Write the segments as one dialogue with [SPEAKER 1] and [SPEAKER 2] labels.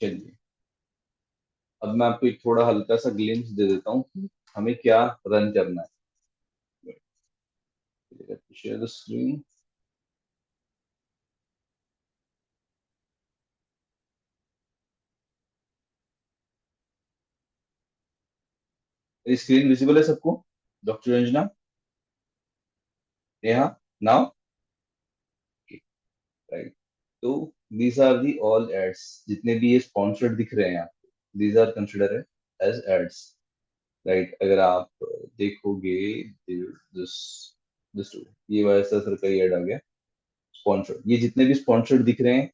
[SPEAKER 1] चलिए, अब मैं आपको एक थोड़ा हल्का सा ग्लिम्स दे देता हूँ कि हमें क्या रन करना है। Share the screen. Screen visible है सबको? डॉक्टर रंजना, यहाँ नाउ, राइट? तो these are the all ads, जितने भी ये स्पॉन्सर्ड दिख रहे हैं आपको, these are consider as ads, right? अगर आप देखोगे दिस दिस ये वैसा सरकारी एड आ गया, स्पॉन्सर्ड। ये जितने भी स्पॉन्सर्ड दिख रहे हैं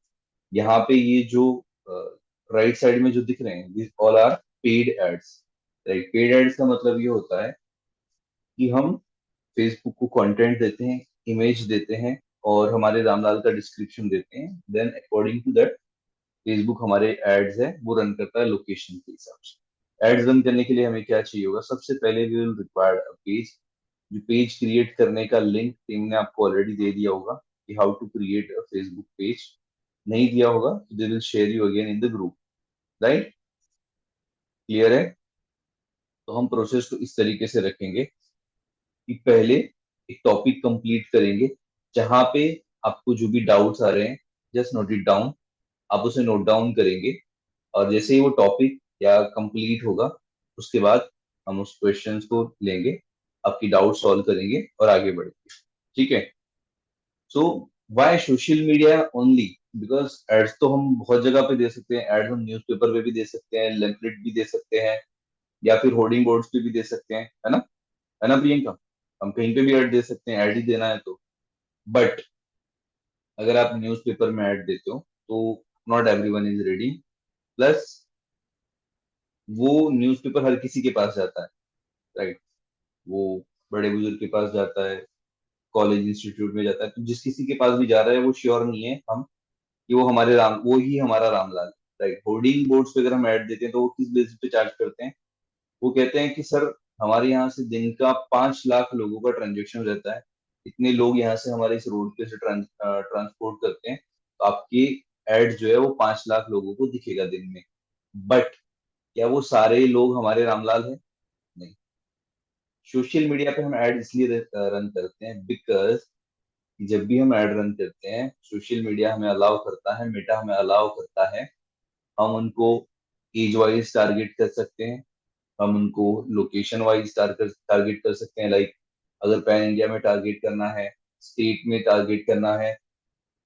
[SPEAKER 1] यहाँ पे, ये जो राइट साइड में जो दिख रहे हैं, this all are paid ads, right? Paid ads का मतलब ये होता है कि हम फेसबुक को कंटेंट देते हैं, इमेज देते हैं, और हमारे रामलाल का डिस्क्रिप्शन देते हैं। Then according to that Facebook हमारे एड्स है वो रन करता है लोकेशन के हिसाब से। एड्स रन करने के लिए हमें क्या चाहिए होगा? सबसे पहले we will require a page. जो पेज क्रिएट करने का लिंक टीम ने आपको ऑलरेडी दे दिया होगा कि how to create a Facebook page. नहीं दिया होगा तो they will share you again in the group, right? Clear है? तो हम प्रोसेस को इस तरीके से रखेंगे कि पहले एक टॉपिक कंप्लीट करेंगे, जहां पे आपको जो भी डाउट्स आ रहे हैं, जस्ट नोट इट डाउन। आप उसे नोट डाउन करेंगे, और जैसे ही वो टॉपिक या कंप्लीट होगा, उसके बाद हम उस क्वेश्चंस को लेंगे, आपकी डाउट सॉल्व करेंगे और आगे बढ़ेंगे। ठीक है? So why social media only? Because ads तो हम बहुत जगह पे दे सकते हैं। एड्स हम न्यूज़पेपर पे भी दे सकते हैं, लेफलेट भी दे सकते हैं, या फिर होर्डिंग बोर्ड्स पे भी दे सकते हैं, है ना प्रियंका? हम कहीं पे भी ऐड दे सकते हैं, ऐड ही देना है तो। बट अगर आप न्यूज़पेपर में ऐड देते हो तो not everyone is ready. Plus वो न्यूज़पेपर हर किसी के पास जाता है, राइट? वो बड़े बुजुर्ग के पास जाता है, कॉलेज इंस्टीट्यूट में जाता है, तो जिस किसी के पास भी जा रहा है वो श्योर नहीं है हम कि वो ही हमारा रामलाल है, राइट? होर्डिंग बोर्ड्स पे अगर हम ऐड देते हैं तो वो किस बेसिस पे चार्ज करते हैं? वो कहते हैं कि सर, हमारे यहाँ से दिन का 5 लाख लोगों का ट्रांजेक्शन रहता है, इतने लोग यहाँ से हमारे इस रोड पे से ट्रांसपोर्ट करते हैं, तो आपकी एड जो है वो 5 लाख लोगों को दिखेगा दिन में। बट क्या वो सारे लोग हमारे रामलाल हैं? नहीं। सोशल मीडिया पे हम ऐड इसलिए रन करते हैं बिकॉज जब भी हम ऐड रन करते हैं, सोशल मीडिया हमें अलाउ करता है, मेटा हमें अलाउ करता है, हम उनको एज वाइज टारगेट कर सकते हैं, हम उनको लोकेशन वाइज टारगेट कर सकते हैं। लाइक अगर पैन इंडिया में टारगेट करना है, स्टेट में टारगेट करना है,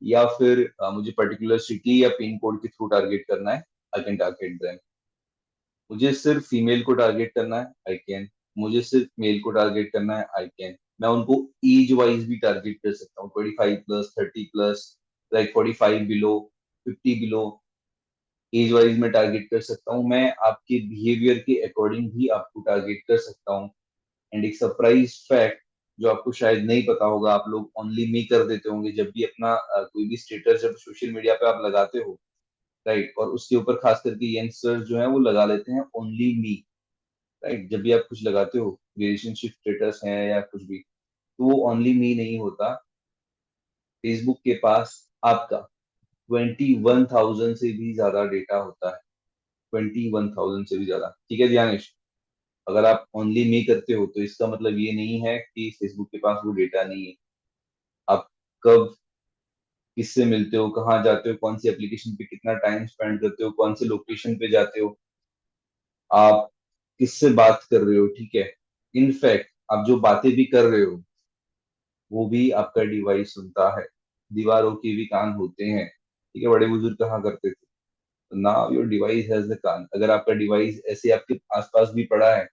[SPEAKER 1] या फिर मुझे पर्टिकुलर सिटी या पिन कोड के थ्रू टारगेट करना है, आई कैन टारगेट देम। मुझे सिर्फ फीमेल को टारगेट करना है, आई कैन। मुझे सिर्फ मेल को टारगेट करना है, आई कैन। मैं उनको एज वाइज भी टारगेट कर सकता हूँ, 25+, 30+, like 45 below, 50 below. Age wise में टारगेट कर सकता हूँ, मैं आपके बिहेवियर के अकॉर्डिंग भी आपको टारगेट कर सकता हूँ। एंड एक सरप्राइज फैक्ट जो आपको शायद नहीं पता होगा, आप लोग ओनली मी कर देते होंगे जब भी अपना कोई भी स्टेटस जब सोशल मीडिया पे आप लगाते हो, राइट? और उसके ऊपर खास करके यंगस्टर्स जो है वो लगा लेते हैं ओनली मी, राइट? जब भी आप कुछ लगाते हो, रिलेशनशिप स्टेटस है या कुछ भी, तो वो ओनली मी नहीं होता। फेसबुक के पास आपका 21,000 से भी ज्यादा डेटा होता है, 21,000 से भी ज्यादा। ठीक है ध्यानेश? अगर आप ओनली मी करते हो तो इसका मतलब ये नहीं है कि फेसबुक के पास वो डेटा नहीं है। आप कब किससे मिलते हो, कहाँ जाते हो, कौन सी एप्लीकेशन पे कितना टाइम स्पेंड करते हो, कौन से लोकेशन पे जाते हो, आप किससे बात कर रहे हो, ठीक है? इनफैक्ट आप जो बातें भी कर रहे हो वो भी आपका डिवाइस सुनता है। दीवारों के भी कान होते हैं, ठीक है? बड़े बुजुर्ग कहा करते थे। तो now your device has the con. अगर आपका डिवाइस ऐसे आपके आसपास भी पड़ा है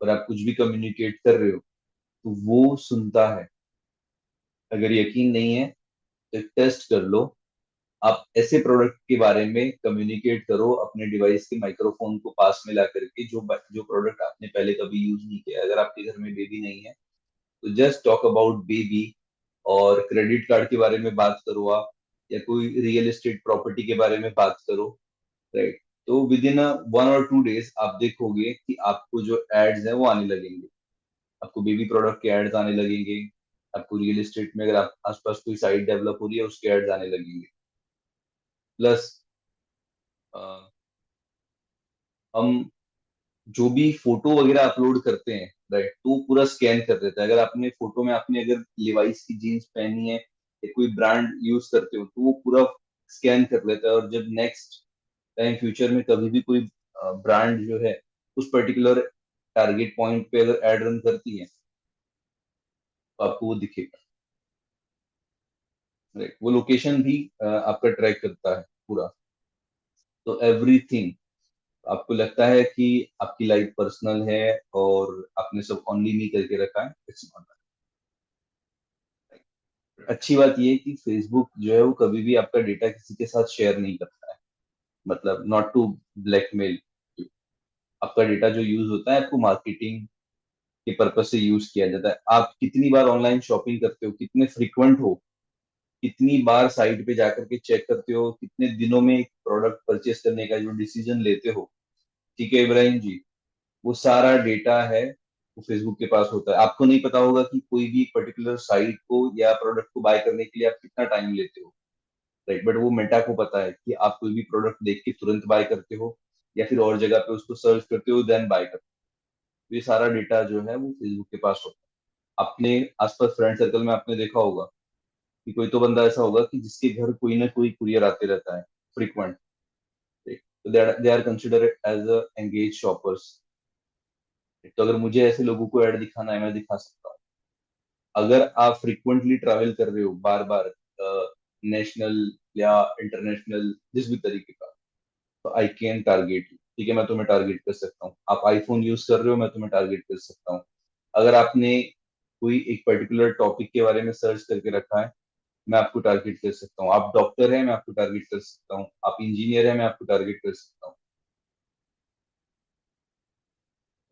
[SPEAKER 1] और आप कुछ भी कम्युनिकेट कर रहे हो तो वो सुनता है। अगर यकीन नहीं है तो टेस्ट कर लो। आप ऐसे प्रोडक्ट के बारे में कम्युनिकेट करो अपने डिवाइस के माइक्रोफोन को पास में ला करके, जो प्रोडक्ट आपने पहले कभी यूज नहीं किया। अगर आपके घर में बेबी नहीं है तो जस्ट टॉक अबाउट बेबी, और क्रेडिट कार्ड के बारे में बात करो आप, या कोई रियल एस्टेट प्रॉपर्टी के बारे में बात करो, राइट? तो विद इन 1 और 2 डेज आप देखोगे कि आपको जो एड्स हैं वो आने लगेंगे। आपको बेबी प्रोडक्ट के एड्स आने लगेंगे, आपको रियल एस्टेट में अगर आप आसपास कोई साइट डेवलप हो रही है उसके एड्स आने लगेंगे। प्लस हम जो भी फोटो वगैरह अपलोड करते हैं, राइट, तो वो पूरा स्कैन कर देता है। अगर आपने फोटो में आपने अगर लिवाइस की जीन्स पहनी है या कोई ब्रांड यूज करते हो तो वो पूरा स्कैन कर लेता है, और जब नेक्स्ट टाइम फ्यूचर में कभी भी कोई ब्रांड जो है उस पर्टिकुलर टारगेट पॉइंट पे अगर एड रन करती है तो आपको वो दिखेगा, राइट। वो लोकेशन भी आपका ट्रैक करता है पूरा। तो एवरीथिंग, आपको लगता है कि आपकी लाइफ पर्सनल है और आपने सब ऑनली नहीं करके रखा है, इट्स नॉट। अच्छी बात ये है कि फेसबुक जो है वो कभी भी आपका डेटा किसी के साथ शेयर नहीं करता है, मतलब नॉट टू ब्लैकमेल। आपका डेटा जो यूज होता है आपको मार्केटिंग के पर्पज से यूज किया जाता है। आप कितनी बार ऑनलाइन शॉपिंग करते हो, कितने फ्रिक्वेंट हो, कितनी बार साइट पे जाकर के चेक करते हो, कितने दिनों में एक प्रोडक्ट परचेस करने का जो डिसीजन लेते हो, ठीक है इब्राहिम जी, वो सारा डेटा है वो फेसबुक के पास होता है। आपको नहीं पता होगा कि कोई भी पर्टिकुलर साइट को या प्रोडक्ट को बाय करने के लिए आप कितना टाइम लेते हो, राइट, बट वो मेटा को पता है कि आप कोई भी प्रोडक्ट देख के तुरंत बाय करते हो या फिर और जगह पे उसको सर्च करते हो देन बाय करते हो। तो ये सारा डेटा जो है वो फेसबुक के पास होता है। अपने आसपास फ्रेंड सर्कल में आपने देखा होगा कि कोई तो बंदा ऐसा होगा कि जिसके घर कोई ना कोई कुरियर आते रहता है फ्रिक्वेंट, तो they are consider as engage shoppers. तो अगर मुझे ऐसे लोगों को ऐड दिखाना है मैं दिखा सकता हूँ। अगर आप फ्रिक्वेंटली ट्रैवल कर रहे हो बार बार, नेशनल या इंटरनेशनल जिस भी तरीके का, तो आई कैन टारगेट यू, ठीक है, मैं तुम्हें टारगेट कर सकता हूँ। आप आईफोन यूज कर रहे हो, मैं तुम्हें टारगेट कर सकता हूँ। अगर आपने कोई एक पर्टिकुलर टॉपिक के बारे में सर्च करके रखा है, मैं आपको टारगेट कर सकता हूँ। आप डॉक्टर हैं, मैं आपको टारगेट कर सकता हूँ। आप इंजीनियर हैं, मैं आपको टारगेट कर सकता हूँ।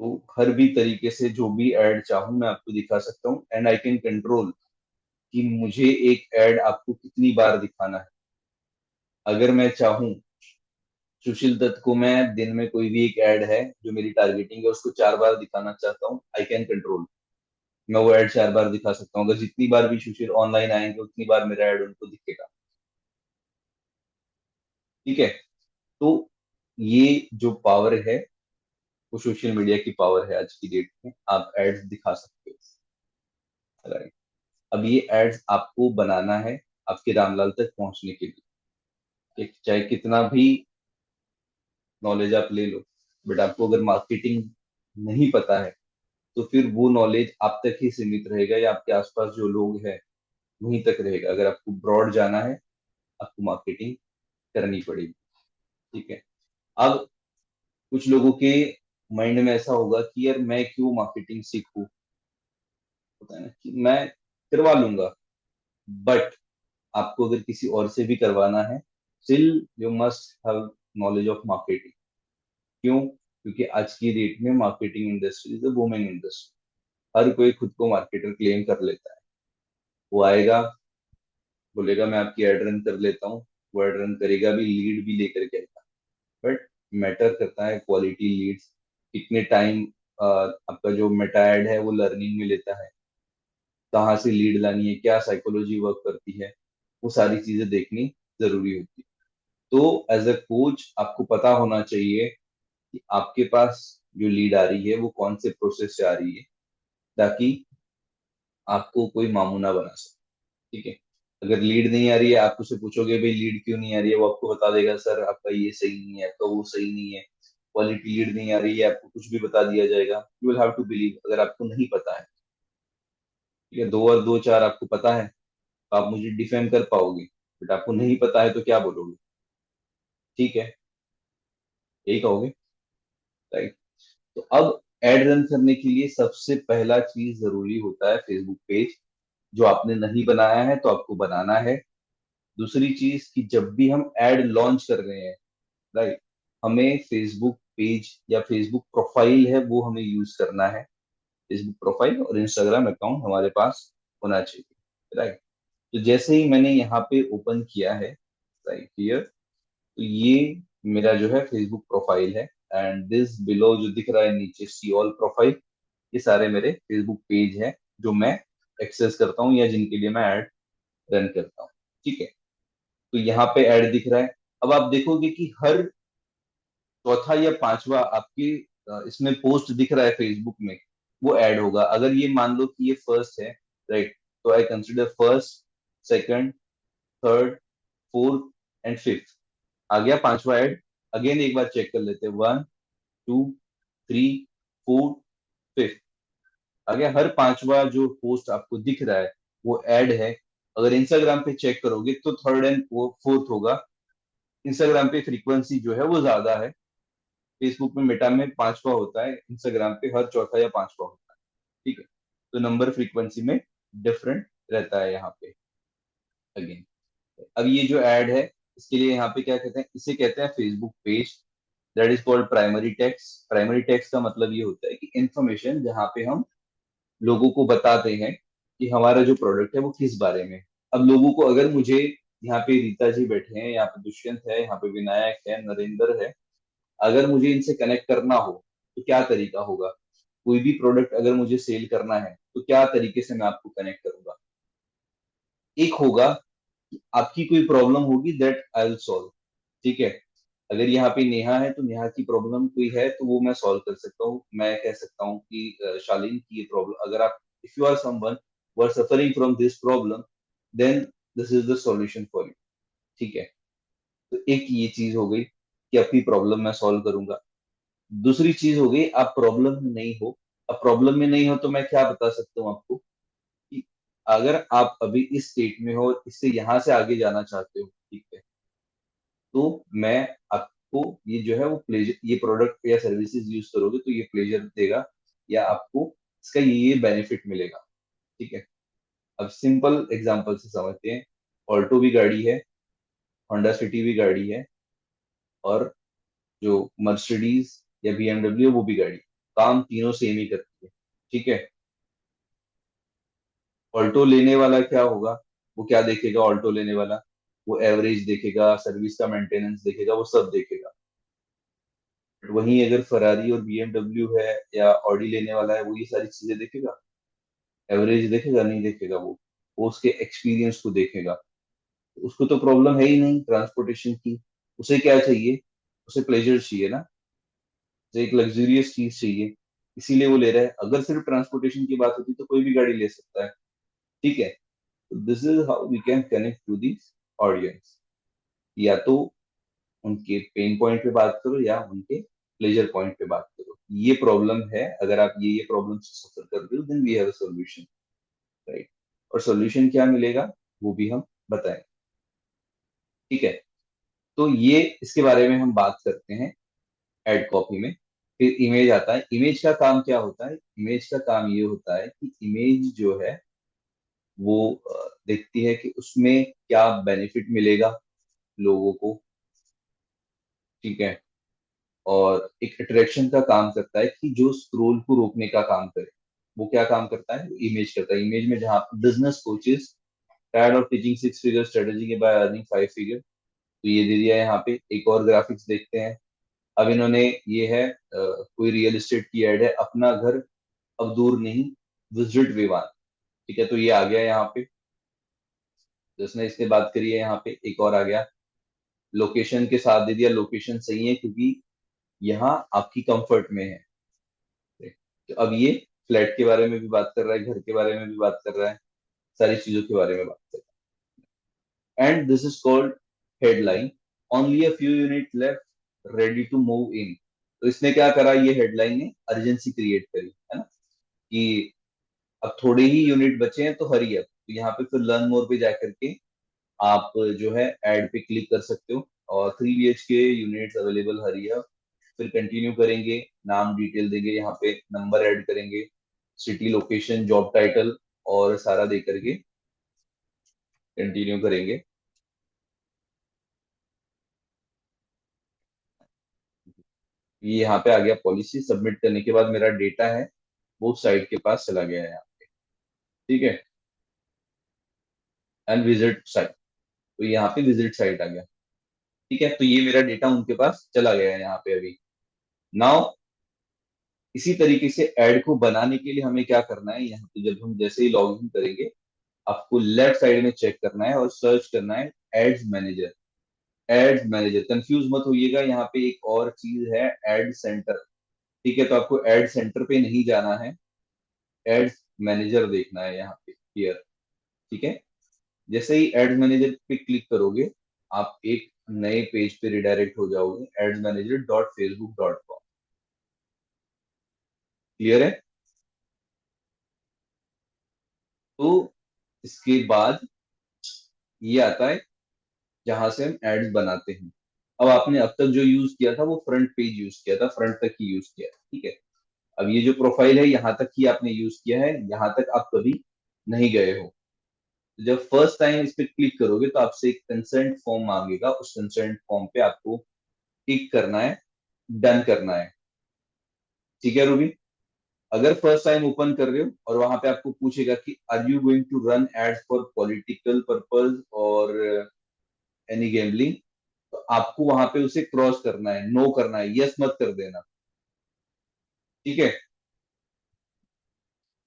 [SPEAKER 1] तो हर भी तरीके से जो भी एड चाहूँ मैं आपको दिखा सकता हूँ, एंड आई कैन कंट्रोल कि मुझे एक ऐड आपको कितनी बार दिखाना है। अगर मैं चाहूँ सुशील दत्त को मैं दिन में कोई भी एक ऐड है जो मेरी टारगेटिंग है उसको 4 बार दिखाना चाहता हूँ, आई कैन कंट्रोल, मैं वो ऐड 4 बार दिखा सकता हूँ। अगर जितनी बार भी सुशील ऑनलाइन आएंगे उतनी बार मेरा ऐड उनको दिखेगा, ठीक है। तो ये जो पावर है वो सोशल मीडिया की पावर है। आज की डेट में आप एड्स दिखा सकते हो, राइट। अब ये एड्स आपको बनाना है आपके रामलाल तक पहुंचने के लिए, चाहे कितना भी नॉलेज आप ले लो, बट आपको अगर मार्केटिंग नहीं पता है तो फिर वो नॉलेज आप तक ही सीमित रहेगा या आपके आसपास जो लोग हैं वहीं तक रहेगा। अगर आपको ब्रॉड जाना है आपको मार्केटिंग करनी पड़ेगी, ठीक है। अब कुछ लोगों के माइंड में ऐसा होगा कि यार मैं क्यों मार्केटिंग सीखूं, होता है ना कि मैं करवा लूंगा, बट आपको अगर किसी और से भी करवाना है still you must have knowledge of marketing. क्यों? क्योंकि आज की डेट में marketing industry is a booming industry. हर कोई खुद को मार्केटर क्लेम कर लेता है। वो आएगा, बोलेगा मैं आपकी एड रन कर लेता हूँ, वो एड रन करेगा भी, लीड भी लेकर के आएगा। बट मैटर करता है क्वालिटी लीड्स, कितने टाइम आपका जो मेटा एड है वो लर्निंग में लेता है, कहाँ से लीड लानी है, क्या साइकोलॉजी वर्क करती है, वो सारी चीजें देखनी जरूरी होती है। तो एज अ कोच आपको पता होना चाहिए कि आपके पास जो लीड आ रही है वो कौन से प्रोसेस से आ रही है, ताकि आपको कोई मामू ना बना सके, ठीक है। अगर लीड नहीं आ रही है, आप उससे पूछोगे भाई लीड क्यों नहीं आ रही है, वो आपको बता देगा सर आपका ये सही नहीं है, आपका वो सही नहीं है, क्वालिटी लीड नहीं आ रही है, आपको कुछ भी बता दिया जाएगा। You will have to believe. अगर आपको नहीं पता है, ठीक है, 2 और 2 4 आपको पता है तो आप मुझे डिफेम कर पाओगे, बट आपको नहीं पता है तो क्या बोलोगे, ठीक है, यही कहोगे, राइट। तो अब एड रन करने के लिए सबसे पहला चीज जरूरी होता है फेसबुक पेज, जो आपने नहीं बनाया है तो आपको बनाना है। दूसरी चीज कि जब भी हम एड लॉन्च कर रहे हैं, राइट, हमें फेसबुक पेज या फेसबुक प्रोफाइल है वो हमें यूज करना है। फेसबुक प्रोफाइल और इंस्टाग्राम अकाउंट हमारे पास होना चाहिए, राइट। तो जैसे ही मैंने यहाँ पे ओपन किया है, राइट हियर, तो ये मेरा जो है फेसबुक प्रोफाइल है, एंड दिस बिलो जो दिख रहा है नीचे सी ऑल प्रोफाइल, ये सारे मेरे फेसबुक पेज हैं जो मैं एक्सेस करता हूँ या जिनके लिए मैं ऐड रन करता हूँ, ठीक है। तो यहाँ पे ऐड दिख रहा है। अब आप देखोगे कि हर चौथा या पांचवा आपके इसमें पोस्ट दिख रहा है फेसबुक में, वो ऐड होगा। अगर ये मान लो कि ये फर्स्ट है, राइट, तो I consider first, second, third, fourth and fifth. आ गया पांचवा ऐड। अगेन एक बार चेक कर लेते हैं, 1, 2, 3, 4, 5। आ गया। हर पांचवा जो पोस्ट आपको दिख रहा है वो ऐड है। अगर इंस्टाग्राम पे चेक करोगे तो थर्ड एंड फोर्थ होगा। इंस्टाग्राम पे फ्रीक्वेंसी जो है वो ज्यादा है। फेसबुक में मेटा में पांचवा होता है, इंस्टाग्राम पे हर चौथा या पांचवा होता है। ठीक है, तो नंबर फ्रीक्वेंसी में डिफरेंट रहता है यहाँ पे। अगेन, अब ये जो ऐड है, इसके लिए यहाँ पे क्या कहते हैं, इसे कहते हैं Facebook page. That is called primary text. Primary text का मतलब ये होता है कि इंफॉर्मेशन जहाँ पे हम लोगों को बताते हैं कि हमारा जो प्रोडक्ट है वो किस बारे में है। अब लोगों को, अगर मुझे यहाँ पे रीता जी बैठे हैं, यहाँ पे दुष्यंत है, यहाँ पे विनायक है, नरेंद्र है, अगर मुझे इनसे कनेक्ट करना हो तो क्या तरीका होगा? कोई भी प्रोडक्ट अगर मुझे सेल करना है तो क्या तरीके से मैं आपको कनेक्ट करूंगा? एक होगा कि आपकी कोई प्रॉब्लम होगी, दैट आई विल सॉल्व। ठीक है, अगर यहाँ पे नेहा है तो नेहा की प्रॉब्लम कोई है तो वो मैं सॉल्व कर सकता हूँ। मैं कह सकता हूँ कि शालीन की ये प्रॉब्लम, अगर आप, if you are someone who are suffering from this problem, then this is the solution for you. ठीक है, तो एक ये चीज हो गई कि आपकी प्रॉब्लम मैं सॉल्व करूंगा। दूसरी चीज हो गई, आप प्रॉब्लम में नहीं हो। अब प्रॉब्लम में नहीं हो तो मैं क्या बता सकता हूँ आपको कि अगर आप अभी इस स्टेट में हो, इससे यहाँ से आगे जाना चाहते हो, ठीक है, तो मैं आपको ये जो है वो प्लेजर, ये प्रोडक्ट या सर्विसेज यूज करोगे तो ये प्लेजर देगा, या आपको इसका ये बेनिफिट मिलेगा। ठीक है, अब सिंपल एग्जांपल से समझते हैं। ऑल्टो भी गाड़ी है, होंडा सिटी भी गाड़ी है, और जो मर्सिडीज या बीएमडब्ल्यू वो भी गाड़ी, काम तीनों सेम ही करती है। ठीक है, ऑल्टो लेने वाला क्या होगा, वो क्या देखेगा? ऑल्टो लेने वाला वो एवरेज देखेगा, सर्विस का मेंटेनेंस देखेगा, वो सब देखेगा। वहीं अगर फरारी और बीएमडब्ल्यू है या ऑडी लेने वाला है, वो ये सारी चीजें देखेगा? एवरेज देखेगा? नहीं देखेगा। वो उसके एक्सपीरियंस को देखेगा। उसको तो प्रॉब्लम है ही नहीं ट्रांसपोर्टेशन की। उसे क्या चाहिए? उसे प्लेजर चाहिए ना, उसे एक लग्जरियस चीज चाहिए, इसीलिए वो ले रहा है। अगर सिर्फ ट्रांसपोर्टेशन की बात होती तो कोई भी गाड़ी ले सकता है। ठीक है, this is how we can connect to the audience. या तो उनके पेन पॉइंट पे बात करो या उनके प्लेजर पॉइंट पे बात करो। ये प्रॉब्लम है, अगर आप ये प्रॉब्लम से सफर कर रहे हो, then we have a solution, right. और सॉल्यूशन क्या मिलेगा वो भी हम बताएं। ठीक है, तो ये इसके बारे में हम बात करते हैं एड कॉपी में। फिर इमेज आता है। इमेज का काम क्या होता है? इमेज का काम ये होता है कि इमेज जो है वो देखती है कि उसमें क्या बेनिफिट मिलेगा लोगों को। ठीक है, और एक अट्रैक्शन का काम करता है कि जो स्क्रोल को रोकने का काम करे। वो क्या काम करता है? इमेज करता है। इमेज में जहाँ business coaches tired of teaching 6 figure strategy के बाय अर्निंग 5 फिगर, तो ये दे दिया है यहाँ पे। एक और ग्राफिक्स देखते हैं। अब इन्होंने, ये है कोई रियल एस्टेट की एड है, अपना घर अब दूर नहीं, विजिट विवान। ठीक है, तो ये आ गया यहाँ पे। जिसने इसने बात करी है, यहाँ पे एक और आ गया, लोकेशन के साथ दे दिया। लोकेशन सही है क्योंकि यहाँ आपकी कंफर्ट में है। तो अब ये फ्लैट के बारे में भी बात कर रहा है, घर के बारे में भी बात कर रहा है, सारी चीजों के बारे में बात कर रहा है। And this is called headline. Only a few unit left, ready to move in. तो इसने क्या करा, ये हेडलाइन ने अर्जेंसी क्रिएट करी, है ना, कि अब थोड़े ही यूनिट बचे हैं तो हरी अप। तो यहाँ पे फिर लर्न मोर पे जाकर के आप जो है एड पे क्लिक कर सकते हो, और 3 BHK units available, hurry up. फिर कंटिन्यू करेंगे, नाम डिटेल देंगे, यहाँ पे नंबर ऐड करेंगे, सिटी, लोकेशन, जॉब टाइटल और सारा दे करके कंटिन्यू करेंगे। ये यहाँ पे आ गया पॉलिसी। सबमिट करने के बाद मेरा डेटा है वो साइट के पास चला गया है यहाँ पे। ठीक है, एंड विजिट साइट, तो यहाँ पे विजिट साइट आ गया। ठीक है, तो ये मेरा डेटा उनके पास चला गया है यहाँ पे अभी। नाउ इसी तरीके से ऐड को बनाने के लिए हमें क्या करना है, यहाँ पे जब हम जैसे ही लॉग इन करेंगे, आपको लेफ्ट साइड में चेक करना है और सर्च करना है ads manager. Ads manager, confuse मत होइएगा, यहाँ पे एक और चीज है एड सेंटर। ठीक है, तो आपको एड सेंटर पे नहीं जाना है, एड्स मैनेजर देखना है यहाँ पे हियर। ठीक है, जैसे ही एड्स मैनेजर पे क्लिक करोगे आप एक नए पेज पे रिडायरेक्ट हो जाओगे, ads manager dot Facebook dot com. Clear है? तो इसके बाद ये आता है जहां से हम एड्स बनाते हैं। अब आपने अब तक जो यूज किया था वो फ्रंट पेज यूज किया था, फ्रंट तक ही यूज किया है, ठीक है। अब ये जो प्रोफाइल है यहाँ तक ही आपने यूज किया है, यहाँ तक आप कभी नहीं गए हो। तो जब फर्स्ट टाइम इस पे क्लिक करोगे तो आपसे एक कंसेंट फॉर्म मांगेगा, उस कंसेंट फॉर्म पे आपको क्लिक करना है, डन करना है। ठीक है रूबी? अगर फर्स्ट टाइम ओपन कर रहे हो और वहां पे आपको पूछेगा कि are you going to run ads for political purpose और एनी गैम्बलिंग, तो आपको वहां पे उसे क्रॉस करना है, नो करना है, यस मत कर देना। ठीक है,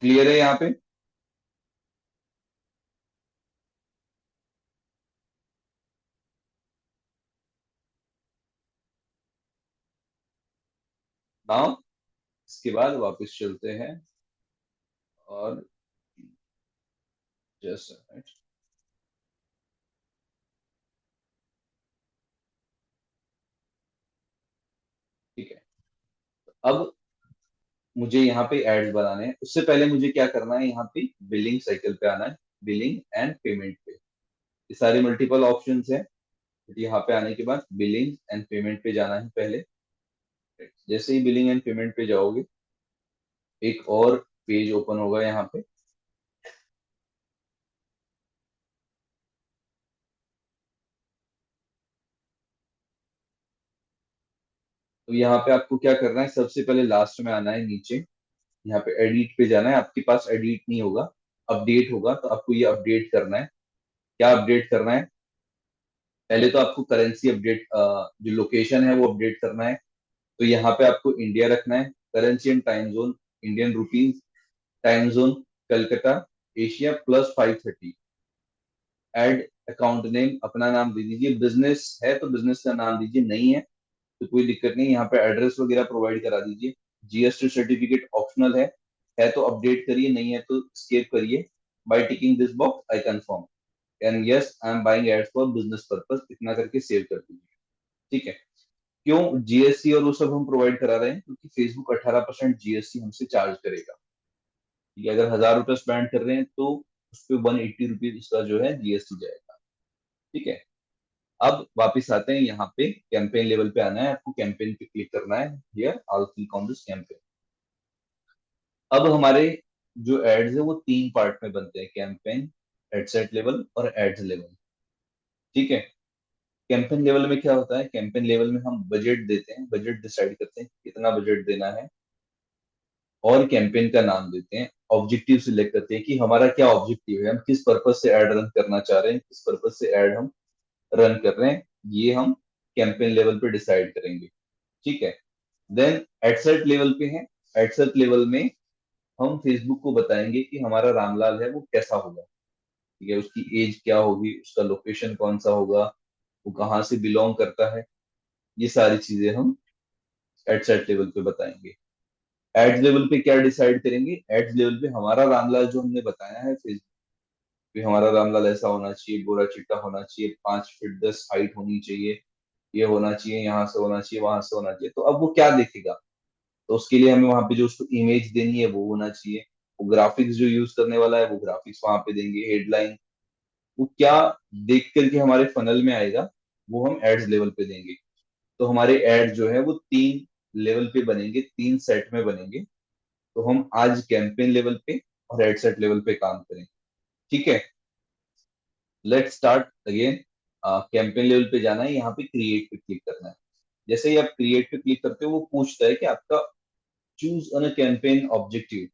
[SPEAKER 1] क्लियर है यहाँ पे? नाउ इसके बाद वापस चलते हैं और जस्ट ठीक है। अब मुझे यहाँ पे एड्स बनाने हैं, उससे पहले मुझे क्या करना है, यहाँ पे बिलिंग साइकिल पे आना है, बिलिंग एंड पेमेंट पे। ये सारे मल्टीपल ऑप्शंस हैं, बट यहाँ पे आने के बाद बिलिंग एंड पेमेंट पे जाना है पहले। जैसे ही बिलिंग एंड पेमेंट पे जाओगे एक और पेज ओपन होगा यहाँ पे। तो यहाँ पे आपको क्या करना है, सबसे पहले लास्ट में आना है नीचे, यहाँ पे एडिट पे जाना है। आपके पास एडिट नहीं होगा, अपडेट होगा, तो आपको ये अपडेट करना है। क्या अपडेट करना है? पहले तो आपको करेंसी अपडेट, जो लोकेशन है वो अपडेट करना है। तो यहाँ पे आपको इंडिया रखना है, currency and time zone Indian rupees, time zone Calcutta, Asia +530। Ad account name अपना नाम दे दीजिए, बिजनेस है तो बिजनेस का नाम दीजिए, नहीं है तो कोई दिक्कत नहीं, यहाँ पे एड्रेस वगैरह प्रोवाइड करा दीजिए। जीएसटी सर्टिफिकेट ऑप्शनल है तो अपडेट करिए, नहीं है तो स्केप करिए। By ticking this box I confirm and yes I am buying ads for business purpose, इतना करके सेव कर दीजिए। ठीक है। क्यों जीएसटी और वो सब हम प्रोवाइड करा रहे हैं? क्योंकि फेसबुक 18% जीएसटी हमसे चार्ज करेगा। ठीक है, अगर 1,000 रुपये स्पेंड कर रहे हैं तो उस पर 180 रुपीज उसका जो है जीएसटी जाएगा। ठीक है। अब वापिस आते हैं यहाँ पे, कैंपेन लेवल पे आना है आपको, कैंपेन पे क्लिक करना है, here I click on this campaign. अब हमारे जो एड्स है वो तीन पार्ट में बनते हैं, कैंपेन, एडसेट लेवल और एड्स लेवल। ठीक है। कैंपेन लेवल में क्या होता है, कैंपेन लेवल में हम बजट देते हैं, बजट डिसाइड करते हैं कितना बजट देना है, और कैंपेन का नाम देते हैं, ऑब्जेक्टिव सिलेक्ट करते हैं कि हमारा क्या ऑब्जेक्टिव है, हम किस पर्पज से ऐड रन करना चाह रहे हैं, किस पर्पज से ऐड हम रन कर रहे हैं, ये हम कैंपेन लेवल पे डिसाइड करेंगे। ठीक है। देन एडसेट लेवल पे है, एडसेट लेवल में हम फेसबुक को बताएंगे कि हमारा रामलाल है वो कैसा होगा। ठीक है, उसकी एज क्या होगी, उसका लोकेशन कौन सा होगा, वो कहाँ से बिलोंग करता है, ये सारी चीजें हम एडसेट लेवल पे बताएंगे। एड्स लेवल पे क्या डिसाइड करेंगे, एड्स लेवल पे हमारा रामलाल जो हमने बताया है फेसबुक पे, हमारा रामलाल ऐसा होना चाहिए, गोरा चिट्टा होना चाहिए, 5 फीट 10 हाइट होनी चाहिए, ये होना चाहिए, यहाँ से होना चाहिए, वहां से होना चाहिए। तो अब वो क्या देखेगा, तो उसके लिए हमें वहां पे जो उसको इमेज देनी है वो होना चाहिए, वो ग्राफिक्स जो यूज करने वाला है वो ग्राफिक्स वहां पे देंगे, हेडलाइन, वो क्या देख करके हमारे फनल में आएगा वो हम एड्स लेवल पे देंगे। तो हमारे एड जो है वो तीन लेवल पे बनेंगे, तीन सेट में बनेंगे। तो हम आज कैंपेन लेवल पे और एड सेट लेवल पे काम करेंगे। ठीक है, let start again. Campaign level पे जाना है, यहाँ पे क्रिएट पे क्लिक करना है। जैसे ही आप क्रिएट पे क्लिक करते हो वो पूछता है कि आपका choose on a campaign objective,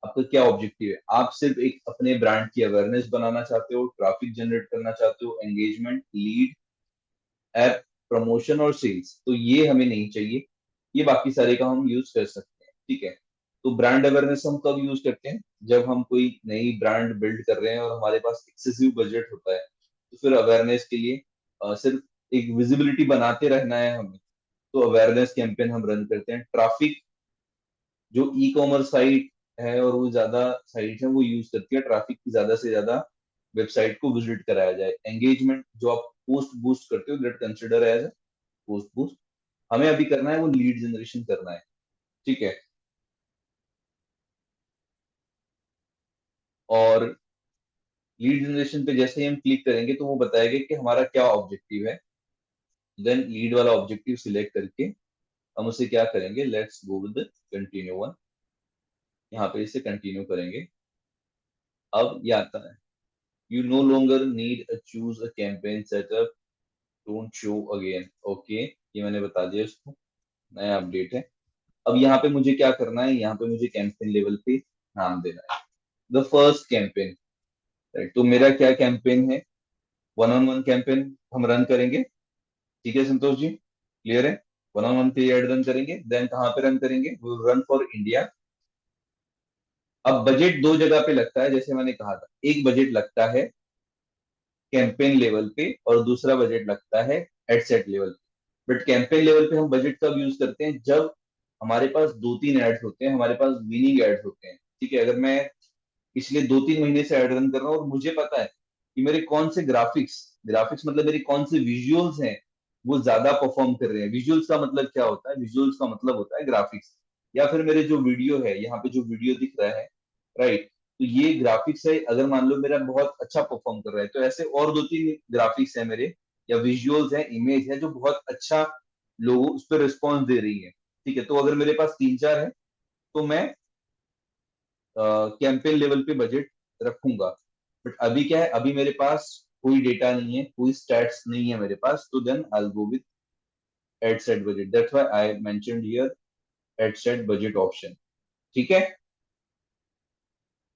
[SPEAKER 1] आपका क्या ऑब्जेक्टिव है। आप सिर्फ एक अपने ब्रांड की अवेयरनेस बनाना चाहते हो, ट्रैफिक जनरेट करना चाहते हो, एंगेजमेंट, लीड, ऐप प्रमोशन और सेल्स, तो ये हमें नहीं चाहिए, ये बाकी सारे का हम यूज कर सकते हैं। ठीक है। तो ब्रांड अवेयरनेस हम कब यूज करते हैं, जब हम कोई नई ब्रांड बिल्ड कर रहे हैं और हमारे पास एक्सेसिव बजट होता है, तो फिर अवेयरनेस के लिए सिर्फ एक विजिबिलिटी बनाते रहना है हमें, तो अवेयरनेस कैंपेन हम रन करते हैं। ट्रैफिक, जो ई कॉमर्स साइट है और वो ज्यादा साइट है वो यूज करती है ट्रैफिक की, ज्यादा से ज्यादा वेबसाइट को विजिट कराया जाए। एंगेजमेंट, जो आप पोस्ट बूस्ट करते हो, that consider as post boost. हमें अभी करना है वो लीड जनरेशन करना है, ठीक है। और लीड जनरेशन पे जैसे ही हम क्लिक करेंगे तो वो बताएगा कि हमारा क्या ऑब्जेक्टिव है। देन लीड वाला ऑब्जेक्टिव सिलेक्ट करके हम उसे क्या करेंगे, let's go with continue one, यहाँ पे इसे कंटिन्यू करेंगे। अब ये आता है, you know longer need a choose a campaign setup, don't show again. Okay, ये मैंने बता दिया उसको, नया अपडेट है। अब यहाँ पे मुझे क्या करना है, यहाँ पे मुझे कैंपेन लेवल पे नाम देना है, द फर्स्ट कैंपेन, राइट। तो मेरा क्या कैंपेन है, वन ऑन वन कैंपेन हम रन करेंगे, ठीक है संतोष जी, क्लियर है। वन ऑन वन पे एड रन करेंगे, देन कहाँ पे रन करेंगे, रन फॉर इंडिया। अब बजट दो जगह पे लगता है, जैसे मैंने कहा था, एक बजट लगता है कैंपेन लेवल पे और दूसरा बजट लगता है एड सेट लेवल पे। बट कैंपेन लेवल पे हम बजट कब यूज करते हैं, जब हमारे पास दो तीन एड्स होते हैं, हमारे पास विनिंग एड्स होते हैं, ठीक है। अगर मैं पिछले दो तीन महीने से एड रन कर रहा हूँ और मुझे पता है कि मेरे कौन से ग्राफिक्स, ग्राफिक्स मतलब मेरी कौन से विजुअल्स हैं वो ज्यादा परफॉर्म कर रहे हैं। विजुअल्स का मतलब क्या होता है, विजुअल्स का मतलब होता है ग्राफिक्स, या फिर मेरे जो वीडियो है, यहाँ पे जो वीडियो दिख रहा है, राइट, तो ये ग्राफिक्स है। अगर मान लो मेरा बहुत अच्छा परफॉर्म कर रहा है, तो ऐसे और दो तीन ग्राफिक्स है मेरे, या विजुअल्स है, इमेज है, जो बहुत अच्छा लोगों उस पर रिस्पॉन्स दे रही है, ठीक है। तो अगर मेरे पास तीन चार है तो मैं कैंपेन लेवल पे बजट रखूंगा। बट अभी क्या है, अभी मेरे पास कोई डेटा नहीं है, कोई स्टैट्स नहीं है मेरे पास, तो then I go with ad set budget, that's why I mentioned here ad set budget option, ठीक है।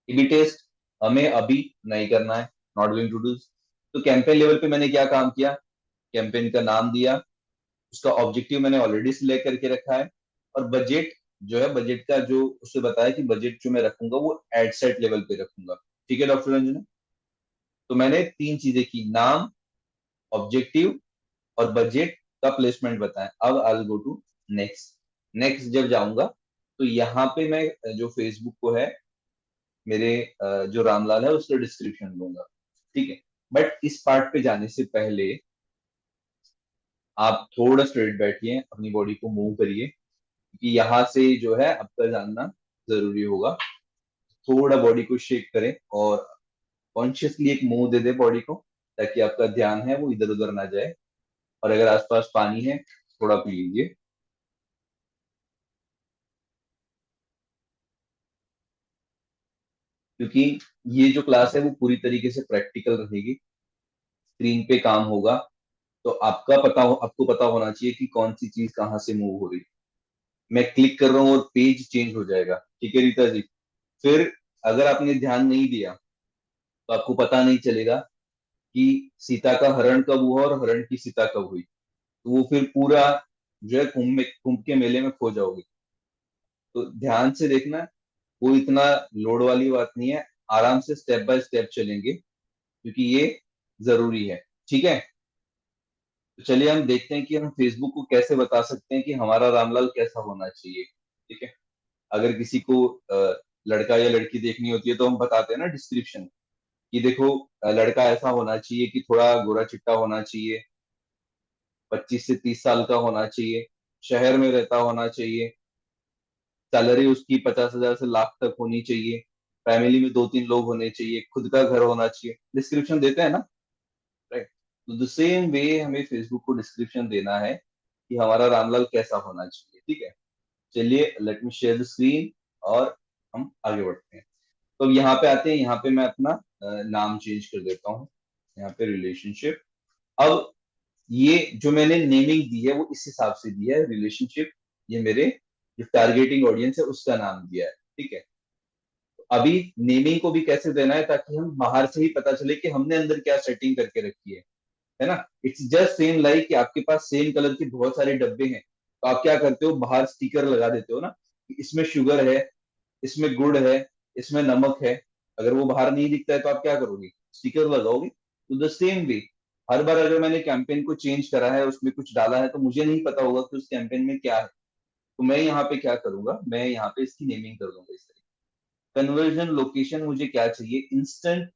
[SPEAKER 1] टीबी टेस्ट हमें अभी नहीं करना है, नॉट गोइंग टू डू। तो कैंपेन लेवल पे मैंने क्या काम किया, कैंपेन का नाम दिया, उसका ऑब्जेक्टिव मैंने ऑलरेडी सिलेक्ट करके रखा है, और बजट जो है, बजट का जो उससे बताया कि बजट जो मैं रखूंगा वो एड सेट लेवल पे रखूंगा, ठीक है डॉक्टर रंजना। तो मैंने तीन चीजें की, नाम, ऑब्जेक्टिव और बजट का प्लेसमेंट बताया। अब आई गो टू नेक्स्ट। नेक्स्ट जब जाऊंगा तो यहाँ पे मैं जो फेसबुक को है मेरे, जो रामलाल है उसका डिस्क्रिप्शन दूंगा, ठीक है। बट इस पार्ट पे जाने से पहले आप थोड़ा स्ट्रेट बैठिए, अपनी बॉडी को मूव करिए, क्योंकि यहाँ से जो है आपका जानना जरूरी होगा। थोड़ा बॉडी को शेक करें और कॉन्शियसली एक मूव दे दे बॉडी को, ताकि आपका ध्यान है वो इधर उधर ना जाए। और अगर आसपास पानी है थोड़ा पी लीजिए। क्योंकि ये जो क्लास है वो पूरी तरीके से प्रैक्टिकल रहेगी, स्क्रीन पे काम होगा, तो आपको पता होना चाहिए कि कौन सी चीज कहाँ से मूव हो रही है। मैं क्लिक कर रहा हूँ और पेज चेंज हो जाएगा, ठीक है रीता जी। फिर अगर आपने ध्यान नहीं दिया तो आपको पता नहीं चलेगा कि सीता का हरण कब हुआ और हरण की सीता कब हुई। तो वो फिर पूरा जो है कुंभ के मेले में खो जाओगे। तो ध्यान से देखना, कोई इतना लोड वाली बात नहीं है, आराम से स्टेप बाय स्टेप चलेंगे, क्योंकि ये जरूरी है, ठीक है। तो चलिए हम देखते हैं कि हम फेसबुक को कैसे बता सकते हैं कि हमारा रामलाल कैसा होना चाहिए, ठीक है। अगर किसी को लड़का या लड़की देखनी होती है तो हम बताते हैं ना डिस्क्रिप्शन, कि देखो लड़का ऐसा होना चाहिए कि थोड़ा गोरा चिट्टा होना चाहिए, 25 से 30 साल का होना चाहिए, शहर में रहता होना चाहिए, सैलरी उसकी 50,000 से लाख तक होनी चाहिए, फैमिली में दो तीन लोग होने चाहिए, खुद का घर होना चाहिए, डिस्क्रिप्शन देते हैं ना, राइट। तो द सेम वे हमें फेसबुक को डिस्क्रिप्शन देना है कि हमारा रामलाल कैसा होना चाहिए, ठीक है। चलिए let me share the screen और हम आगे बढ़ते हैं। तो अब यहाँ पे आते हैं, यहाँ पे मैं अपना नाम चेंज कर देता हूँ, यहाँ पे रिलेशनशिप। अब ये जो मैंने नेमिंग दी है वो इस हिसाब से दी है, रिलेशनशिप, ये मेरे जो टारगेटिंग ऑडियंस है उसका नाम दिया है, ठीक है। अभी नेमिंग को भी कैसे देना है, ताकि हम बाहर से ही पता चले कि हमने अंदर क्या सेटिंग करके रखी है ना। इट्स जस्ट सेम लाइक कि आपके पास सेम कलर के बहुत सारे डब्बे हैं, तो आप क्या करते हो, बाहर स्टिकर लगा देते हो ना, कि इसमें शुगर है, इसमें गुड़ है, इसमें नमक है। अगर वो बाहर नहीं दिखता है तो आप क्या करोगे, स्टिकर लगाओगे। तो द सेम वे हर बार अगर मैंने कैंपेन को चेंज करा है, उसमें कुछ डाला है, तो मुझे नहीं पता होगा कि उस कैंपेन में क्या है। तो मैं यहाँ पे क्या करूंगा, मैं यहाँ पे इसकी नेमिंग कर दूंगा इस तरीके। कन्वर्जन लोकेशन मुझे क्या चाहिए, इंस्टेंट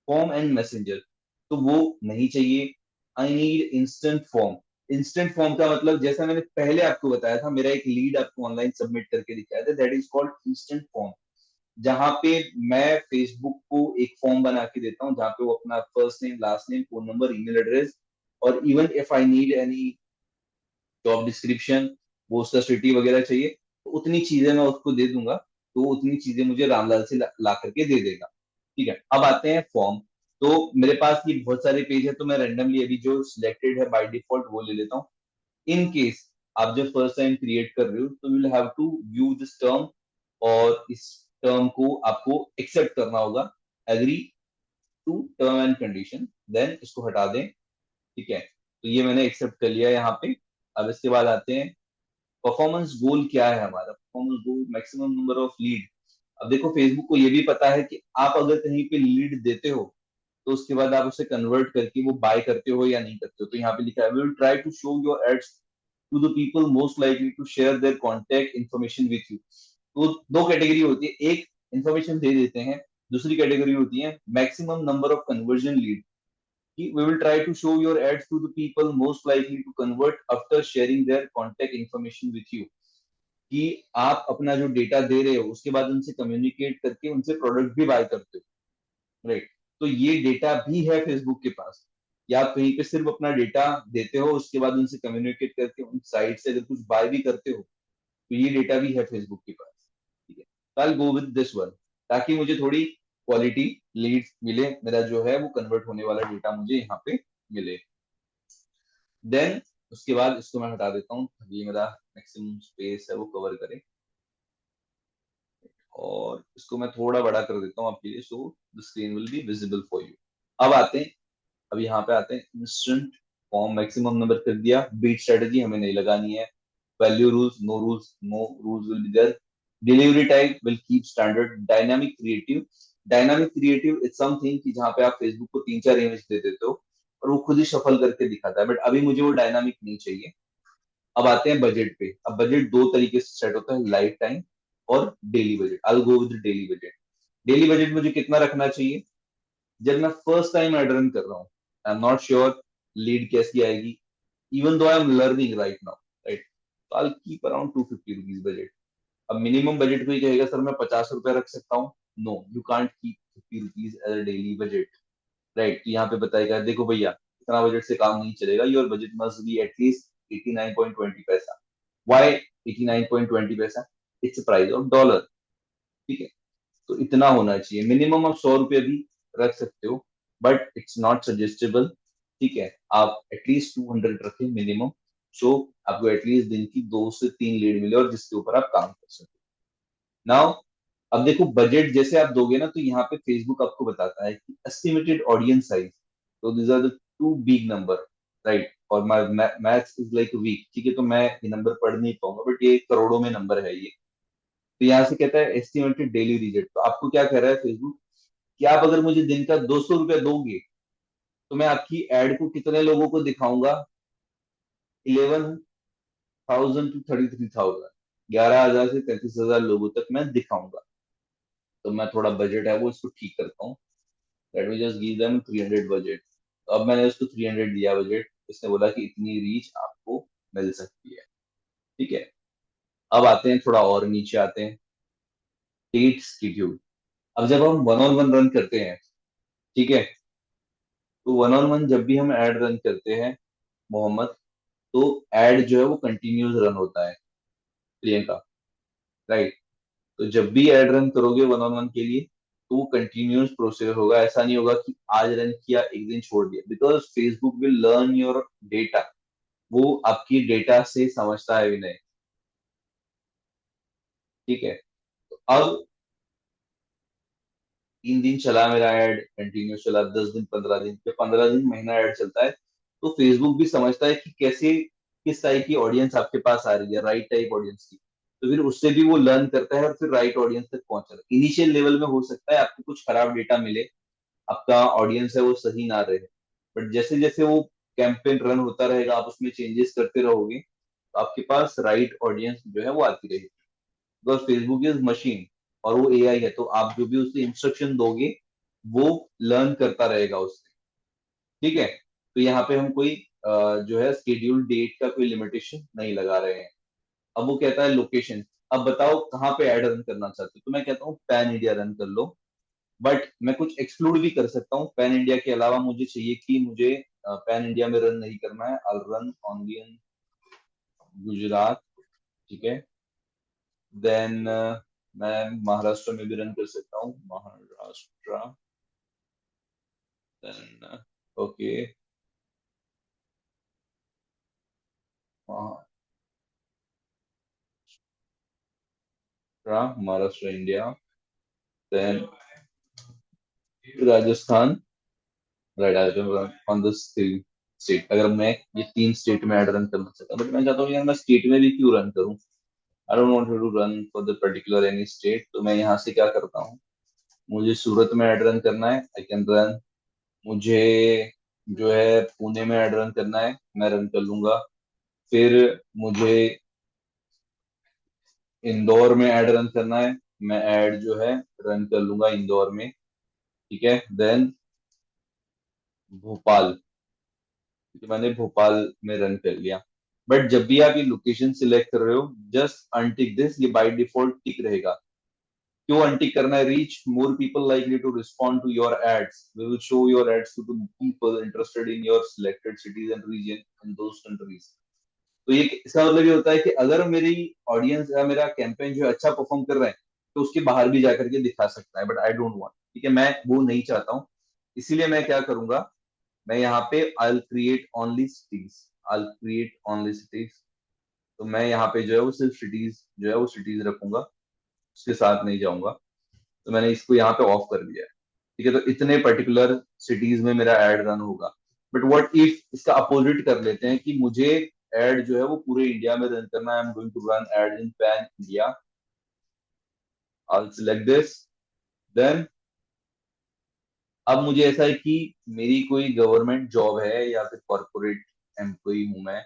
[SPEAKER 1] फॉर्म एंड मैसेंजर, तो वो नहीं चाहिए। I need instant form. Instant form का मतलब, जैसा मैंने पहले आपको बताया था, मेरा एक लीड आपको ऑनलाइन सबमिट करके दिखाया था, that is called instant form. जहां पे मैं फेसबुक को एक फॉर्म बना के देता हूँ, जहां पे वो अपना first name, last name, phone number, email address, और even if I need any job description, वो उसका सिटी वगैरह चाहिए, तो उतनी चीजें मैं उसको दे दूंगा। तो उतनी चीजें मुझे रामलाल से ला करके दे देगा। ठीक है, अब आते हैं फॉर्म। तो मेरे पास ये बहुत सारे पेज है, तो मैं रेंडमली अभी जो सिलेक्टेड है बाय डिफॉल्ट वो ले लेता हूँ। इन केस आप जब फर्स्ट टाइम क्रिएट कर रहे हो, तो you will have to view this term, और इस टर्म को आपको एक्सेप्ट करना होगा, agree to term and condition, then इसको हटा दें। ठीक है, तो ये मैंने एक्सेप्ट कर लिया यहाँ पे। अब इसके बाद आते हैं, परफॉर्मेंस गोल क्या है हमारा, performance goal maximum number of lead. अब देखो, फेसबुक को ये भी पता है कि आप अगर कहीं पे लीड देते हो, तो उसके बाद आप उसे कन्वर्ट करके वो बाय करते हो या नहीं करते हो। तो यहाँ पे लिखा है, we will try to show your ads to the people most likely to share their contact information with you. तो दो कैटेगरी होती है, एक इन्फॉर्मेशन दे देते हैं, दूसरी कैटेगरी होती है maximum number of conversion lead. कि we will try to show your ads to the people most likely to convert after sharing their contact information with you। कि आप अपना जो डेटा दे रहे हो, उसके बाद उनसे कम्युनिकेट करके उनसे प्रोडक्ट भी बाय करते हो, राइट। तो ये डेटा भी है फेसबुक के पास, या आप कहीं पे सिर्फ अपना डेटा देते हो, उसके बाद उनसे कम्युनिकेट करके उन साइट से अगर कुछ बाय भी करते हो, तो ये डेटा भी है फेसबुक के पास। ठीक है, तो आई गो विद दिस वन, ताकि मुझे थोड़ी क्वालिटी लीड्स मिले, मेरा जो है वो कन्वर्ट होने वाला डेटा मुझे यहाँ पे मिले। देन उसके बाद इसको मैं हटा देता हूँ, ये मेरा मैक्सिमम स्पेस है वो कवर करे, और इसको मैं थोड़ा बड़ा कर देता हूँ आपके लिए, so the screen will be visible for you. अब आते हैं, अब यहाँ पे आते हैं, इंस्टेंट फॉर्म मैक्सिमम नंबर कर दिया, बीट स्ट्रेटेजी हमें नहीं लगानी है, value rules, no rules will be there, delivery type will keep standard, dynamic creative. Dynamic creative is something कि जहाँ पे आप फेसबुक को तीन चार इमेज दे देते हो और वो खुद ही शफल करके दिखाता है, बट अभी मुझे वो डायनामिक नहीं चाहिए। अब आते हैं बजट पे। अब बजट दो तरीके से सेट होता है, लाइफ टाइम और daily budget. I go with daily budget. Daily budget मुझे कितना रखना चाहिए, जब मैं फर्स्ट टाइम एड रन कर रहा हूँ, I am not sure lead कैसी आएगी, even though I am learning right now, right, तो I keep around 250 rupees budget. अब मिनिमम बजट कोई कहेगा सर मैं 50 रुपए रख सकता हूँ, no you can't keep 50 rupees as a daily budget, right. यहाँ पे बताएगा देखो भैया, इतना बजट से काम नहीं चलेगा, your budget must be at least 89.20 पैसा। वाई 89.20 पैसा, इट्स प्राइस ऑफ डॉलर। ठीक है, तो इतना होना चाहिए मिनिमम। आप 100 रुपये भी रख सकते हो, बट इट्स नॉट सजेस्टेबल। ठीक है, आप एटलीस्ट 200 रखें मिनिमम, सो आपको एटलीस्ट दिन की 2 से 3 लीड मिले और जिसके ऊपर आप काम कर सके। नाउ अब देखो, बजट जैसे आप दोगे ना, तो यहाँ पे फेसबुक आपको बताता है कि एस्टिमेटेड ऑडियंस साइज, तो this are the two big number, right, और my maths is like weak. ठीक है, तो मैं ये नंबर पढ़ नहीं पाऊंगा, बट ये करोड़ों में नंबर है ये। तो यहाँ से कहता है एस्टिमेटेड डेली रिजल्ट, तो आपको क्या कह रहा है फेसबुक, कि आप अगर मुझे दिन का 200 रुपया दोगे, तो मैं आपकी एड को कितने लोगों को दिखाऊंगा, 11,000 to 33,000, 11,000 से 33,000 लोगों तक मैं दिखाऊंगा। तो मैं थोड़ा बजट है वो इसको ठीक करता हूँ, let me just give them 300 budget. तो अब मैंने उसको 300 दिया बजट, इसने बोला कि इतनी रीच आपको मिल सकती है। ठीक है, अब आते हैं थोड़ा और नीचे आते हैं, डेट शेड्यूल। अब जब हम वन ऑन वन रन करते हैं, ठीक है, तो वन ऑन वन जब भी हम एड रन करते हैं मोहम्मद, तो एड जो है वो कंटिन्यूस रन होता है, प्रियंका, राइट। तो जब भी एड रन करोगे वन ऑन वन के लिए, तो वो कंटिन्यूस प्रोसेस होगा, ऐसा नहीं होगा कि आज रन किया एक दिन छोड़ दिया, because Facebook will learn your data, वो आपकी डेटा से समझता है विनय। ठीक है, तो अब 3 दिन चला मेरा एड, कंटिन्यूस चला, 10 दिन, 15 दिन, जब 15 दिन, महीना एड चलता है, तो फेसबुक भी समझता है कि कैसे, किस टाइप की ऑडियंस आपके पास आ रही है, राइट टाइप ऑडियंस की। तो फिर उससे भी वो लर्न करता है और फिर राइट ऑडियंस तक पहुंचता है। इनिशियल लेवल में हो सकता है आपको कुछ खराब डेटा मिले, आपका ऑडियंस है वो सही ना रहे, बट जैसे जैसे वो कैंपेन रन होता रहेगा, आप उसमें चेंजेस करते रहोगे, तो आपके पास राइट ऑडियंस जो है वो आती रहेगी। बिकॉज फेसबुक इज मशीन और वो एआई है, तो आप जो भी उसे इंस्ट्रक्शन दोगे वो लर्न करता रहेगा उससे। ठीक है, तो यहाँ पे हम कोई जो है स्केड्यूल डेट का कोई लिमिटेशन नहीं लगा रहे हैं। अब वो कहता है लोकेशन, अब बताओ कहाँ पे ऐड रन करना चाहते हो, तो मैं कहता हूँ पैन इंडिया रन कर लो। बट मैं कुछ एक्सक्लूड भी कर सकता हूँ, पैन इंडिया के अलावा मुझे चाहिए कि मुझे पैन इंडिया में रन नहीं करना है, I run only in Gujarat. ठीक है, देन मैं महाराष्ट्र में भी रन कर सकता हूँ, Maharashtra. Then okay, Maharashtra India, then Rajasthan. Right, I run on this state. अगर मैं ये तीन स्टेट में ऐड रन करना चाहता हूँ, बट मैं चाहता हूँ यार मैं स्टेट में भी क्यों रन करूँ, I don't want to run for the particular any state. तो मैं यहाँ से क्या करता हूँ, मुझे सूरत में ऐड रन करना है, आई कैन रन। मुझे जो है पुणे में ऐड रन करना है, मैं रन कर लूंगा। फिर मुझे इंदौर में ऐड रन करना है, मैं ऐड जो है रन कर लूंगा इंदौर में। ठीक है, देन भोपाल, क्योंकि मैंने भोपाल में रन कर लिया। बट जब भी आप ये लोकेशन सिलेक्ट कर रहे हो, जस्ट अनटिक दिस, ये बाय डिफॉल्ट टिक रहेगा। क्यों अनटिक करना है? Reach more people likely to respond to your ads, we will show your ads to the people interested in your selected cities and region in those countries. तो ये इसका मतलब ये होता है कि अगर मेरी ऑडियंस या मेरा कैंपेन जो है अच्छा परफॉर्म कर रहा है, तो उसके बाहर भी जाकर के दिखा सकता है, बट आई डोंट वांट। ठीक है, मैं वो नहीं चाहता हूँ। इसीलिए मैं क्या करूंगा, मैं यहाँ पे I create only cities, I create only cities. तो मैं यहाँ पे जो है वो सिर्फ सिटीज जो है वो सिटीज रखूंगा, उसके साथ नहीं जाऊंगा। तो मैंने इसको यहाँ पे ऑफ कर दिया है। ठीक है, तो इतने पर्टिकुलर सिटीज में मेरा एड रन होगा। बट व्हाट इफ इसका अपोजिट कर लेते हैं कि मुझे एड जो है वो पूरे इंडिया में रन करना है, I am going to run ad in pan India, I select this. Then अब मुझे ऐसा है कि मेरी कोई गवर्नमेंट जॉब है या फिर कॉर्पोरेट एम्प्लॉई हूं मैं,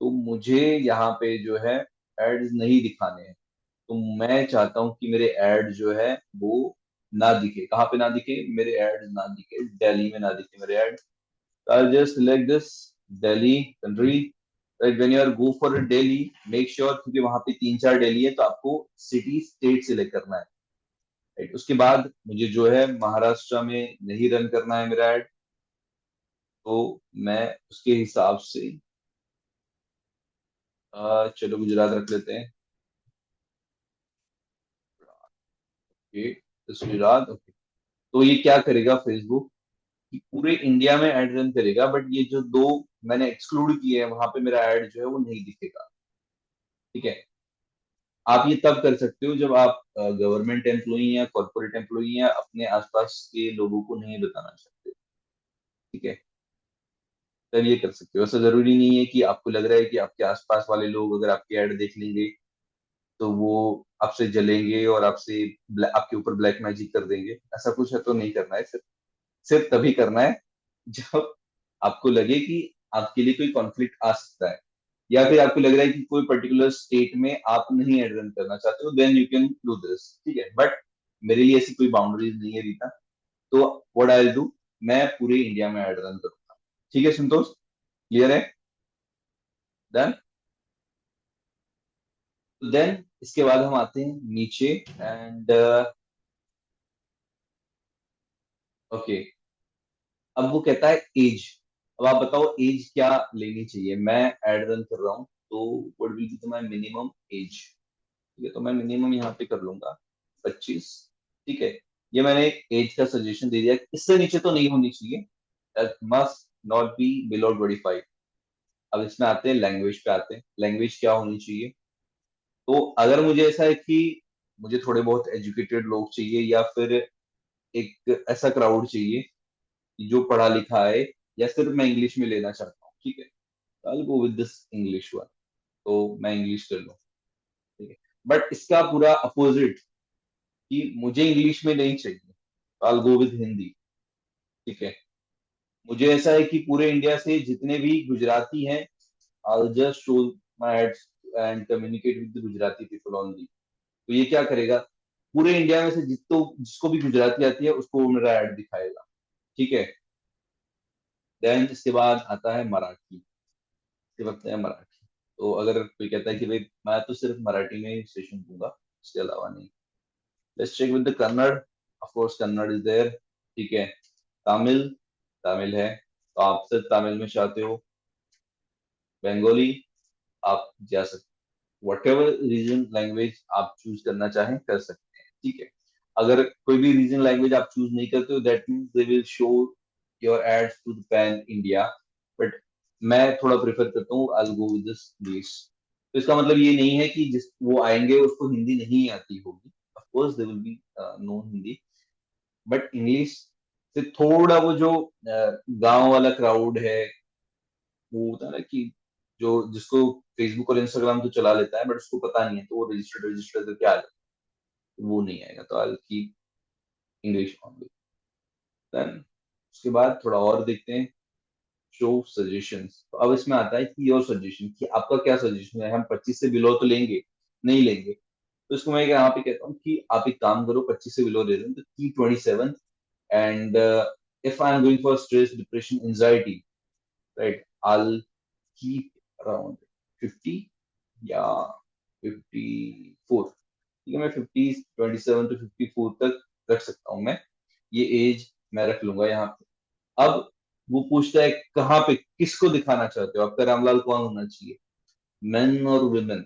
[SPEAKER 1] तो मुझे यहाँ पे जो है एड्स नहीं दिखाने हैं। तो मैं चाहता हूँ कि मेरे एड जो है वो ना दिखे। कहाँ पे ना दिखे मेरे एड? ना दिखे दिल्ली में, ना दिखे मेरे add. I'll just select this Delhi country. Right, when you are go for Delhi, make sure, क्योंकि वहां पे तीन चार दिल्ली है, तो आपको सिटी स्टेट सिलेक्ट करना है। राइट, उसके बाद मुझे जो है महाराष्ट्र में नहीं रन करना है मेरा एड, तो मैं उसके हिसाब से चलो गुजरात रख लेते हैं। ओके, तो गुजरात। ओके, तो ये क्या करेगा फेसबुक कि पूरे इंडिया में एड रन करेगा, बट ये जो दो मैंने एक्सक्लूड किए हैं वहां पे मेरा एड जो है वो नहीं दिखेगा। ठीक है, आप ये तब कर सकते हो जब आप गवर्नमेंट एम्प्लॉई या कॉर्पोरेट एम्प्लॉई या अपने आसपास के लोगों को नहीं बताना चाहते। ठीक है, तब ये कर सकते हो। ऐसा जरूरी नहीं है कि आपको लग रहा है कि आपके आसपास वाले लोग अगर आपके ऐड देख लेंगे तो वो आपसे जलेंगे और आपके ऊपर ब्लैक मैजिक कर देंगे। ऐसा कुछ है तो नहीं करना है। सिर्फ सिर्फ तभी करना है जब आपको लगे कि आपके लिए कोई कॉन्फ्लिक्ट आ सकता है, या फिर आपको लग रहा है कि कोई पर्टिकुलर स्टेट में आप नहीं एड रन करना चाहते हो, then you can do this. ठीक है, बट मेरे लिए ऐसी कोई बाउंड्रीज नहीं है रीता। तो व्हाट आई विल डू, मैं पूरे इंडिया में एड रन करूंगा। ठीक है संतोष, क्लियर है? डन। देन इसके बाद हम आते हैं नीचे एंड ओके, अब वो कहता है एज। अब आप बताओ एज क्या लेनी चाहिए, मैं एड रन कर रहा हूँ, तो what will be my minimum age. ठीक है, तो मैं मिनिमम यहाँ पे कर लूंगा 25। ठीक है, ये मैंने एज का सजेशन दे दिया, इससे नीचे तो नहीं होनी चाहिए, मस्ट नॉट बी बिलो 25। अब इसमें आते हैं लैंग्वेज पे, आते हैं लैंग्वेज क्या होनी चाहिए। तो अगर मुझे ऐसा है कि मुझे थोड़े बहुत एजुकेटेड लोग चाहिए या फिर एक ऐसा क्राउड चाहिए कि जो पढ़ा लिखा है, या सिर्फ मैं इंग्लिश में लेना चाहता हूँ, ठीक है, I go with this English one, तो मैं इंग्लिश कर लूँ। ठीक है, बट इसका पूरा अपोजिट कि मुझे इंग्लिश में नहीं चाहिए, तो आई गो विद हिंदी। ठीक है, मुझे ऐसा है कि पूरे इंडिया से जितने भी गुजराती हैं, I'll just show my ads and communicate with the Gujarati people only. तो ये क्या करेगा, पूरे इंडिया में से जिसको भी गुजराती आती है उसको वो मेरा ऐड दिखाएगा। ठीक है। देन इसके बाद आता है मराठी। इसके बाद है मराठी। तो अगर कोई कहता है कि भाई मैं तो सिर्फ मराठी में ही सेशन दूंगा, इसके अलावा नहीं। Let's check with the Kannada. Of course Kannada is there. ठीक है। तमिल, तमिल है तो आप सिर्फ तमिल में चाहते हो। बंगाली, आप जा सकते, वट एवर रीजन लैंग्वेज आप चूज करना चाहें कर सकते हैं। ठीक है। अगर कोई भी रीजन लैंग्वेज आप चूज नहीं करते हो, that means they will show your ads to the pan India. But मैं थोड़ा प्रेफर करता हूँ, I go with this English. तो इसका मतलब ये नहीं है कि जिस वो आएंगे उसको हिंदी नहीं आती होगी, of course they will be no Hindi, but English से थोड़ा वो जो गांव वाला क्राउड है, वो होता है ना कि जो जिसको फेसबुक और इंस्टाग्राम तो चला लेता है बट उसको पता नहीं है, तो वो रजिस्टर्ड रजिस्टर्ड करके आ जाता है, वो नहीं आएगा। तो I keep English only. Then उसके बाद थोड़ा और देखते हैं, शो सजेशंस। तो अब इसमें आता है कि योर सजेशन, कि आपका क्या सजेशन है। हम 25 से बिलो तो लेंगे नहीं लेंगे, तो इसको मैं यहाँ पे कहता हूँ कि आप एक काम करो, 25 से बिलो ले रहे हो तो की 27। And if I am going for stress depression anxiety, right, I keep around 50 या 54। ठीक है, मैं 27 to 54 तक रख सकता हूँ मैं, ये एज मैं रख लूंगा यहाँ पे। अब वो पूछता है कहाँ पे किसको दिखाना चाहते हो, आपका रामलाल कौन होना चाहिए, मेन और वुमेन।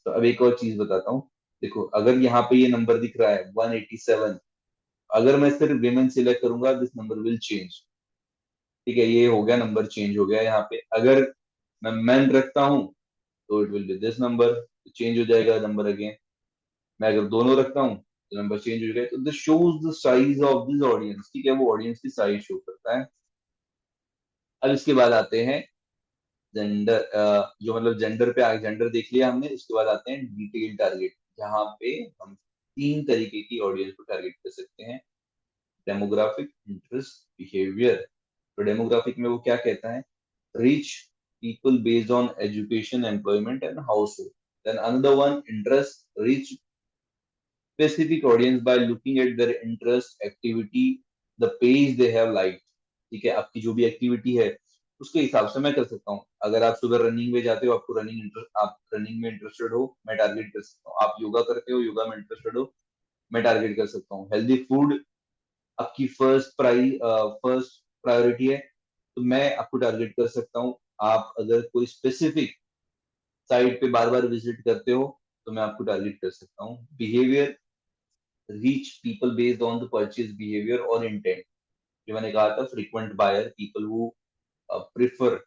[SPEAKER 1] तो अब एक और चीज बताता हूँ। देखो अगर यहाँ पे ये नंबर दिख रहा है 187, अगर मैं सिर्फ विमेन सिलेक्ट करूंगा दिस नंबर विल चेंज। ठीक है, ये हो गया, नंबर चेंज हो गया यहाँ पे। अगर मैं मेन रखता हूँ तो it will be this number, change हो जाएगा नंबर अगेन। मैं अगर दोनों रखता हूँ तो नंबर चेंज हो जाएगा। तो this shows the size of this audience. ठीक है, वो ऑडियंस की साइज शो करता है। अब इसके बाद आते हैं जेंडर, जो मतलब जेंडर पे आगे, जेंडर देख लिया हमने। इसके बाद आते हैं डिटेल टारगेट, जहाँ पे हम 3 तरीके की ऑडियंस को टारगेट कर सकते हैं। Demographic, interest, behaviour. तो डेमोग्राफिक में वो क्या कहता है, reach people based on education, employment, and household. Then another one, interest, reach specific audience by looking at their interest, activity, the page they have liked. ठीक है, आपकी जो भी एक्टिविटी है उसके हिसाब से मैं कर सकता हूँ। अगर आप सुबह रनिंग में जाते हो, आपको रनिंग इंटरेस्ट, आप रनिंग में इंटरेस्टेड हो, मैं टारगेट कर सकता हूँ। आप योगा करते हो, योगा में इंटरेस्टेड हो, मैं टारगेट कर सकता हूँ। हेल्दी फूड आपकी फर्स्ट प्रायोरिटी है, तो मैं आपको टारगेट कर सकता हूँ। आप अगर कोई स्पेसिफिक साइट पे बार बार विजिट करते हो तो मैं आपको टारगेट कर सकता हूँ। Behaviour, reach people based on the purchase behaviour और इंटेंट। जो मैंने कहा था, frequent buyer, people who prefer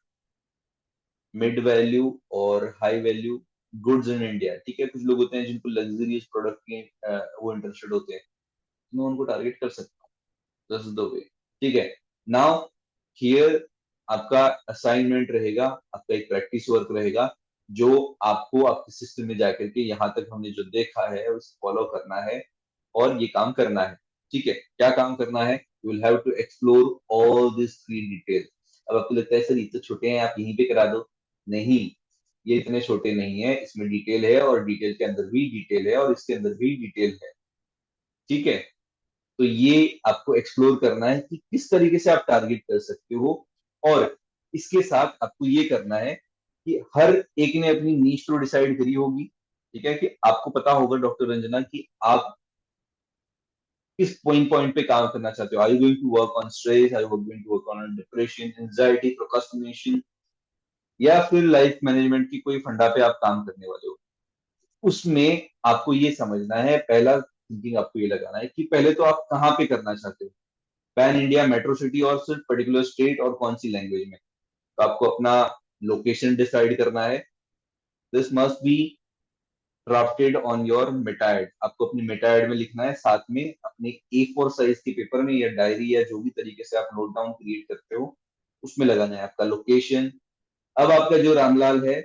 [SPEAKER 1] mid value और high value goods in India. ठीक है, कुछ लोग होते हैं जिनको लग्जरियस प्रोडक्ट के वो इंटरेस्टेड होते हैं, तो मैं उनको टारगेट कर सकता हूँ। This is the way. ठीक है। नाउ हियर आपका असाइनमेंट रहेगा, आपका एक प्रैक्टिस वर्क रहेगा, जो आपको आपके सिस्टम में जाकर के यहाँ तक हमने जो देखा है उसे फॉलो करना है और ये काम करना है। ठीक है, क्या काम करना है, you will have to explore all this three detail. अब आपको लगता है सर ये तो छोटे हैं, आप यहीं पे करा दो। नहीं, ये इतने छोटे नहीं है, इसमें डिटेल है और डिटेल के अंदर भी डिटेल है और इसके अंदर भी डिटेल है। ठीक है, तो ये आपको एक्सप्लोर करना है कि किस तरीके से आप टारगेट कर सकते हो। और इसके साथ आपको ये करना है कि हर एक ने अपनी नीश तो डिसाइड करी होगी। ठीक है, कि आपको पता होगा डॉक्टर रंजना कि आप किस पॉइंट पॉइंट पे काम करना चाहते हो। Are you going to work on stress, are you going to work on depression, anxiety, procrastination, या फिर लाइफ मैनेजमेंट की कोई फंडा पे आप काम करने वाले हो। उसमें आपको ये समझना है, पहला थिंकिंग आपको ये लगाना है कि पहले तो आप कहाँ पे करना चाहते हो, पैन इंडिया, मेट्रो सिटी, और सिर्फ पर्टिकुलर स्टेट, और कौन सी लैंग्वेज में। तो आपको अपना लोकेशन डिसाइड करना है। This must be drafted on your Meta ad. आपको अपनी मेटाएड में लिखना है, साथ में अपने A4 साइज के पेपर में या डायरी या जो भी तरीके से आप नोट डाउन क्रिएट करते हो उसमें लगाना है आपका लोकेशन। अब आपका जो रामलाल है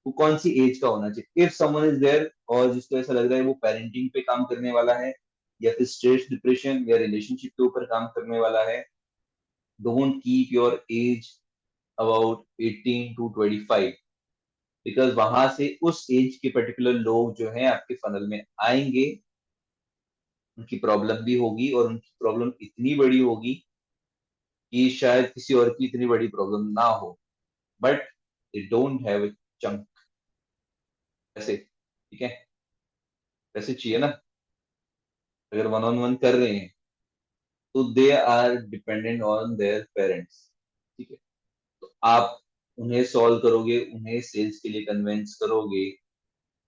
[SPEAKER 1] वो कौन सी एज का होना चाहिए, इफ समवन इज देयर और जिसको ऐसा लग रहा है वो पेरेंटिंग पे काम करने वाला है, या फिर स्ट्रेस डिप्रेशन या रिलेशनशिप के ऊपर काम करने वाला है, don't keep your age about 18 to 25, because वहां से उस एज के पर्टिकुलर लोग जो हैं आपके फनल में आएंगे, उनकी प्रॉब्लम भी होगी और उनकी प्रॉब्लम इतनी बड़ी होगी कि शायद किसी और की इतनी बड़ी प्रॉब्लम ना हो, but they don't have chunk पैसे, ठीक है, पैसे चाहिए ना, अगर वन ऑन वन कर रहे हैं तो they are dependent on their parents, ठीक है। तो आप उन्हें सॉल्व करोगे, उन्हें सेल्स के लिए कन्विंस करोगे,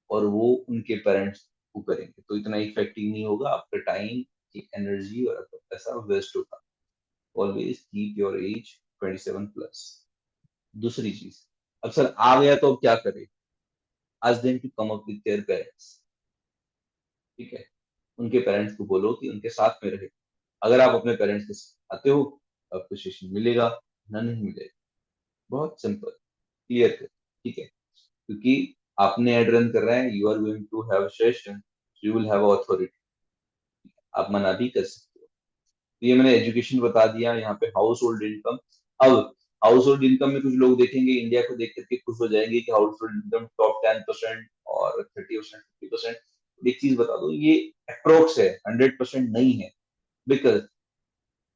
[SPEAKER 1] और वो उनके पेरेंट्स को करेंगे, तो इतना इफेक्टिव नहीं होगा, आपका टाइम की एनर्जी और आपका पैसा वेस्ट होगा। Always keep your age 27 plus. दूसरी चीज, अब सर आ गया तो अब क्या करें, urge them to come up with their parents, ठीक है। उनके पेरेंट्स को बोलो कि उनके साथ में रहे। अगर आप अपने पेरेंट्स के साथ आते हो, आपको सेशन मिलेगा, ना नहीं मिलेगा, बहुत सिंपल, क्लियर कर, ठीक है। क्योंकि आपने एड रन कर रहे हैं, you are going to have session, you will have authority, आप मना भी कर सकते हो। तो ये मैंने एजुकेशन बता दिया, यहाँ पे हाउस होल्ड इनकम। अब हाउस होल्ड इनकम में कुछ लोग देखेंगे, इंडिया को देख करके खुश हो जाएंगे कि हाउस होल्ड इनकम टॉप 10% और 30%, 50%। एक चीज बता दो, ये अप्रोक्स है, 100% नहीं है। बिकॉज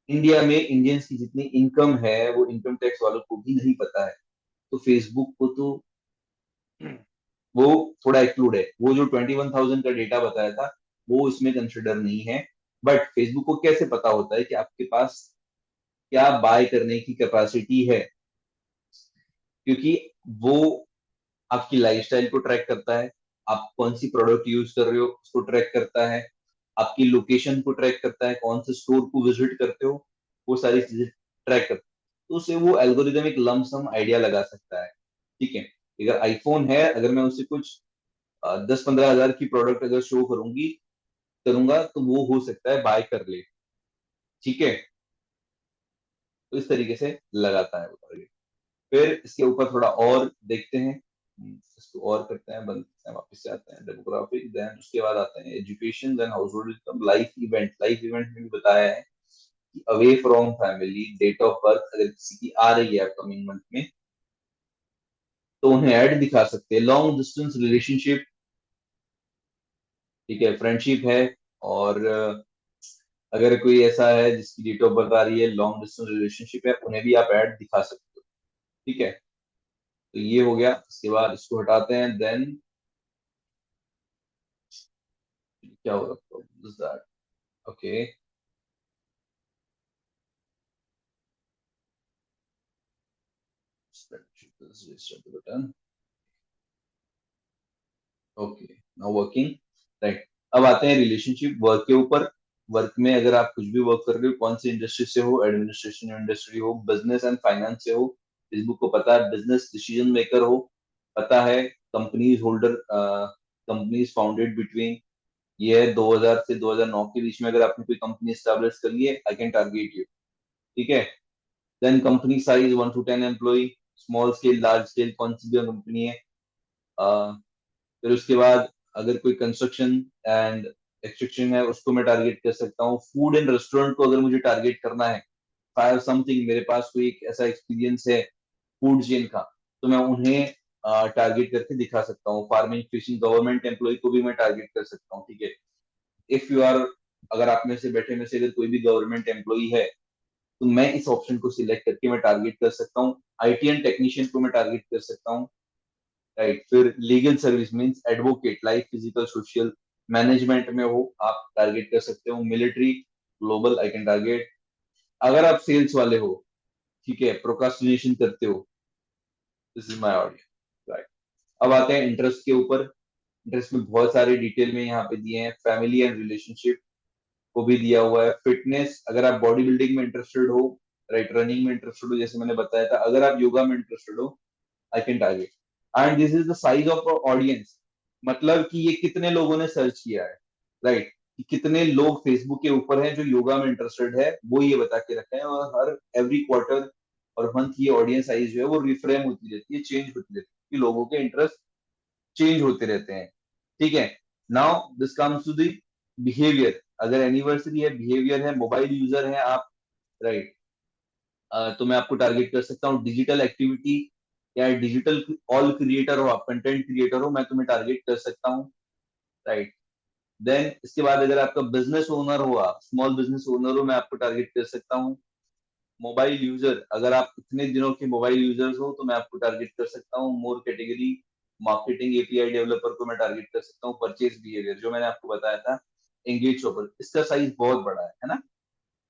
[SPEAKER 1] इंडिया में इंडियंस की जितनी इनकम है वो इनकम टैक्स वालों को भी नहीं पता है। तो फेसबुक को तो वो थोड़ा एक्सक्लूड है, वो जो 21,000 का डेटा बताया था वो इसमें कंसिडर नहीं है। बट फेसबुक को कैसे पता होता है कि आपके पास क्या बाय करने की कैपेसिटी है, क्योंकि वो आपकी लाइफस्टाइल को ट्रैक करता है, आप कौन सी प्रोडक्ट यूज कर रहे हो उसको ट्रैक करता है, आपकी लोकेशन को ट्रैक करता है, कौन से स्टोर को विजिट करते हो, वो सारी चीजें ट्रैक करता है। तो उससे वो एल्गोरिदम एक लमसम आइडिया लगा सकता है, ठीक है। अगर आईफोन है, अगर मैं उसे कुछ 10-15 हजार की प्रोडक्ट अगर शो करूंगी करूंगा तो वो हो सकता है बाय कर ले, ठीक है। तो इस तरीके से लगाता है वो टारगेट। फिर इसके ऊपर थोड़ा और देखते हैं, इसको और करते हैं, बंद करते हैं, वापस से आते हैं डेमोग्राफिक, देन उसके बाद आते हैं education, then household income, life event. Life event में भी बताया है कि away from family, date of birth अगर किसी की आ रही है अपकमिंग मंथ में, तो उन्हें ऐड दिखा सकते हैं। लॉन्ग डिस्टेंस रिलेशनशिप, ठीक है, फ्रेंडशिप है, और अगर कोई ऐसा है जिसकी डेट ऑफ बर्थ आ रही है, लॉन्ग डिस्टेंस रिलेशनशिप है, उन्हें भी आप ऐड दिखा सकते हो, ठीक है। तो ये हो गया, इसके बाद इसको हटाते हैं, देन क्या होगा, okay, button, okay, now working, right. अब आते हैं रिलेशनशिप वर्क के ऊपर। वर्क में अगर आप कुछ भी वर्क कर रहे हो, कौन सी इंडस्ट्री से हो, एडमिनिस्ट्रेशन इंडस्ट्री हो, बिजनेस एंड फाइनेंस से हो, फेसबुक को पता है बिजनेस डिसीजन मेकर हो, पता है companies holder, companies founded between ये है 2000 से 2009 के बीच में, अगर आपने कोई कंपनी स्टैब्लिश कर ली है, आई कैन टारगेट यू, ठीक है। Then company size 1 to 10 employ, small scale, large scale, कौन सी भी कंपनी है। फिर उसके बाद अगर कोई कंस्ट्रक्शन एंड एक्सट्रक्शन है, उसको मैं टारगेट कर सकता हूँ। फूड एंड रेस्टोरेंट को अगर मुझे टारगेट करना है, फायर समथिंग, मेरे पास कोई एक ऐसा एक्सपीरियंस है फूड चेन का, तो मैं उन्हें टारगेट करके दिखा सकता हूँ। फार्मिंग, फिशिंग, गवर्नमेंट एम्प्लॉय को भी मैं टारगेट कर सकता हूँ, ठीक है। इफ यू आर, अगर आप में से बैठे में से अगर कोई भी गवर्नमेंट एम्प्लॉय है, तो मैं इस ऑप्शन को सिलेक्ट करके मैं टारगेट कर सकता हूँ। आईटी एंड टेक्नीशियन को मैं टारगेट कर सकता हूँ, राइट। फिर legal service means advocate, life, physical, social, management में हो, आप टारगेट कर सकते हो। Military, global, I can target. अगर आप सेल्स वाले हो, ठीक है, प्रोकास्टिनेशन करते हो, this is my audience, right. अब आते हैं इंटरेस्ट के ऊपर। इंटरेस्ट में बहुत सारे डिटेल में यहाँ पे दिए हैं, फैमिली एंड रिलेशनशिप को भी दिया हुआ है। फिटनेस, अगर आप बॉडी बिल्डिंग में इंटरेस्टेड हो, राइट, रनिंग में इंटरेस्टेड हो, जैसे मैंने बताया था, अगर आप योगा में इंटरेस्टेड हो, आई can target. And this is the size of audience, मतलब कि ये कितने लोगों ने सर्च किया है, राइट, कि कितने लोग फेसबुक के ऊपर हैं जो योगा में इंटरेस्टेड है, वो ये बता के रखा है। और हर एवरी क्वार्टर और मंथ ये ऑडियंस साइज जो है वो रिफ्रेम होती रहती है, चेंज होती रहती है, कि लोगों के इंटरेस्ट चेंज होते रहते हैं, ठीक है। Now this comes to the behaviour. अगर एनिवर्सरी है, बिहेवियर है, मोबाइल यूजर है आप, राइट, तो मैं आपको टारगेट कर सकता हूँ डिजिटल एक्टिविटी या डिजिटल ऑल क्रिएटर हो, आप कंटेंट क्रिएटर हो, मैं तुम्हें टारगेट कर सकता हूँ, राइट। देन इसके बाद अगर आपका बिजनेस ओनर हो, आप स्मॉल बिजनेस ओनर हो, मैं आपको टारगेट कर सकता हूँ। मोबाइल यूजर, अगर आप इतने दिनों के मोबाइल यूजर्स हो तो मैं आपको टारगेट कर सकता हूँ। मोर कैटेगरी मार्केटिंग एपीआई डेवलपर को मैं टारगेट कर सकता हूँ। परचेज बिहेवियर जो मैंने आपको बताया था, एंगेज शॉपर, इसका साइज बहुत बड़ा है ना,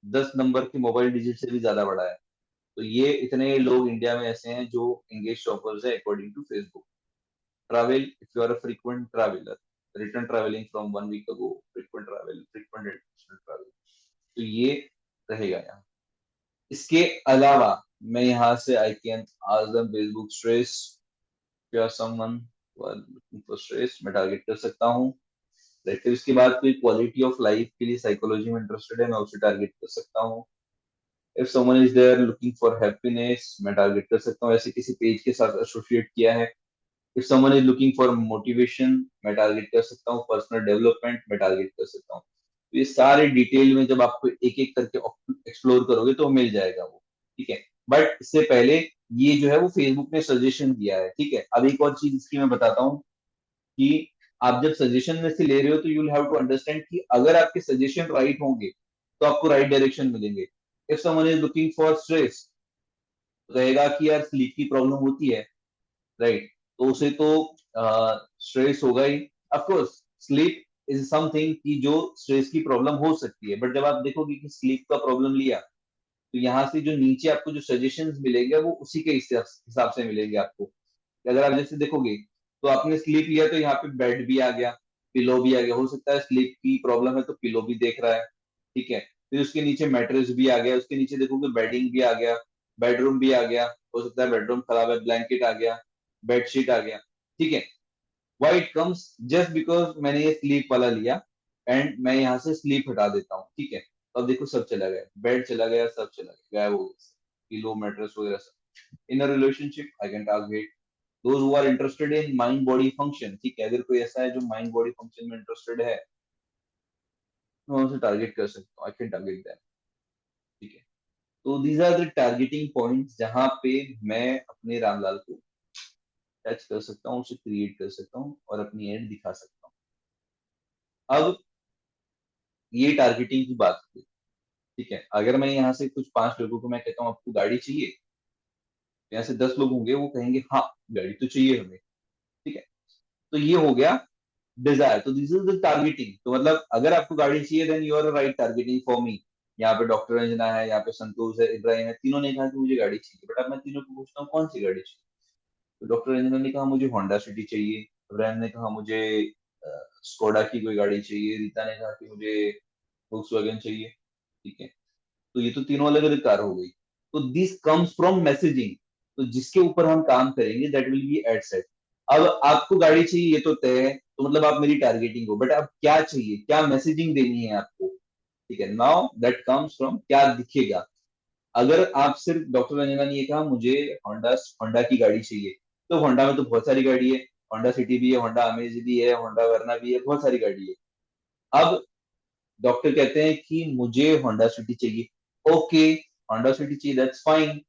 [SPEAKER 1] 10 नंबर के मोबाइल डिजिट से भी ज्यादा बड़ा है। तो ये इतने लोग इंडिया में ऐसे हैं जो एंगेज शॉपर्स है according to Facebook. Travel, if you are a frequent traveller, return travelling from 1 week ago, frequent travel, frequent international travel, तो ये रहेगा यहाँ। इसके अलावा मैं यहाँ से I can ask them Facebook stress, या समवन लुकिंग फॉर स्ट्रेस, मैं टारगेट कर सकता हूँ। फिर इसके बाद कोई क्वालिटी ऑफ लाइफ के लिए साइकोलॉजी में इंटरेस्टेड है, मैं उसे टारगेट कर सकता हूँ। If someone is there looking for happiness, मैं टारगेट कर सकता हूँ, ऐसे किसी पेज के साथ एसोसिएट किया है। If someone is looking for motivation, मैं टारगेट कर सकता हूँ। पर्सनल डेवलपमेंट, मैं टारगेट कर सकता हूँ। तो ये सारे डिटेल में जब आपको एक एक करके एक्सप्लोर करोगे तो मिल जाएगा वो, ठीक है। बट इससे पहले ये जो है वो फेसबुक ने सजेशन दिया है, ठीक है। अब एक और चीज इसकी मैं बताता हूँ कि आप जब सजेशन में से ले रहे हो तो you will have to understand कि अगर आपके सजेशन राइट होंगे तो आपको राइट डायरेक्शन मिलेंगे। If someone is looking for stress, रहेगा कि यार स्लीप की प्रॉब्लम होती है, राइट, तो उसे तो स्ट्रेस होगा ही। Of course sleep is something कि जो स्ट्रेस की प्रॉब्लम हो सकती है, बट जब आप देखोगे कि स्लीप का प्रॉब्लम लिया तो यहाँ से जो नीचे आपको जो सजेशंस मिलेंगे वो उसी के हिसाब से मिलेंगे आपको। अगर आप जैसे देखोगे तो आपने स्लीप लिया तो यहाँ पे बेड भी आ गया, पिलो भी आ गया, हो सकता है स्लीप की प्रॉब्लम है तो पिलो भी देख रहा है, ठीक है। फिर उसके नीचे मैट्रेस भी आ गया, उसके नीचे देखोगे बेडिंग भी आ गया, बेडरूम भी आ गया, हो सकता है बेडरूम खराब है, ब्लैंकेट आ गया, बेडशीट आ गया, ठीक है। Why it comes, just because मैंने ये स्लीप वाला लिया एंड मैं यहाँ से स्लीप हटा देता हूँ, ठीक है। तो अब देखो सब चला गया, बेड चला गया, सब चला गया, गायब हो गया, पिलो मैट्रेस वगैरह सब। In a relationship I can target those who are interested in mind body function, ठीक है। अगर कोई ऐसा है जो माइंड बॉडी फंक्शन में इंटरेस्टेड है, मैं उसे टारगेट कर सकता हूँ, आई कैन टारगेट दैम, ठीक है। तो these are the targeting points जहां पे मैं अपने रामलाल को टच कर सकता हूँ, उसे क्रिएट कर सकता हूँ और अपनी एड दिखा सकता हूँ। अब ये टारगेटिंग की बात हुई, ठीक है। अगर मैं यहाँ से कुछ 5 लोगों को मैं कहता हूँ आपको गाड़ी चाहिए, तो यहाँ से 10 लोग होंगे वो कहेंगे हाँ गाड़ी तो चाहिए हमें, ठीक है। तो ये हो गया डिजायर, तो दिस इज द टारगेटिंग। तो मतलब अगर आपको गाड़ी चाहिए then you are right targeting for me. यहाँ पे डॉक्टर अंजना है, यहाँ पे संतोष है, इब्राहिम है, तीनों ने कहा कि मुझे गाड़ी चाहिए, बट अब मैं तीनों को पूछता हूँ कौन सी गाड़ी चाहिए। तो डॉक्टर अंजना ने कहा मुझे होंडा सिटी चाहिए, इब्राहिम ने कहा मुझे स्कोडा की कोई गाड़ी चाहिए, रीता ने कहा कि मुझे वोक्सवैगन चाहिए, ठीक है। तो ये तो तीनों अलग अलग कार हो गई। तो दिस कम्स फ्रॉम मैसेजिंग, तो जिसके ऊपर हम काम करेंगे that will be ad set. अब आपको गाड़ी चाहिए ये तो तय है, तो मतलब आप मेरी टारगेटिंग हो, बट अब क्या चाहिए, क्या मैसेजिंग देनी है आपको, ठीक है। नाउ दैट कम्स फ्रॉम क्या दिखेगा। अगर आप सिर्फ डॉक्टर रंजना ने ये कहा मुझे होंडा होंडा की गाड़ी चाहिए, तो होंडा में तो बहुत सारी गाड़ी है, होंडा सिटी भी है, होंडा अमेज भी है, होंडा वरना भी है, बहुत सारी गाड़ी है। अब डॉक्टर कहते हैं कि मुझे होंडा सिटी चाहिए, ओके होंडा सिटी चाहिए, दैट्स फाइन।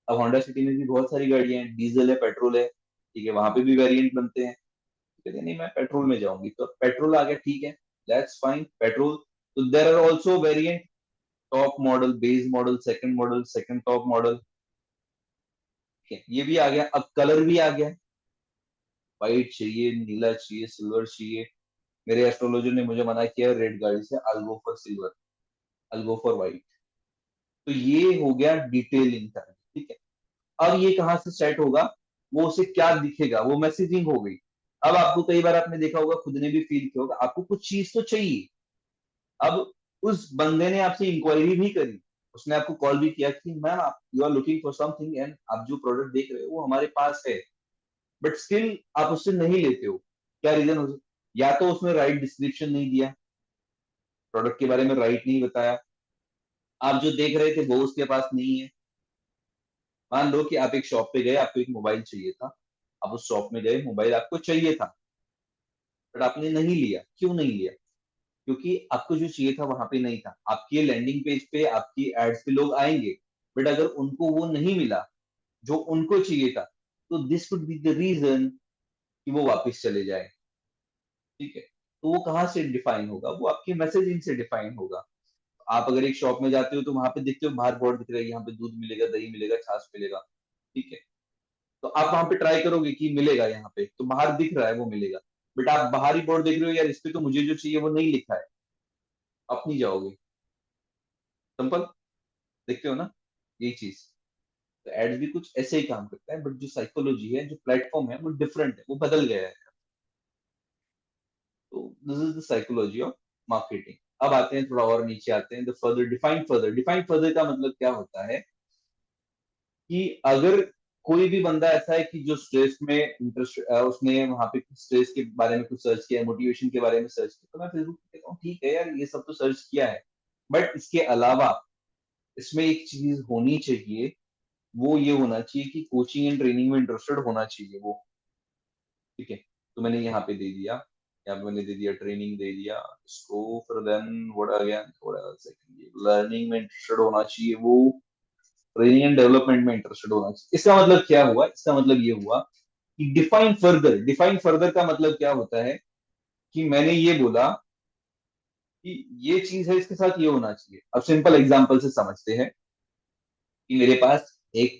[SPEAKER 1] अब होंडा सिटी में भी बहुत सारी गाड़ियां हैं, डीजल है, पेट्रोल है, ठीक है, वहां पे भी वेरिएंट बनते हैं। कहते हैं नहीं मैं पेट्रोल में जाऊंगी, तो पेट्रोल आ गया, ठीक है, दैट्स फाइन पेट्रोल। तो there are also variant, top model, base model, second top model, ठीक है, ये भी आ गया। अब कलर भी आ गया, व्हाइट चाहिए, नीला चाहिए, सिल्वर चाहिए। मेरे एस्ट्रोलॉजर ने मुझे मना किया रेड गाड़ी से, I go for silver, I go for white. तो ये हो गया डिटेलिंग का, ठीक है। अब ये कहाँ से सेट होगा, वो उसे क्या दिखेगा, वो मैसेजिंग हो गई। अब आपको कई बार आपने देखा होगा, खुद ने भी फील किया होगा, आपको कुछ चीज तो चाहिए। अब उस बंदे ने आपसे इंक्वायरी भी करी, उसने आपको कॉल भी किया कि मैम आप you are looking for something and आप जो प्रोडक्ट देख रहे हो वो हमारे पास है, बट स्टिल आप उससे नहीं लेते हो। क्या रीजन हो सकता, या तो उसने राइट डिस्क्रिप्शन नहीं दिया, प्रोडक्ट के बारे में राइट नहीं बताया, आप जो देख रहे थे वो उसके पास नहीं है। मान लो कि आप एक शॉप पे गए, आपको एक मोबाइल चाहिए था, आप उस शॉप में गए, मोबाइल आपको चाहिए था, बट आपने नहीं लिया, क्यों नहीं लिया, क्योंकि आपको जो चाहिए था वहां पे नहीं था। आपकी लैंडिंग पेज पे, आपकी एड्स पे लोग आएंगे, बट अगर उनको वो नहीं मिला जो उनको चाहिए था, तो this would be the reason कि वो वापस चले जाए। ठीक है, तो वो कहाँ से डिफाइन होगा, वो आपके मैसेजिंग से डिफाइन होगा। आप अगर एक शॉप में जाते हो तो वहां पे देखते हो बाहर बोर्ड दिख रहा है, यहाँ पे दूध मिलेगा, दही मिलेगा, छाछ मिलेगा। ठीक है, तो आप वहां पे ट्राई करोगे कि मिलेगा, यहाँ पे तो बाहर दिख रहा है वो मिलेगा। बट आप बाहरी बोर्ड देख रहे हो, यार इस पे तो मुझे जो चाहिए वो नहीं लिखा है, आप नहीं जाओगे। सिंपल, देखते हो ना यही चीज। तो एड्स भी कुछ ऐसे ही काम करता है, बट जो साइकोलॉजी है, जो प्लेटफॉर्म है, वो डिफरेंट है, वो बदल गया है। तो this is the psychology of marketing. अब आते हैं थोड़ा और नीचे आते हैं, the further define further. Define further का मतलब क्या होता है कि अगर कोई भी बंदा ऐसा है कि जो स्ट्रेस में इंटरेस्ट, उसने वहां पे स्ट्रेस के बारे में कुछ सर्च किया, मोटिवेशन के बारे में सर्च किया, तो मैं फेसबुक पे कहता हूँ ठीक है यार, ये सब तो सर्च किया है, बट इसके अलावा इसमें एक चीज होनी चाहिए। वो ये होना चाहिए कि कोचिंग एंड ट्रेनिंग में इंटरेस्टेड होना चाहिए वो। ठीक है, तो मैंने यहाँ पे दे दिया, यहाँ पे मैंने दे दिया ट्रेनिंग दे दिया इसको, फिर देन व्हाट अगेन, थोड़ा सेकंड, लर्निंग में इंटरेस्टेड होना चाहिए वो, ट्रेनिंग एंड डेवलपमेंट में इंटरेस्टेड होना चाहिए। इसका मतलब क्या हुआ, इसका मतलब ये हुआ कि डिफाइन फर्दर। डिफाइन फर्दर का मतलब क्या होता है कि मैंने ये बोला कि ये चीज है, इसके साथ ये होना चाहिए। अब सिंपल एग्जांपल से समझते हैं कि मेरे पास एक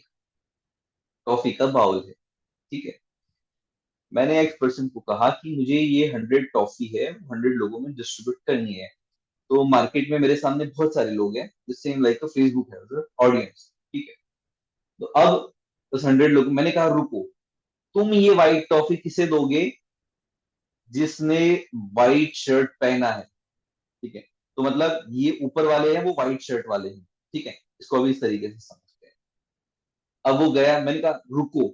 [SPEAKER 1] कॉफी का बाउल है। ठीक है, मैंने एक पर्सन को कहा कि मुझे ये 100 टॉफी है, 100 लोगों में डिस्ट्रीब्यूट करनी है। तो मार्केट में मेरे सामने बहुत सारे लोग हैं, सेम लाइक फेसबुक है ऑडियंस। ठीक है, तो अब उस 100 लोग, मैंने कहा रुको, तुम ये व्हाइट टॉफी किसे दोगे जिसने व्हाइट शर्ट पहना है। ठीक है, तो मतलब ये ऊपर वाले हैं, वो व्हाइट शर्ट वाले हैं। ठीक है, इसको अभी इस तरीके से समझते हैं। अब वो गया, मैंने कहा रुको,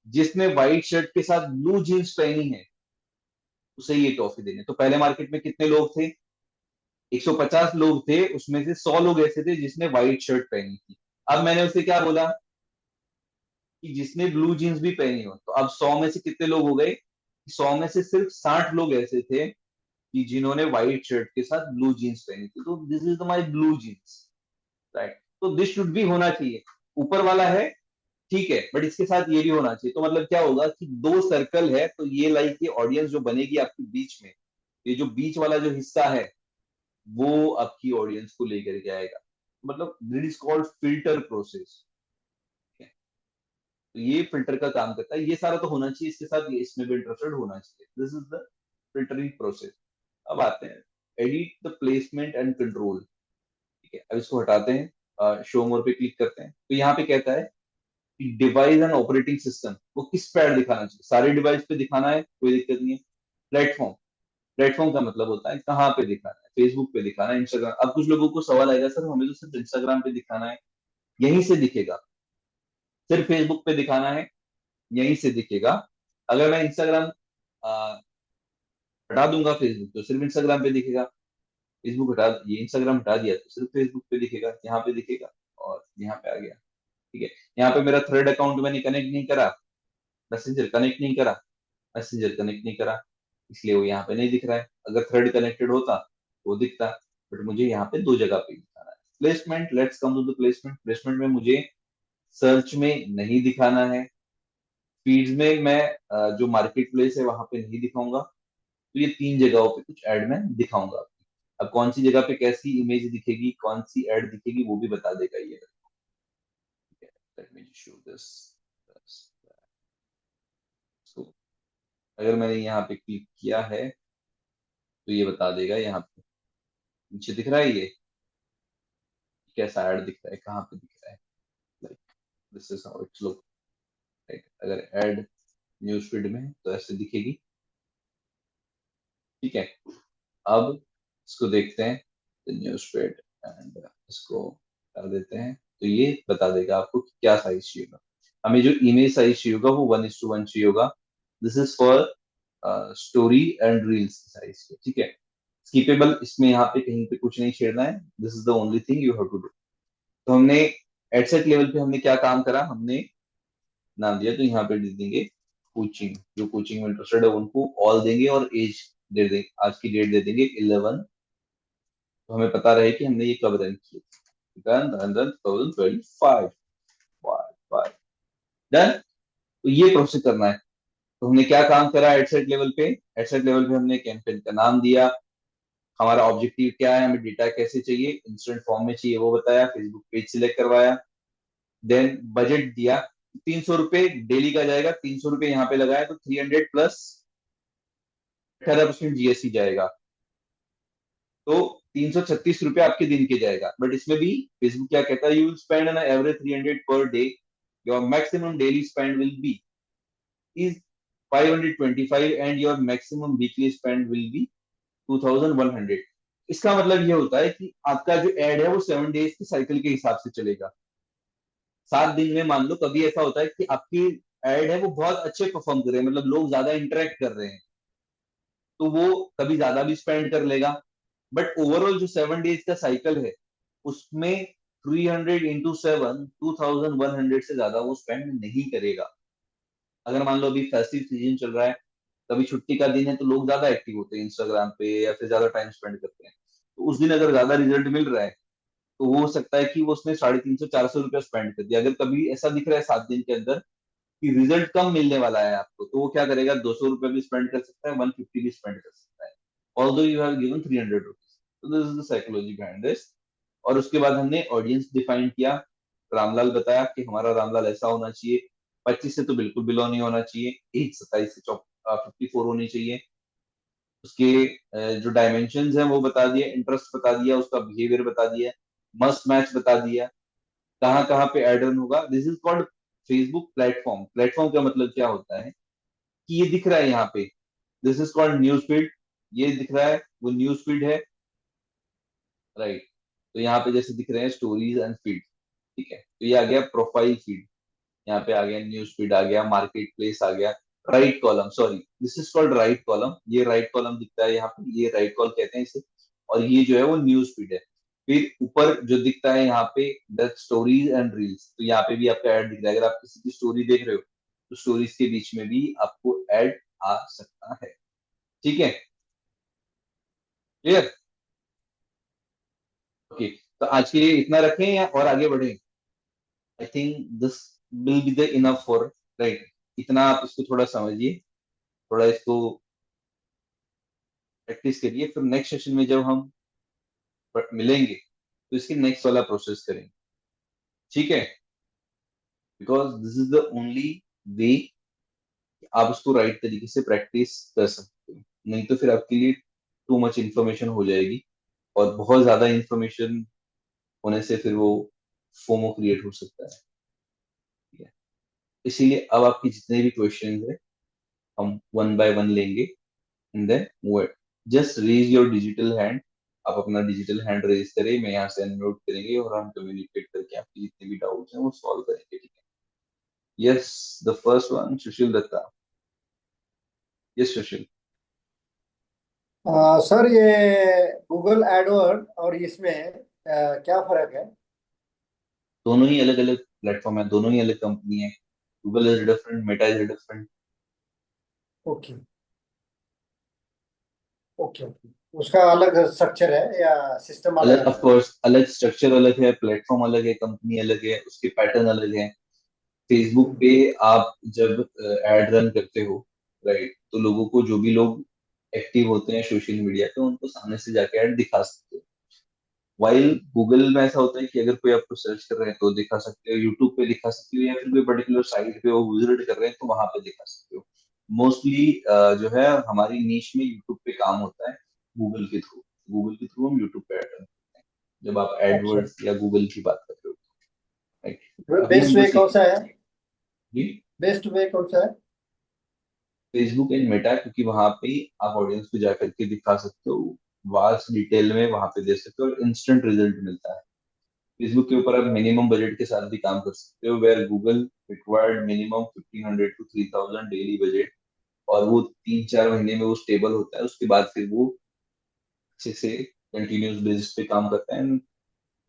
[SPEAKER 1] जिसने व्हाइट शर्ट के साथ ब्लू जीन्स पहनी है उसे ये टॉफी देने। तो पहले मार्केट में कितने लोग थे, 150 लोग थे, उसमें से 100 लोग ऐसे थे जिसने व्हाइट शर्ट पहनी थी। अब मैंने उसे क्या बोला कि जिसने ब्लू जीन्स भी पहनी हो। तो अब 100 में से कितने लोग हो गए, 100 में से सिर्फ 60 लोग ऐसे थे कि जिन्होंने व्हाइट शर्ट के साथ ब्लू जीन्स पहनी थी। तो this is my blue jeans, right. तो दिस शुड भी होना चाहिए, ऊपर वाला है ठीक है, बट इसके साथ ये भी होना चाहिए। तो मतलब क्या होगा कि दो सर्कल है, तो ये लाइक ये ऑडियंस जो बनेगी आपके बीच में, ये जो बीच वाला जो हिस्सा है वो आपकी ऑडियंस को लेकर के आएगा। मतलब this is called filter process. तो ये फिल्टर का काम करता है, ये सारा तो होना चाहिए, इसके साथ ये इसमें भी इंटरेस्टेड होना चाहिए। This is the filtering process. अब आते हैं edit the placement and control. ठीक है, अब इसको हटाते हैं, शो मोर पे क्लिक करते हैं। तो यहाँ पे कहता है कि डिवाइस एंड ऑपरेटिंग सिस्टम, वो किस पे ऐड दिखाना चाहिए, सारे डिवाइस पे दिखाना है, कोई दिक्कत नहीं है। प्लेटफॉर्म, प्लेटफॉर्म का मतलब होता है कहाँ पे दिखाना है, फेसबुक पे दिखाना है, इंस्टाग्राम। अब कुछ लोगों को सवाल आएगा, सर हमें तो सिर्फ इंस्टाग्राम पे दिखाना है, यहीं से दिखेगा। सिर्फ फेसबुक पे दिखाना है, यहीं से दिखेगा। अगर मैं इंस्टाग्राम हटा दूंगा फेसबुक, तो सिर्फ इंस्टाग्राम पे दिखेगा। फेसबुक हटा, ये इंस्टाग्राम हटा दिया तो सिर्फ फेसबुक पे दिखेगा, यहाँ पे दिखेगा। और यहाँ पे आ गया। ठीक है, यहाँ पे मेरा थर्ड अकाउंट मैंने कनेक्ट नहीं करा, मैसेंजर कनेक्ट नहीं करा, मैसेंजर कनेक्ट नहीं करा, इसलिए वो यहाँ पे नहीं दिख रहा है। अगर थर्ड कनेक्टेड होता तो वो दिखता, बट मुझे यहाँ पे दो जगह पे दिखाना है। Placement, let's come to the placement. Placement में मुझे सर्च में नहीं दिखाना है, फीड्स में मैं जो मार्केट प्लेस है वहां पे नहीं दिखाऊंगा। तो ये तीन जगहों पे कुछ एड में दिखाऊंगा। अब कौन सी जगह पे कैसी इमेज दिखेगी, कौन सी एड दिखेगी, वो भी बता देगा ये। Let me show this. अगर मैंने यहाँ पे क्लिक किया है तो ये बता देगा, यहाँ पे नीचे दिख रहा है ये कैसा ऐड दिख रहा है, कहाँ पे दिख रहा है। Like this is how it's look. अगर ऐड न्यूज फीड में है तो ऐसे दिखेगी। ठीक है, अब इसको देखते हैं, न्यूज फीड एंड इसको कर देते हैं। तो ये बता देगा आपको कि क्या साइज चाहिए होगा। हमें जो इमेज साइज चाहिए होगा वो 1:1 चाहिए होगा। This is for story and reels size. ठीक है, स्कीपेबल, इसमें यहाँ पे कहीं पे कुछ नहीं छेड़ना है। This is the only thing you have to do. तो हमने एडसेट लेवल पे हमने क्या काम करा, हमने नाम दिया, तो यहाँ पे दे देंगे कोचिंग। जो कोचिंग में इंटरेस्टेड है उनको ऑल देंगे, और एज दे देंगे, आज की डेट दे देंगे 11। तो हमें पता रहे कि हमने ये कब रन किया। 2025 डन। तो ये प्रोसेस करना है। तो हमने क्या काम करा एडसेट लेवल पे? एडसेट लेवल पे हमने कैंपेन का नाम दिया, हमारा ऑब्जेक्टिव क्या है, हमें डेटा कैसे चाहिए, इंस्टेंट फॉर्म में चाहिए वो बताया, फेसबुक पेज सिलेक्ट करवाया, देन बजट दिया। 300 रुपये डेली का जाएगा, 300 रुपये यहाँ पे लगाया तो 300 प्लस 18% जीएसटी जाएगा, तो 336 रुपये आपके दिन के जाएगा। बट इसमें भी फेसबुक क्या कहता है, you will spend an average 300 per day, your maximum daily spend will be is 525 and your maximum weekly spend will be 2100। इसका मतलब ये होता है कि आपका जो एड है वो 7 डेज के साइकिल के हिसाब से चलेगा। 7 दिन में मान लो कभी ऐसा होता है कि आपकी एड है वो बहुत अच्छे परफॉर्म कर रहे हैं, मतलब लोग ज्यादा इंटरेक्ट कर रहे हैं, तो वो कभी ज्यादा भी स्पेंड कर लेगा। बट ओवरऑल जो 7 डेज का साइकिल है उसमें 300 × 7 2100 से ज्यादा वो स्पेंड नहीं करेगा। अगर मान लो अभी फेस्टिव सीजन चल रहा है, कभी छुट्टी का दिन है तो लोग ज्यादा एक्टिव होते हैं इंस्टाग्राम पे या फिर ज्यादा टाइम स्पेंड करते हैं, तो उस दिन अगर ज्यादा रिजल्ट मिल रहा है तो वो हो सकता है कि वो उसने 350 400 रुपया स्पेंड कर दिया। अगर कभी ऐसा दिख रहा है 7 दिन के अंदर कि रिजल्ट कम मिलने वाला है आपको, तो वो क्या करेगा, 200 रुपया भी स्पेंड कर सकता है, 150 भी स्पेंड कर सकता है, although you have given 300 rupees. तो this is the psychology behind this. और उसके बाद हमने ऑडियंस डिफाइन किया। रामलाल बताया कि हमारा रामलाल ऐसा होना चाहिए, 25 से तो बिल्कुल बिलो नहीं होना चाहिए, एज 27 से 54 होनी चाहिए। उसके जो डायमेंशन है वो बता दिया, इंटरेस्ट बता दिया, उसका बिहेवियर बता दिया, मस्ट मैच बता दिया, कहाँ कहाँ पे एड रन होगा। This is called Facebook platform. Platform का मतलब क्या होता है कि ये दिख रहा है यहाँ पे, this is called news feed, ये दिख रहा है वो न्यूज फीड है, राइट। तो यहाँ पे जैसे दिख रहे हैं स्टोरीज एंड फीड, ठीक है, तो ये आ गया प्रोफाइल फीड, यहाँ पे आ गया न्यूज फीड, आ गया मार्केट प्लेस, आ गया right column, sorry this is called right column, ये राइट कॉलम दिखता है यहाँ पे, ये राइट कॉल कहते हैं इसे। और ये जो है वो न्यूज फीड है। फिर ऊपर जो दिखता है यहाँ पे द स्टोरीज एंड रील्स, तो यहाँ पे भी आपका ऐड दिख रहा है। अगर आप किसी की स्टोरी देख रहे हो तो स्टोरीज के बीच में भी आपको ऐड आ सकता है, ठीक है, क्लियर। ओके, तो आज के लिए इतना रखें या और आगे बढ़े? I think this will be the enough for, right. इतना आप इसको थोड़ा समझिए, थोड़ा इसको प्रैक्टिस करिए, फिर नेक्स्ट सेशन में जब हम मिलेंगे तो इसकी नेक्स्ट वाला प्रोसेस करेंगे, ठीक है। Because this is the only way आप उसको राइट तरीके से प्रैक्टिस कर सकते हो, नहीं तो फिर आपके लिए टू मच इंफॉर्मेशन हो जाएगी, और बहुत ज्यादा इंफॉर्मेशन होने से फिर वो फोमो क्रिएट हो सकता है, ठीक है। इसीलिए अब आपके जितने भी क्वेश्चन है हम वन बाय वन लेंगे, and then move it. Just raise your digital hand, आप अपना डिजिटल हैंड रेज करें, मैं यहाँ से अनम्यूट करेंगे और हम कम्युनिकेट करके आपके जितने भी डाउट्स हैं वो सॉल्व करेंगे, ठीक है। Yes, the first one Sushil Dutta. Yes Sushil.
[SPEAKER 2] Sir ये गूगल एडवर्ड और इसमें क्या फर्क है?
[SPEAKER 1] दोनों ही अलग अलग प्लेटफॉर्म है, दोनों ही अलग कंपनी है। Google is different, Meta is different.
[SPEAKER 2] Okay, okay, okay. उसका अलग स्ट्रक्चर है या सिस्टम अलग
[SPEAKER 1] अलग, ऑफ
[SPEAKER 2] अलग है?
[SPEAKER 1] कोर्स अलग स्ट्रक्चर, अलग है प्लेटफॉर्म, अलग है कंपनी, अलग है उसके पैटर्न, अलग है। फेसबुक
[SPEAKER 2] हम्म,
[SPEAKER 1] पे आप जब एड रन करते हो, राइट, तो लोगों को, जो भी लोग एक्टिव होते हैं सोशल मीडिया पे, उनको सामने से जाके ऐड दिखा सकते हो। वाइल गूगल में ऐसा होता है कि अगर कोई आपको सर्च कर रहे हैं तो दिखा सकते हो, यूट्यूब पे दिखा सकते हो, या फिर कोई पर्टिकुलर साइट पे वो विजिट कर रहे हैं तो वहां पे दिखा सकते हो। मोस्टली जो है हमारी नीश में यूट्यूब पे काम होता है, गूगल के थ्रू। गूगल के थ्रू हम यूट्यूब पे ऐड रन करते हैं जब आप
[SPEAKER 2] अच्छा।
[SPEAKER 1] एडवर्ड्स या गूगल की बात कर रहे हो, राइट। अभी
[SPEAKER 2] बेस्ट
[SPEAKER 1] हम
[SPEAKER 2] वे
[SPEAKER 1] बस
[SPEAKER 2] कौन
[SPEAKER 1] एक
[SPEAKER 2] सा है?
[SPEAKER 1] जी,
[SPEAKER 2] बेस्ट वे कौन सा है?
[SPEAKER 1] फेसबुक एंड मेटा, क्योंकि वहां पे ही आप ऑडियंस को जाकर के दिखा सकते हो, वास्ट डिटेल में वहां पे दे सकते हो और इंस्टेंट रिजल्ट मिलता है। फेसबुक के ऊपर आप मिनिमम बजट के साथ भी काम कर सकते हो, where Google required minimum 1500 to 3000 daily budget, और वो 3 4 महीने में वो स्टेबल होता है, उसके बाद फिर वो अच्छे से कंटिन्यूस बेसिस पे काम करता है।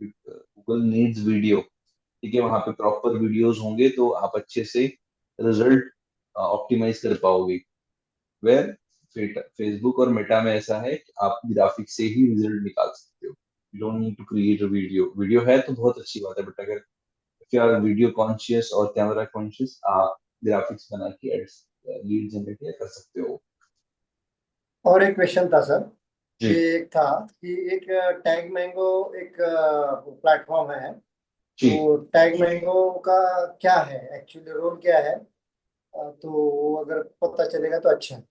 [SPEAKER 1] गूगल नीड्स वीडियो, ठीक है, वहां पे प्रॉपर वीडियोस होंगे तो आप अच्छे से रिजल्ट ऑप्टिमाइज कर पाओगे। वेयर फेसबुक और मेटा में ऐसा है कि आप ग्राफिक से ही रिजल्ट निकाल सकते हो। You don't need to create a video, video है तो बहुत अच्छी बात है, बट अगर if you are video conscious और कैमरा कॉन्शियस, आप ग्राफिक्स बना के एड्स लीड जनरेट कर सकते हो।
[SPEAKER 2] और एक क्वेश्चन था सर, कि
[SPEAKER 1] जी
[SPEAKER 2] एक था कि एक टैग मैंगो एक प्लेटफॉर्म है,
[SPEAKER 1] जी।
[SPEAKER 2] तो टैग मैंगो का क्या है एक्चुअली, रोल क्या है? तो वो अगर पता चलेगा तो अच्छा है।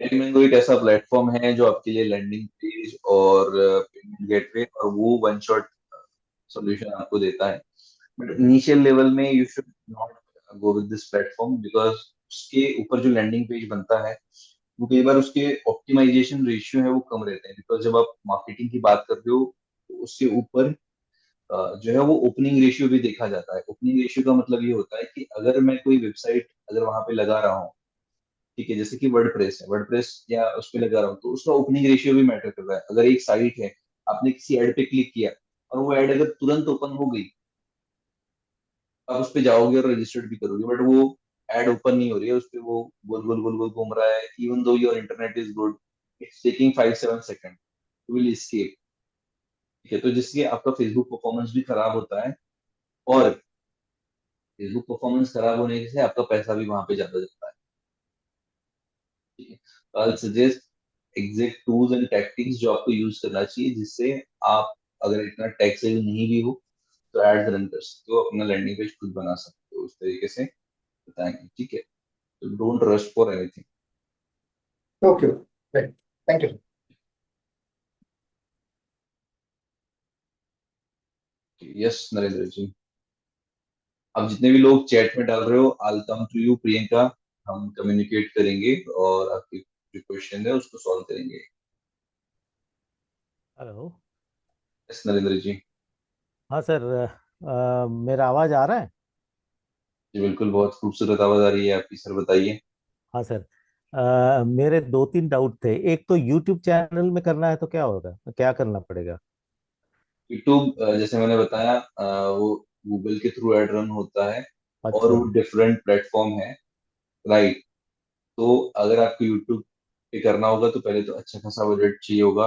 [SPEAKER 1] पेमेंगो एक ऐसा प्लेटफॉर्म है जो आपके लिए लैंडिंग पेज और पेमेंट गेटवे और वो वन शॉट सॉल्यूशन आपको देता है। बट इनिशियल लेवल में you should not go with this platform, because उसके ऊपर जो लैंडिंग पेज बनता है वो कई बार उसके ऑप्टिमाइजेशन रेशियो है वो कम रहते हैं, बिकॉज जब आप मार्केटिंग की बात कर रहे हो तो उसके ऊपर जो है वो ओपनिंग रेशियो भी देखा जाता है। ओपनिंग रेशियो का मतलब ये होता है कि अगर मैं कोई वेबसाइट अगर वहां पे लगा रहा हूँ, ठीक है, जैसे कि वर्डप्रेस है, वर्डप्रेस या उस पे लगा रहा हूँ, तो उसका ओपनिंग रेशियो भी मैटर कर रहा है। अगर एक साइट है, आपने किसी ऐड पे क्लिक किया और वो ऐड अगर तुरंत ओपन हो गई, आप उस पे जाओगे और रजिस्टर्ड भी करोगे, बट वो ऐड ओपन नहीं हो रही है, उस पे वो गोल गोल गोल गोल घूम रहा है, even though your internet is good, it's taking 5-7 second, you will escape. ठीक है, तो जिससे आपका फेसबुक परफॉर्मेंस भी खराब होता है, और फेसबुक परफॉर्मेंस खराब होने से आपका पैसा भी वहां पे ज्यादा जाता है। ठीक है, तो I suggest exact tools and tactics जो आपको यूज करना चाहिए, जिससे आप अगर इतना टैक्स सेल नहीं भी हो तो एड्स रन कर सकते हो, अपना लैंडिंग पेज खुद बना सकते हो, उस तरीके से बताएंगे। ठीक है, तो don't rush for anything.
[SPEAKER 2] Okay, right, thank you.
[SPEAKER 1] Yes Narendra ji, अब जितने भी लोग चैट में डाल रहे हो, I come to you Priyanka, हम कम्युनिकेट करेंगे और आपके जो क्वेश्चन है उसको सॉल्व करेंगे।
[SPEAKER 3] हेलो।
[SPEAKER 1] यस नरेंद्र जी।
[SPEAKER 3] हाँ सर, मेरा आवाज़ आ रहा है?
[SPEAKER 1] जी बिल्कुल, बहुत खूबसूरत आवाज आ रही है आपकी, सर बताइए।
[SPEAKER 3] हाँ सर। मेरे दो तीन डाउट थे। एक तो यूट्यूब चैनल में करना है तो क्या होगा, क्या करना पड़ेगा?
[SPEAKER 1] यूट्यूब जैसे मैंने बताया, वो गूगल के थ्रू एड रन होता है और
[SPEAKER 3] अच्छा।
[SPEAKER 1] वो डिफरेंट प्लेटफॉर्म है, राइट। तो अगर आपको यूट्यूब पे करना होगा तो पहले तो अच्छा खासा बजट चाहिए होगा।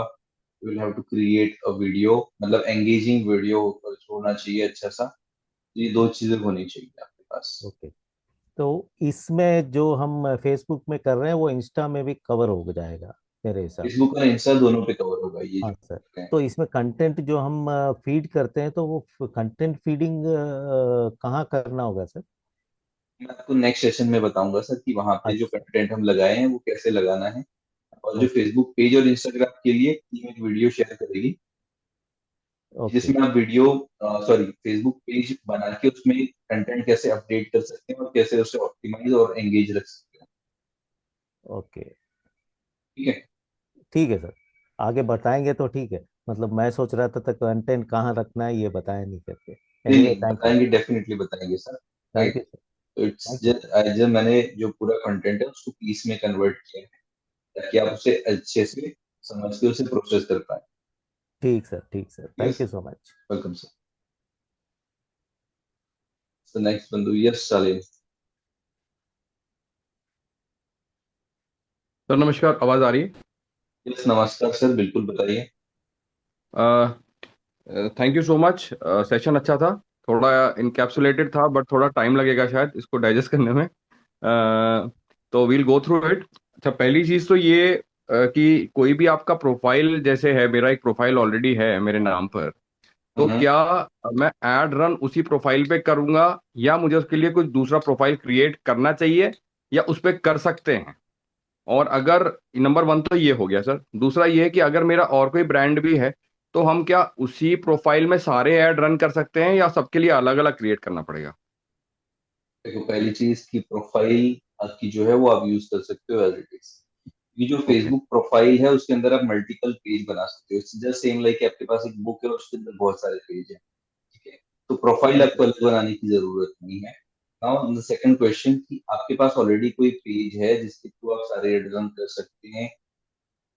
[SPEAKER 1] You will have to create a video, मतलब एंगेजिंग वीडियो होना चाहिए अच्छा सा। ये दो चीजें होनी चाहिए आपके पास।
[SPEAKER 3] ओके। तो इसमें जो हम फेसबुक में कर रहे हैं वो इंस्टा में भी कवर हो जाएगा मेरे हिसाब से।
[SPEAKER 1] फेसबुक और इंस्टा दोनों पे कवर होगा ये जो
[SPEAKER 3] हाँ सर।
[SPEAKER 1] कर रहे हैं।
[SPEAKER 3] तो इसमें कंटेंट जो हम फीड करते हैं तो वो कंटेंट फीडिंग कहाँ करना होगा सर?
[SPEAKER 1] मैं आपको नेक्स्ट सेशन में बताऊंगा सर कि वहां पे जो
[SPEAKER 3] अच्छा।
[SPEAKER 1] कंटेंट हम लगाए हैं वो कैसे लगाना है। और जो
[SPEAKER 3] ओके।
[SPEAKER 1] फेसबुक पेज और इंस्टाग्राम के लिए टीम एक वीडियो शेयर करेगी,
[SPEAKER 3] ओके।
[SPEAKER 1] जिसमें आप वीडियो, सॉरी, फेसबुक पेज बना के उसमें कंटेंट कैसे अपडेट कर सकते हैं और कैसे उसे ऑप्टिमाइज और एंगेज रख सकते हैं।
[SPEAKER 3] ओके।
[SPEAKER 1] ठीक है।
[SPEAKER 3] ठीक है सर। आगे बताएंगे तो ठीक है। मतलब मैं सोच रहा था कंटेंट कहाँ रखना है ये बताया नहीं करके।
[SPEAKER 1] नहीं
[SPEAKER 3] एनीवे,
[SPEAKER 1] नहीं,
[SPEAKER 3] थैंक यू।
[SPEAKER 1] बताएंगे, डेफिनेटली बताएंगे sir.
[SPEAKER 3] Thank
[SPEAKER 1] right.
[SPEAKER 3] You sir.
[SPEAKER 1] तो इट्स
[SPEAKER 3] थैंक यू।
[SPEAKER 1] जस्ट जब मैंने जो पूरा कंटेंट है उसको पीस में कन्वर्ट किया है ताकि आप उसे अच्छे से समझ के उसे प्रोसेस कर पाए।
[SPEAKER 3] ठीक सर, ठीक sir,
[SPEAKER 1] yes,
[SPEAKER 3] thank you so much.
[SPEAKER 1] Welcome sir. So next बंदू, यस साले।
[SPEAKER 4] सर नमस्कार, आवाज आ रही
[SPEAKER 1] यस नमस्कार सर, बिल्कुल बताइए।
[SPEAKER 4] है? Thank you so much. Session अच्छा था, थोड़ा इनकैप्सुलेटेड था बट थोड़ा टाइम लगेगा शायद इसको डाइजेस्ट करने में। तो वील गो थ्रू इट। अच्छा, पहली चीज तो ये कि कोई भी आपका प्रोफाइल, जैसे है मेरा एक प्रोफाइल ऑलरेडी है मेरे नाम पर, तो
[SPEAKER 1] हम्म।
[SPEAKER 4] क्या मैं ऐड रन उसी प्रोफाइल पे करूंगा या मुझे उसके लिए कुछ दूसरा प्रोफाइल क्रिएट करना चाहिए या उस पे कर सकते हैं? और अगर नंबर वन तो ये हो गया सर, दूसरा ये है कि अगर मेरा और कोई ब्रांड भी है तो हम क्या उसी प्रोफाइल में सारे ऐड रन कर सकते हैं या सबके लिए अलग अलग क्रिएट करना पड़ेगा?
[SPEAKER 1] देखो, पहली चीज की प्रोफाइल आपकी जो है वो आप यूज कर सकते हो एज इट इज। ये जो
[SPEAKER 4] ओके।
[SPEAKER 1] फेसबुक प्रोफाइल है उसके अंदर आप मल्टीपल पेज बना सकते हो, इट्स जस्ट सेम लाइक आपके पास एक बुक है और उसके अंदर बहुत सारे पेज हैं। ठीक है, तो प्रोफाइल
[SPEAKER 4] ठीक है।
[SPEAKER 1] आपको अलग बनाने की जरूरत नहीं है। नाउ द सेकंड क्वेश्चन, कि आपके पास ऑलरेडी कोई पेज है जिसके थ्रू आप सारे एड रन कर सकते हैं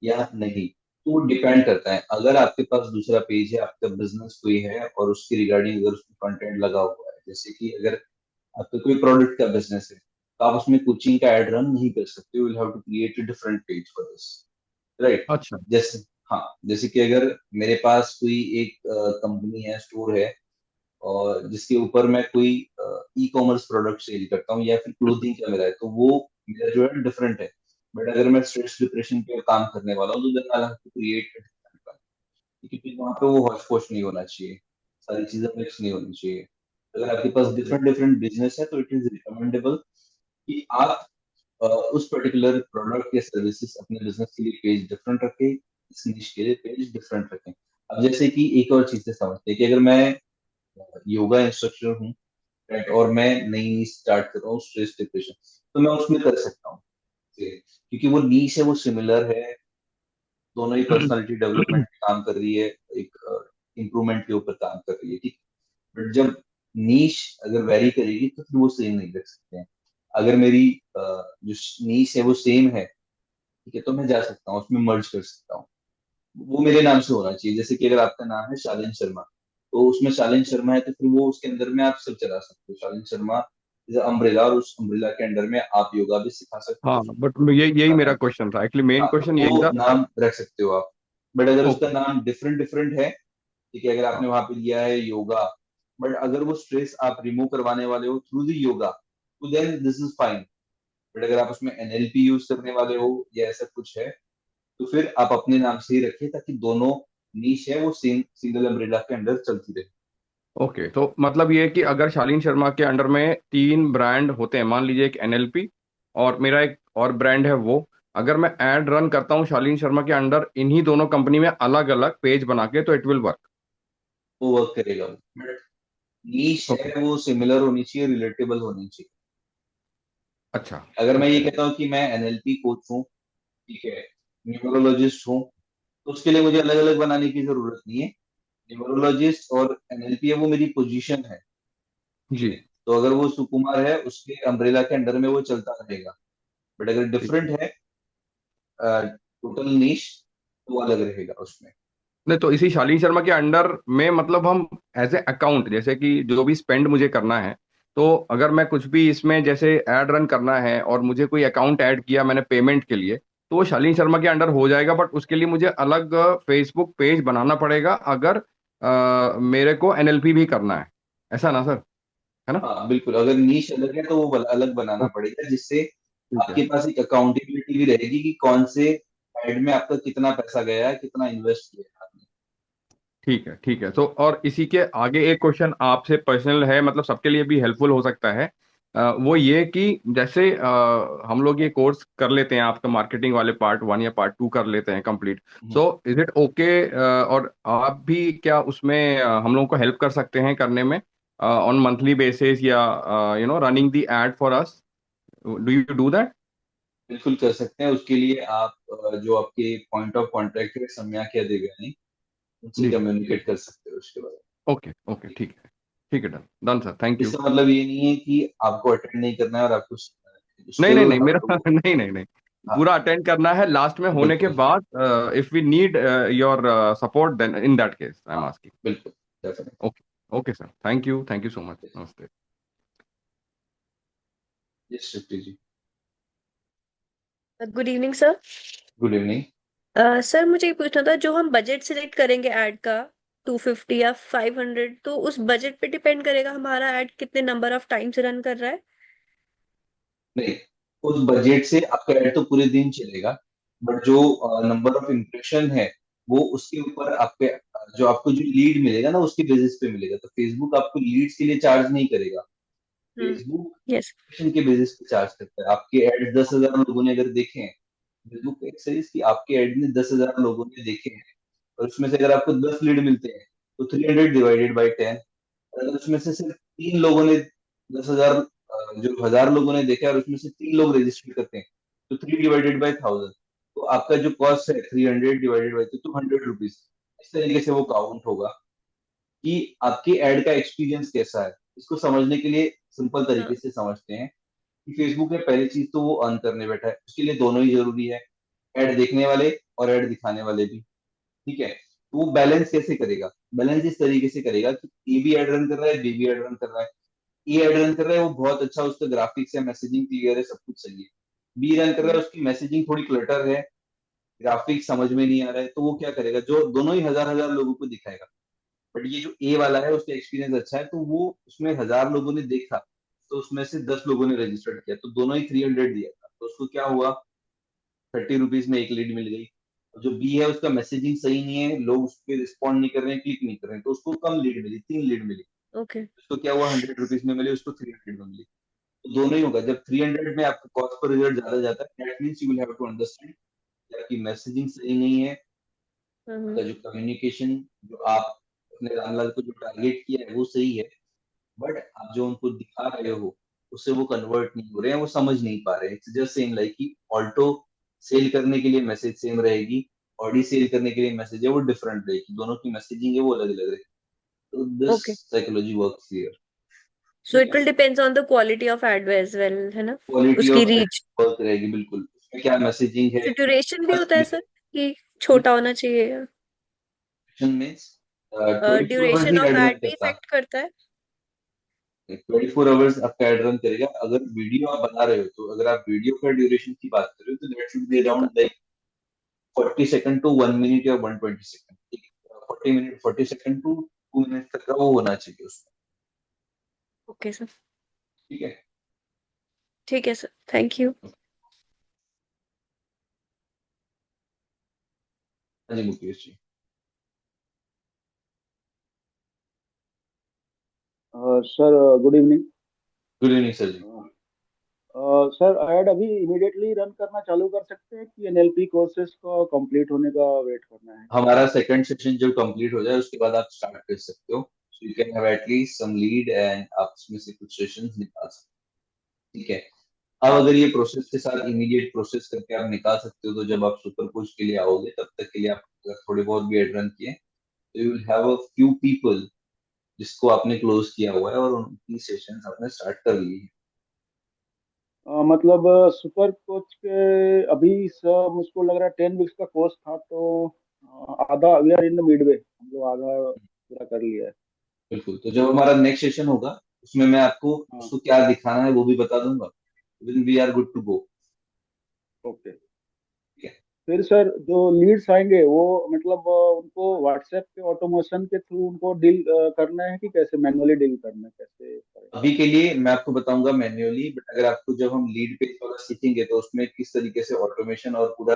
[SPEAKER 1] या नहीं, तो वो डिपेंड करता है। अगर आपके पास दूसरा पेज है, आपका बिजनेस कोई है और उसके रिगार्डिंग अगर उसमें कंटेंट लगा हुआ है, जैसे कि अगर आपका कोई प्रोडक्ट का बिजनेस है, तो आप उसमें कोचिंग का एड रन नहीं कर सकते, you will have to create a different page for this, right.
[SPEAKER 4] अच्छा।
[SPEAKER 1] जैसे हाँ, जैसे कि अगर मेरे पास कोई एक कंपनी है, स्टोर है, और जिसके ऊपर मैं कोई ई कॉमर्स प्रोडक्ट सेल करता हूँ या फिर क्लोथिंग का मेरा है, तो वो मेरा जो है डिफरेंट है। बट अगर मैं स्ट्रेस डिप्रेशन पे काम करने वाला हूँ, तो then I have to create, क्योंकि वहाँ पे वो हॉच पॉच नहीं होना चाहिए, सारी चीजें मिक्स नहीं होनी चाहिए। अगर आपके पास
[SPEAKER 4] ओके।
[SPEAKER 1] डिफरेंट डिफरेंट बिजनेस है, तो इट इज रिकमेंडेबल कि आप उस पर्टिकुलर प्रोडक्ट या सर्विसेज अपने बिजनेस के लिए पेज डिफरेंट रखें, इस निश के लिए पेज डिफरेंट रखें। अब जैसे कि एक और चीज से समझते हैं कि अगर मैं योगा इंस्ट्रक्टर हूँ, राइट, और मैं नई नीश स्टार्ट कर रहा हूँ, स्ट्रेस डिप्रेशन, तो मैं उसमें कर सकता हूँ, क्योंकि वो नीश है, वो सिमिलर है, दोनों ही पर्सनालिटी डेवलपमेंट पे काम कर रही है, एक इम्प्रूवमेंट के ऊपर काम कर रही है, ठीक। बट जब नीश अगर वेरी करेगी, तो फिर वो सेम नहीं रख सकते हैं। अगर मेरी जो नीश है वो सेम है, ठीक है, तो मैं जा सकता हूँ उसमें, मर्ज कर सकता हूँ। वो मेरे नाम से होना चाहिए। जैसे कि अगर आपका नाम है शालीन शर्मा, तो उसमें शालीन शर्मा है, तो फिर वो उसके अंदर में आप सब चला सकते हो, शालीन शर्मा इज अम्ब्रेला, और उस अम्ब्रेला के अंडर में आप योगा भी सिखा सकते
[SPEAKER 4] हाँ,
[SPEAKER 1] हो।
[SPEAKER 4] बट यही मेरा क्वेश्चन था, एक्चुअली मेन
[SPEAKER 1] हाँ, तो
[SPEAKER 4] क्वेश्चन यही
[SPEAKER 1] वो
[SPEAKER 4] था।
[SPEAKER 1] नाम रख सकते हो आप। बट अगर उसका
[SPEAKER 4] ओके।
[SPEAKER 1] नाम डिफरेंट डिफरेंट है, ठीक है, अगर
[SPEAKER 4] हाँ,
[SPEAKER 1] आपने वहां पे लिया है योगा, बट अगर वो स्ट्रेस आप रिमूव करवाने वाले हो थ्रू दी योगा, तो then this is fine. But अगर आप उसमें एनएलपी यूज करने वाले हो या ऐसा कुछ है, तो फिर आप अपने नाम से ही रखिए, ताकि दोनों नीश है वो सेम सिंगल अम्ब्रेला के अंडर चलती रहे।
[SPEAKER 4] ओके, तो मतलब ये है कि अगर शालीन शर्मा के अंडर में 3 ब्रांड होते हैं, मान लीजिए एक एनएलपी और मेरा एक और ब्रांड है, वो अगर मैं एड रन करता हूँ शालीन शर्मा के अंडर इन्हीं दोनों कंपनी में अलग अलग पेज बना के, तो इट विल वर्क।
[SPEAKER 1] वो वर्क करेगा। But niche
[SPEAKER 4] okay.
[SPEAKER 1] है वो सिमिलर होनी चाहिए, रिलेटेबल होनी चाहिए।
[SPEAKER 4] अच्छा।
[SPEAKER 1] अगर मैं ये
[SPEAKER 4] ओके।
[SPEAKER 1] कहता हूँ कि मैं एनएलपी कोच हूँ, ठीक है, न्यूमरोलॉजिस्ट हूँ, तो उसके लिए मुझे अलग अलग बनाने की जरूरत नहीं है। न्यूमरोलॉजिस्ट और एनएलपी है वो मेरी पोजीशन है, ठीक
[SPEAKER 4] जी।
[SPEAKER 1] है। तो अगर वो सुकुमार है, उसके अम्ब्रेला के अंडर में वो चलता रहेगा। बट अगर
[SPEAKER 4] ठीक है।
[SPEAKER 1] डिफरेंट है टोटल नीश, तो वो अलग रहेगा उसमें।
[SPEAKER 4] नहीं, तो इसी शालीन शर्मा के अंडर में मतलब हम एज ए अकाउंट, जैसे कि जो भी स्पेंड मुझे करना है, तो अगर मैं कुछ भी इसमें जैसे ऐड रन करना है और मुझे कोई अकाउंट ऐड किया मैंने पेमेंट के लिए, तो वो शालीन शर्मा के अंडर हो जाएगा, बट उसके लिए मुझे अलग फेसबुक पेज बनाना पड़ेगा, अगर मेरे को एनएलपी भी करना है, ऐसा ना सर? है ना?
[SPEAKER 1] हाँ बिल्कुल, अगर नीश अलग है, तो वो अलग बनाना
[SPEAKER 4] ओके।
[SPEAKER 1] पड़ेगा, जिससे
[SPEAKER 4] ठीक है।
[SPEAKER 1] आपके पास एक अकाउंटेबिलिटी भी रहेगी कि कौन से एड में आपका कितना पैसा गया है, कितना इन्वेस्ट किया है आपने।
[SPEAKER 4] ठीक है। ठीक है, तो और इसी के आगे एक क्वेश्चन आपसे पर्सनल है, मतलब सबके लिए भी हेल्पफुल हो सकता है। वो ये कि जैसे हम लोग ये कोर्स कर लेते हैं, आपका मार्केटिंग वाले पार्ट 1 या पार्ट 2 कर लेते हैं complete,
[SPEAKER 1] hmm.
[SPEAKER 4] So is it okay? और आप भी क्या उसमें हम लोगों को हेल्प कर सकते हैं करने में, ऑन मंथली बेसिस, या running the ad for us? Do you do that?
[SPEAKER 1] बिल्कुल कर सकते हैं। उसके लिए आप जो आपके पॉइंट ऑफ कांटेक्ट है, सम्यक या देवयानी, उनसे
[SPEAKER 4] जी।
[SPEAKER 1] कम्युनिकेट कर सकते हो उसके बारे
[SPEAKER 4] ओके। ओके, ठीक है। ठीक है, डन डन सर, थैंक
[SPEAKER 1] में।
[SPEAKER 4] यू।
[SPEAKER 1] इसका मतलब ये नहीं है कि आपको अटेंड नहीं करना है और आपको
[SPEAKER 4] नहीं नहीं
[SPEAKER 1] स्टिल
[SPEAKER 4] नहीं, मेरा
[SPEAKER 1] आपको।
[SPEAKER 4] नहीं नहीं नहीं,
[SPEAKER 1] हाँ
[SPEAKER 4] पूरा अटेंड करना है लास्ट में होने के
[SPEAKER 1] बिल्कुल।
[SPEAKER 4] बाद। If we need your support, then in that case I am
[SPEAKER 1] हाँ
[SPEAKER 4] आस्किंग।
[SPEAKER 1] बिल्कुल, definitely.
[SPEAKER 4] Okay. Okay sir, thank you so much, नमस्ते।
[SPEAKER 1] Yes Shruti ji.
[SPEAKER 5] Good evening sir.
[SPEAKER 1] Good evening.
[SPEAKER 5] Sir मुझे ये पूछना था, जो हम बजट सिलेक्ट करेंगे ऐड का, 250 या 500, तो उस बजट पे डिपेंड करेगा हमारा ऐड कितने नंबर ऑफ टाइम से रन कर रहा है?
[SPEAKER 1] नहीं, उस बजट से आपका ऐड तो पूरे दिन चलेगा, बट जो नंबर ऑफ इम्प्रेशन है, वो उसके ऊपर आपके जो आपको जो लीड मिलेगा ना, उसके बेसिस पे मिलेगा। तो फेसबुक आपको लीड्स के लिए चार्ज नहीं करेगा,
[SPEAKER 5] हम्म।
[SPEAKER 1] Facebook
[SPEAKER 5] yes.
[SPEAKER 1] इम्प्रेशन के बेसिस पे चार्ज करता है। आपके एड 10,000 लोगों ने अगर देखे हैं, फेसबुक एक सही कि आपके एड ने 10,000 लोगों ने देखे हैं, और उसमें से अगर आपको 10 लीड मिलते हैं, तो 300 डिवाइडेड बाई 10। अगर उसमें से सिर्फ 3 लोगों ने 10,000, जो 1,000 लोगों ने देखा है, और उसमें से 3 लोग रजिस्टर करते हैं, तो 3 डिवाइडेड बाई 1,000, तो आपका जो कॉस्ट है 300 डिवाइडेड बाई 200 रुपीज। इस तरीके से वो काउंट होगा कि आपके एड का एक्सपीरियंस कैसा है। इसको समझने के लिए सिंपल
[SPEAKER 5] हाँ।
[SPEAKER 1] तरीके से समझते हैं कि फेसबुक में पहली चीज तो वो अर्न करने बैठा है, उसके लिए दोनों ही जरूरी है, एड देखने वाले और एड दिखाने वाले भी, ठीक है। तो वो बैलेंस कैसे करेगा? बैलेंस इस तरीके से करेगा कि ए भी एड रन कर रहा है, बी भी एड रन कर रहा है। ए एड रन कर रहा है, वो बहुत अच्छा, उसका ग्राफिक्स है, मैसेजिंग क्लियर है, सब कुछ सही है। बी रन कर रहा है, उसकी मैसेजिंग थोड़ी क्लटर है, ग्राफिक समझ में नहीं आ रहा है, तो वो क्या करेगा, जो दोनों ही हजार हजार लोगों को दिखाएगा। बट ये जो ए वाला है उसका एक्सपीरियंस अच्छा है, तो वो उसमें 1000 लोगों ने देखा, तो उसमें से 10 लोगों ने रजिस्टर्ड किया, तो दोनों ही 300 दिया था, तो उसको क्या हुआ, 30 रुपीज में एक लीड मिल गई। और जो बी है उसका मैसेजिंग सही नहीं है, लोग उस पर रिस्पॉन्ड नहीं कर रहे हैं, क्लिक नहीं कर रहे हैं, तो उसको कम लीड मिली, 3 लीड मिली।
[SPEAKER 5] ओके।
[SPEAKER 1] उसको क्या हुआ, 100 रुपीज में मिली, उसको 300 में मिली। तो दोनों ही होगा, जब 300 में आपका कॉस्ट पर रिजल्ट ज्यादा जाता है, that means you will have to understand कि आपकी मैसेजिंग सही नहीं है,
[SPEAKER 5] हम्म।
[SPEAKER 1] आपका जो कम्युनिकेशन, जो आप अपने रामलाल को जो टारगेट किया है वो सही है, बट आप जो उनको दिखा रहे हो उससे वो कन्वर्ट नहीं हो रहे हैं, वो समझ नहीं पा रहे हैं। इट्स जस्ट सेम लाइक कि ऑल्टो सेल करने के लिए मैसेज सेम रहेगी, ऑडी सेल करने के लिए मैसेज है वो डिफरेंट रहेगी, दोनों की मैसेजिंग है वो अलग अलग रहेगी। तो this
[SPEAKER 5] okay,
[SPEAKER 1] psychology works here.
[SPEAKER 5] So
[SPEAKER 1] ठीक
[SPEAKER 5] इट
[SPEAKER 1] है,
[SPEAKER 5] will depends on the quality of ad as well, है ना,
[SPEAKER 1] क्वालिटी
[SPEAKER 5] उसकी
[SPEAKER 1] ऑफ
[SPEAKER 5] रीच।
[SPEAKER 1] वर्क रहेगी बिल्कुल, उसमें क्या मैसेजिंग है।
[SPEAKER 5] ड्यूरेशन भी होता है सर कि छोटा होना चाहिए?
[SPEAKER 1] मीन्स 24 आवर्स
[SPEAKER 5] ड्यूरेशन
[SPEAKER 1] ही
[SPEAKER 5] ऑफ
[SPEAKER 1] एड रन
[SPEAKER 5] एड भी
[SPEAKER 1] करता,
[SPEAKER 5] इफेक्ट करता है?
[SPEAKER 1] 24 आवर्स आपका एड रन करेगा। अगर वीडियो आप बना रहे हो, तो अगर आप वीडियो का ड्यूरेशन की बात कर रहे हो, तो दैट शुड बी
[SPEAKER 5] वीडियो का?
[SPEAKER 1] अराउंड 40 सेकंड टू 1 मिनट या 120 second. 40 minute, 40 second to 2 minute तक का वो होना चाहिए उसमें।
[SPEAKER 5] ओके सर,
[SPEAKER 1] ठीक है।
[SPEAKER 5] ठीक है सर, थैंक यू।
[SPEAKER 1] हाँ जी Mukesh ji.
[SPEAKER 6] Sir good evening.
[SPEAKER 1] Good evening sir जी।
[SPEAKER 6] सर ऐड अभी इमीडिएटली रन करना चालू कर सकते हैं कि एनएलपी कोर्सेज को कंप्लीट होने का वेट करना है?
[SPEAKER 1] हमारा सेकंड सेशन जब कंप्लीट हो जाए उसके बाद आप स्टार्ट कर सकते हो, so you can have at least some lead and आप इसमें से कुछ सेशंस निकाल सकते हो। ठीक है। अब अगर ये प्रोसेस के साथ इमीडिएट प्रोसेस करके आप निकाल सकते हो, तो जब आप सुपर कोच के लिए आओगे तब तक के लिए आप अगर थोड़े बहुत भी एड रन किए, तो you will have a few people जिसको आपने क्लोज किया हुआ है और उनकी सेशंस आपने स्टार्ट कर ली है।
[SPEAKER 6] मतलब सुपर कोच के अभी सर मुझको लग रहा है 10 वीक्स का कोर्स था, तो आधा we are in the midway, हम लोग आधा पूरा कर लिया है।
[SPEAKER 1] बिल्कुल, तो जब हमारा नेक्स्ट सेशन होगा उसमें मैं आपको
[SPEAKER 6] हाँ।
[SPEAKER 1] उसको क्या दिखाना है वो भी बता दूंगा, then we are good to go.
[SPEAKER 6] Okay.
[SPEAKER 1] ठीक है।
[SPEAKER 6] फिर सर जो लीड्स आएंगे वो मतलब उनको व्हाट्सएप के ऑटोमेशन के थ्रू उनको डील करना है कि कैसे मैनुअली डील करना है, कैसे करें?
[SPEAKER 1] अभी के लिए मैं आपको बताऊंगा मैन्युअली, बट अगर आपको जब हम लीड पेज वाला सीखेंगे तो उसमें किस तरीके से ऑटोमेशन और पूरा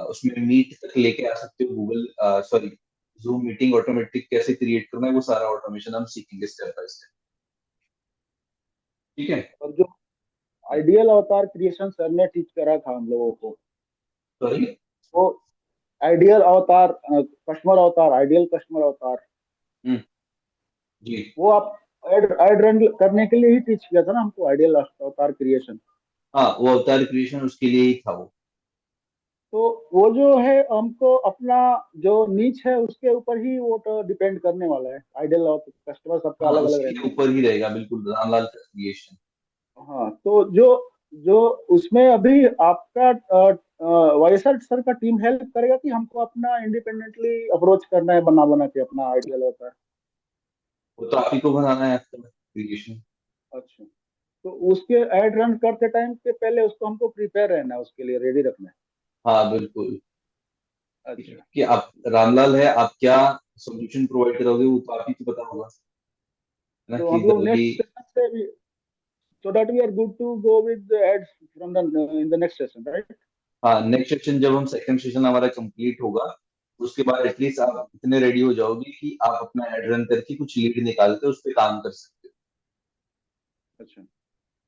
[SPEAKER 1] उसमें मीट तक लेके आ सकते हो, Google sorry zoom meeting automatic कैसे क्रिएट करना है, वो सारा ऑटोमेशन हम सीखेंगे स्टेप बाय स्टेप। ठीक है।
[SPEAKER 6] और जो आइडियल अवतार क्रिएशन सर ने टीच करा था हम लोगों को,
[SPEAKER 1] सॉरी।
[SPEAKER 6] वो आइडियल अवतार, कस्टमर अवतार, आइडियल कस्टमर अवतार,
[SPEAKER 1] जी।
[SPEAKER 6] वो आप ऐड रन करने के लिए ही टीच किया था ना हमको, आइडियल अवतार क्रिएशन।
[SPEAKER 1] हाँ, वो अवतार क्रिएशन उसके लिए ही था वो।
[SPEAKER 6] तो वो जो है हमको अपना जो नीच है उसके ऊपर ही वो तो डिपेंड करने वाला है, आइडियल कस्टमर सबका
[SPEAKER 1] हाँ,
[SPEAKER 6] अलग अलग
[SPEAKER 1] उसके
[SPEAKER 6] रहता है।
[SPEAKER 1] ऊपर ही रहेगा बिल्कुल, रामलाल का क्रिएशन।
[SPEAKER 6] हाँ, तो जो जो उसमें अभी आपका वाईएसआर सर का टीम हेल्प करेगा कि हमको अपना इंडिपेंडेंटली अप्रोच करना है, बना बना के अपना आइडियल होता है?
[SPEAKER 1] वो तो आप ही को बनाना है आपका क्रिएशन।
[SPEAKER 6] अच्छा, तो उसके ऐड रन करते टाइम के पहले उसको हमको प्रिपेयर रहना है, उसके लिए रेडी रखना है?
[SPEAKER 1] हाँ बिल्कुल। ठीक है
[SPEAKER 6] अच्छा।
[SPEAKER 1] कि आप रामलाल है, आप क्या सॉल्यूशन प्रोवाइड करोगे वो तो आप ही को पता होगा, है ना,
[SPEAKER 6] तो
[SPEAKER 1] कि
[SPEAKER 6] हम लोग
[SPEAKER 1] अभी।
[SPEAKER 6] नेक्स्ट सेशन से भी, so that we are good to go with the ads from the in the next session, right?
[SPEAKER 1] हाँ, नेक्स्ट सेशन जब हम सेकंड सेशन हमारा कंप्लीट होगा, उसके बाद एटलीस्ट आप इतने रेडी हो जाओगे कि आप अपना एड रन करके कुछ लीड निकाल के उस पर काम कर सकते
[SPEAKER 6] अच्छा।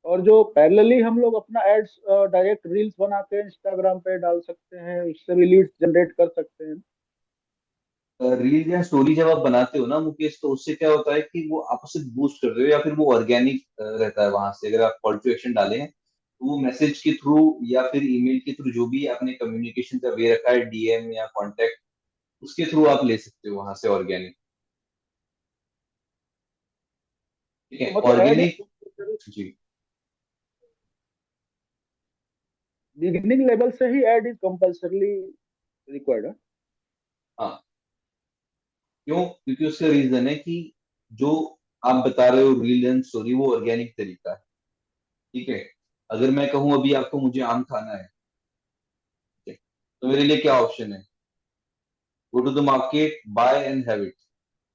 [SPEAKER 6] और जो पैरेलली हम लोग अपना एड्स डायरेक्ट रील्स बना के इंस्टाग्राम पे डाल सकते हैं, उससे भी लीड्स जनरेट कर सकते हैं?
[SPEAKER 1] हो। रील या स्टोरी जब आप बनाते हो ना मुकेश, तो उससे क्या होता है कि वो आप उसे बूस्ट कर रहे हो या फिर वो ऑर्गेनिक रहता है, वहां से अगर आप कॉल टू एक्शन डालें तो वो मैसेज के थ्रू या फिर ईमेल के थ्रू, जो भी आपने कम्युनिकेशन का वे रखा है, डीएम या कॉन्टेक्ट, उसके थ्रू आप ले सकते हो वहां से ऑर्गेनिक। ठीक
[SPEAKER 6] तो
[SPEAKER 1] है,
[SPEAKER 6] मतलब एड
[SPEAKER 1] ऑर्गेनिक। जी।
[SPEAKER 6] बिगिनिंग लेवल से ही एड इज कंपल्सरली रिक्वायर्ड?
[SPEAKER 1] हाँ, क्यों, क्योंकि उसका रीजन है कि जो आप बता रहे हो रील एंड स्टोरी, वो ऑर्गेनिक तरीका है। ठीक है। अगर मैं कहूं अभी आपको मुझे आम खाना है, ठीक है, तो मेरे लिए क्या ऑप्शन है? Go to the market, buy and have it,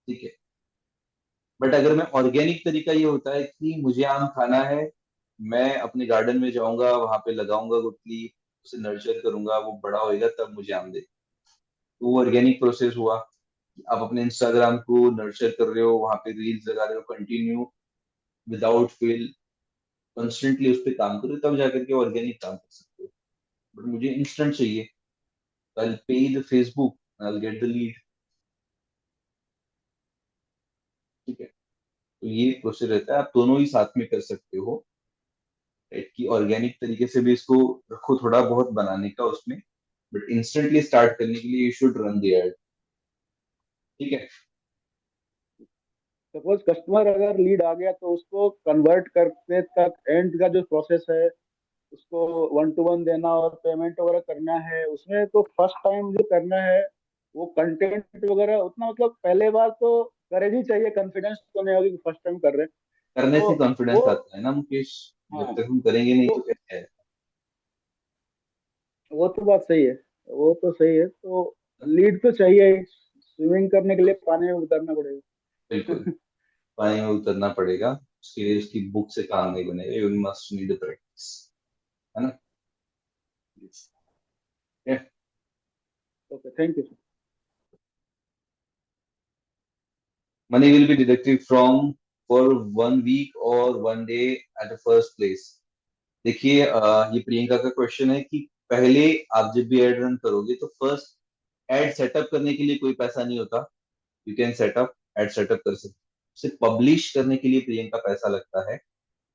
[SPEAKER 1] ठीक है। बट अगर मैं ऑर्गेनिक तरीका ये होता है कि मुझे आम खाना है, मैं अपने गार्डन में जाऊंगा, वहां पे लगाऊंगा गुठली, उसे नर्चर करूंगा, वो बड़ा होएगा तब मुझे आम दे। तो वो ऑर्गेनिक प्रोसेस हुआ। आप अपने इंस्टाग्राम को नर्चर कर रहे हो, वहां पे रील्स लगा रहे हो कंटिन्यू, विदाउट फेल, कंस्टेंटली उस पर काम करो, तब जाकर के ऑर्गेनिक काम कर सकते हो। बट मुझे इंस्टेंट चाहिए, आई पे the Facebook, I get the lead, ठीक है। तो ये प्रोसेस रहता है, आप दोनों ही साथ में कर सकते हो, राइट, कि ऑर्गेनिक तरीके से भी इसको रखो थोड़ा बहुत बनाने का उसमें, बट इंस्टेंटली स्टार्ट करने के लिए you should run the ad, ठीक है।
[SPEAKER 6] सपोज कस्टमर अगर लीड आ गया तो उसको कन्वर्ट करने तक एंड का जो प्रोसेस है, उसको 1 to 1 देना और पेमेंट वगैरह करना है, उसमें तो फर्स्ट टाइम जो करना है वो कंटेंट वगैरह उतना, मतलब पहले बार तो करे ही चाहिए, कॉन्फिडेंस तो नहीं होगी कि फर्स्ट टाइम कर रहे हैं।
[SPEAKER 1] करने
[SPEAKER 6] तो
[SPEAKER 1] से कॉन्फिडेंस
[SPEAKER 6] वो,
[SPEAKER 1] आता है ना मुकेश, जब
[SPEAKER 6] हाँ,
[SPEAKER 1] तक हम करेंगे नहीं
[SPEAKER 6] तो
[SPEAKER 1] तो कैसे है।
[SPEAKER 6] वो तो बात सही है, वो तो सही है। तो लीड तो चाहिए ही, स्विमिंग करने के लिए पानी में उतरना
[SPEAKER 1] बिल्कुल,
[SPEAKER 6] पड़ेगा।
[SPEAKER 1] पानी में उतरना पड़ेगा, उसके लिए उसकी बुक से काम नहीं बनेगा, यू मस्ट नीड प्रैक्टिस, है ना।
[SPEAKER 6] Okay, thank you.
[SPEAKER 1] Money will be deducted from for 1 week और 1 day at the first place. देखिए ये प्रियंका का क्वेश्चन है कि पहले आप जब भी एड रन करोगे तो फर्स्ट एड सेटअप करने के लिए कोई पैसा नहीं होता, you can set up, ad setup कर सकते, उसे पब्लिश करने के लिए प्रियंका पैसा लगता है,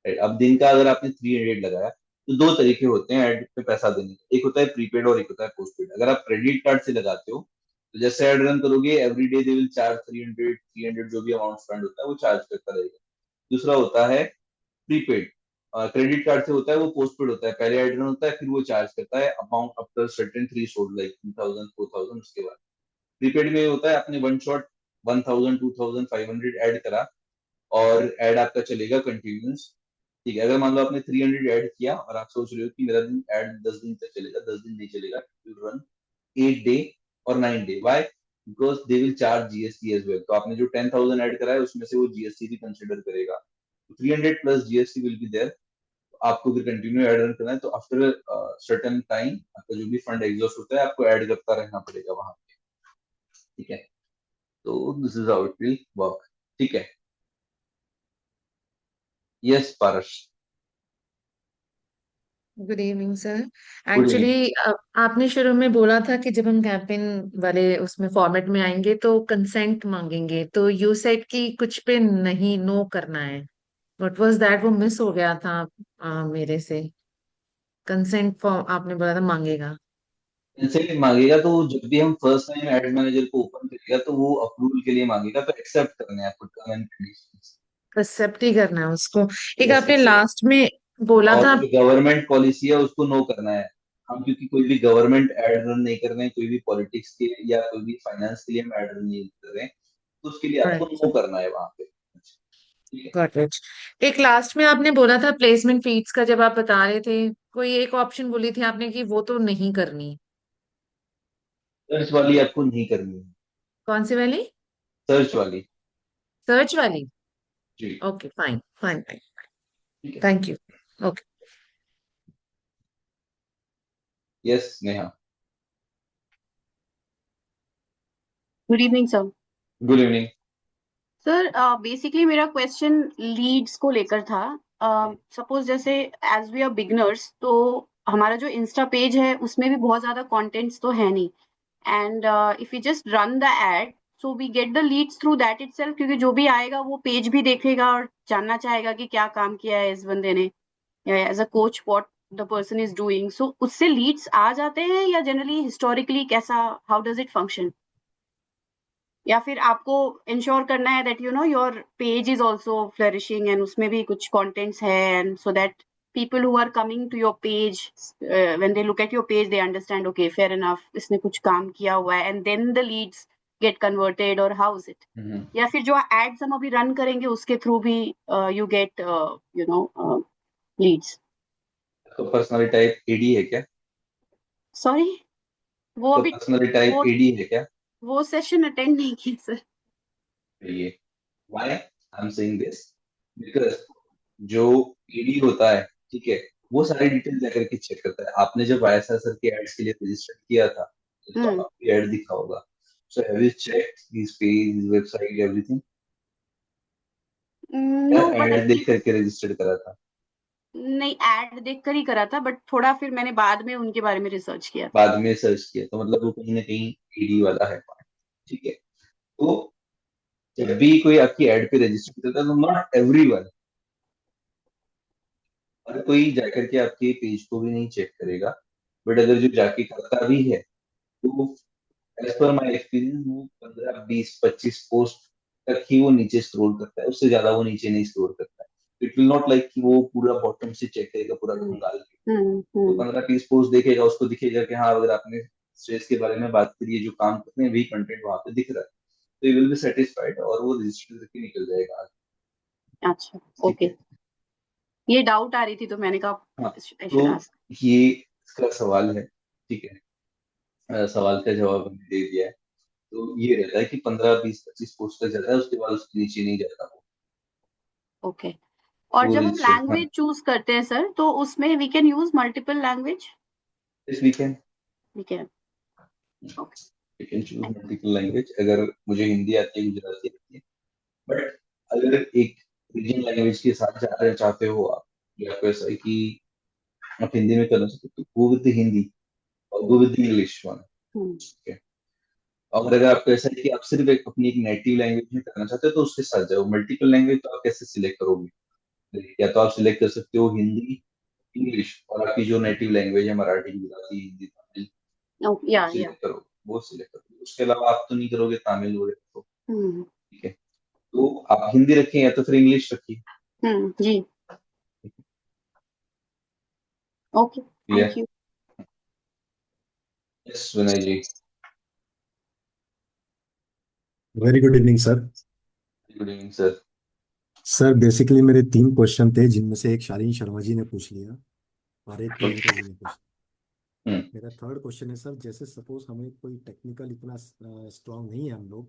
[SPEAKER 1] right? अब दिन का अगर आपने 300 लगाया तो दो तरीके होते हैं ऐड पे पैसा देने के, एक होता है प्रीपेड और एक होता है पोस्टपेड। अगर आप क्रेडिट कार्ड से लगाते हो तो जैसे ऐड रन करोगे every day they will charge 300 जो भी अमाउंट स्पेंड होता है वो चार्ज करता रहेगा। दूसरा होता है प्रीपेड, क्रेडिट कार्ड से होता है वो पोस्टपेड होता है, पहले ऐड रन होता है फिर वो चार्ज करता है amount after certain three sold like 2000 4000, उसके बाद प्रीपेड में होता है आपने वन शॉट 1000 2500 ऐड करा और ऐड आपका चलेगा कंटिन्यूस, ठीक है। अगर मान लो आपने 300 ऐड किया और आप सोच रहे हो कि मेरा दिन ऐड 10 दिन तक चलेगा, 10 दिन नहीं चलेगा, यू रन 8 day और 9 day, why? Because they will charge GST as well. तो आपने जो 10,000 ऐड करा है उसमें से वो जीएसटी भी कंसिडर करेगा, तो 300 plus GST will be there. आपको फिर कंटिन्यू ऐड रन करना है तो आफ्टर सर्टेन टाइम आपका जो भी फंड एग्जॉस्ट होता है आपको ऐड करता रहना पड़ेगा वहां पे, ठीक है। तो this is how it will work, ठीक है। Yes Paras.
[SPEAKER 7] Good evening sir.
[SPEAKER 1] Good evening.
[SPEAKER 7] Actually आपने शुरू में बोला था कि जब हम कैंपेन वाले उसमें फॉर्मेट में आएंगे तो कंसेंट मांगेंगे, तो यू सेड कि कुछ पे नहीं, नो करना है। What was that? वो मिस हो गया था मेरे से। कंसेंट फॉर्म आपने बोला था मांगेगा।
[SPEAKER 1] इनसे मांगेगा तो जब भी हम फर्स्ट टाइम एड मैनेजर को ओपन करेगा तो वो अप्रूवल के लिए मांगेगा, तो एक्सेप्ट करना है आपको टर्म एंड कंडीशंस।
[SPEAKER 7] एक्सेप्ट ही करना है उसको। एक
[SPEAKER 1] यस
[SPEAKER 7] आपने
[SPEAKER 1] एक्सेप्ट।
[SPEAKER 7] लास्ट में बोला
[SPEAKER 1] और
[SPEAKER 7] था।
[SPEAKER 1] जो गवर्नमेंट पॉलिसी है उसको नो करना है। हम क्योंकि कोई भी गवर्नमेंट एड रन नहीं कर रहे हैं, कोई भी पॉलिटिक्स के या कोई भी फाइनेंस के लिए हम एड रन नहीं कर रहे हैं, तो उसके लिए आपको नो करना है वहां पे, ठीक है।
[SPEAKER 7] Got it. एक लास्ट में आपने बोला था प्लेसमेंट फीस का, जब आप बता रहे थे कोई एक ऑप्शन बोली थी आपने कि वो तो नहीं करनी।
[SPEAKER 1] सर्च वाली आपको नहीं करनी है,
[SPEAKER 7] कौन सी वाली?
[SPEAKER 1] सर्च वाली।
[SPEAKER 7] सर्च वाली?
[SPEAKER 1] जी।
[SPEAKER 7] Okay, fine fine fine.
[SPEAKER 1] ठीक है।
[SPEAKER 7] Thank you. Okay.
[SPEAKER 1] Yes Neha.
[SPEAKER 8] Good evening sir.
[SPEAKER 1] Good evening.
[SPEAKER 8] Sir basically मेरा क्वेश्चन लीड्स को लेकर था। सपोज जैसे एज वी आर बिगनर्स, तो हमारा जो इंस्टा पेज है उसमें भी बहुत ज्यादा कंटेंट्स तो है नहीं, and if you just run the ad, so we get the leads through that itself, क्योंकि जो भी आएगा वो पेज भी देखेगा और जानना चाहेगा कि क्या काम किया है इस बंदे ने, या as a coach what the person is doing. So उससे लीड्स आ जाते हैं या जनरली हिस्टोरिकली कैसा, हाउ डज इट फंक्शन? या फिर आपको इंश्योर करना है that your page is also flourishing and उसमें भी कुछ कंटेंट्स है, and so that people who are coming to your page, when they look at your page they understand, okay, fair enough, इसने कुछ काम किया हुआ है, and then the leads get converted, or how is it? या फिर जो ads हम अभी रन करेंगे उसके थ्रू भी you get leads?
[SPEAKER 1] तो पर्सनालिटी टाइप एडी है क्या?
[SPEAKER 8] Sorry? वो
[SPEAKER 1] तो
[SPEAKER 8] अभी
[SPEAKER 1] पर्सनल टाइप
[SPEAKER 8] वो
[SPEAKER 1] एडी है क्या?
[SPEAKER 8] वो सेशन अटेंड नहीं किया सर।
[SPEAKER 1] ये why I am saying this, because जो एडी होता है, ठीक है, वो सारी डिटेल लेकर के चेक करता है। आपने जब वाईएसआर सर के एड्स के लिए रजिस्टर किया था तो
[SPEAKER 8] हम्म
[SPEAKER 1] आपको एड दिखा होगा। So have you checked this page, this website, everything? या
[SPEAKER 8] नो बट
[SPEAKER 1] एड देख करके रजिस्टर्ड करा था?
[SPEAKER 8] नहीं, एड देख कर ही करा था, बट थोड़ा फिर मैंने बाद में उनके बारे में रिसर्च किया था।
[SPEAKER 1] बाद में सर्च किया तो मतलब वो कहीं ना कहीं एडी वाला है पार्ट, ठीक है। तो जब भी कोई आपकी एड पे रजिस्टर करता है तो नॉट एवरीवन, हर कोई जाकर के आपके पेज को भी नहीं चेक करेगा, बट अगर जो जाके करता भी है तो एज पर माई एक्सपीरियंस वो 15 20 25 पोस्ट तक ही वो नीचे स्क्रॉल करता है, उससे ज्यादा वो नीचे नहीं स्क्रॉल करता है। इट विल नॉट लाइक कि वो पूरा बॉटम से चेक करेगा पूरा
[SPEAKER 8] हम्म
[SPEAKER 1] खंगाल के। तो
[SPEAKER 8] हम्म
[SPEAKER 1] 15 20 पोस्ट देखेगा, उसको दिखेगा कि हाँ अगर आपने स्ट्रेस के बारे में बात करी है, जो काम करते हैं वही कंटेंट वहां पे दिख रहा है, तो यू विल बी सेटिस्फाइड और वो रजिस्टर करके निकल जाएगा आगे,
[SPEAKER 8] अच्छा
[SPEAKER 1] ठीक
[SPEAKER 8] ओके,
[SPEAKER 1] है।
[SPEAKER 8] ये डाउट आ रही थी तो मैंने कहा
[SPEAKER 1] हाँ,
[SPEAKER 8] आई
[SPEAKER 1] तो
[SPEAKER 8] शुड आस्क।
[SPEAKER 1] ये इसका सवाल है, ठीक है। सवाल का जवाब हमने दे दिया है। तो ये रहता है कि 15 20 25 पोस्ट तक जाता है, उसके बाद उसके नीचे नहीं जाता वो
[SPEAKER 8] ओके, और
[SPEAKER 1] वो
[SPEAKER 8] जब हम
[SPEAKER 1] रजिस्टर। हाँ,
[SPEAKER 8] लैंग्वेज चूज करते हैं सर, तो उसमें we can use multiple language?
[SPEAKER 1] इस weekend
[SPEAKER 8] we can, okay.
[SPEAKER 1] You can choose multiple language. अगर मुझे हिंदी आती है, गुजराती आती है, बट अगर एक रीजन लैंग्वेज के साथ जाना चाहते हो आप, या आपको ऐसा है कि आप हिंदी में करना चाहते हो, तो गो विद हिंदी और गो विद इंग्लिश वन,
[SPEAKER 8] हम्म
[SPEAKER 1] ठीक है। और अगर आपको ऐसा है कि आप सिर्फ एक अपनी एक नेटिव लैंग्वेज में करना चाहते हो तो उसके साथ जाओ। मल्टीपल लैंग्वेज तो आप कैसे सिलेक्ट करोगे? या तो आप सिलेक्ट कर सकते हो हिंदी, इंग्लिश, और आपकी जो नेटिव लैंग्वेज है मराठी, गुजराती, हिंदी, तमिल, वो
[SPEAKER 8] या
[SPEAKER 1] सिलेक्ट करो, वो सिलेक्ट करो। उसके अलावा आप तो नहीं करोगे तमिल वगैरह तो,
[SPEAKER 8] हम्म
[SPEAKER 1] ठीक है। तो आप हिंदी रखें या तो फिर इंग्लिश रखिए।
[SPEAKER 8] जी, okay,
[SPEAKER 1] clear?
[SPEAKER 8] Thank you.
[SPEAKER 1] Yes Vinay ji.
[SPEAKER 9] Very good evening sir.
[SPEAKER 1] Good evening sir.
[SPEAKER 9] Sir basically मेरे 3 क्वेश्चन थे, जिनमें से एक शालीन शर्मा जी ने पूछ लिया और एक प्रियंका जी ने पूछ
[SPEAKER 1] हम्म
[SPEAKER 9] लिया। मेरा थर्ड क्वेश्चन है सर, जैसे सपोज हमें कोई टेक्निकल इतना स्ट्रांग नहीं है हम लोग,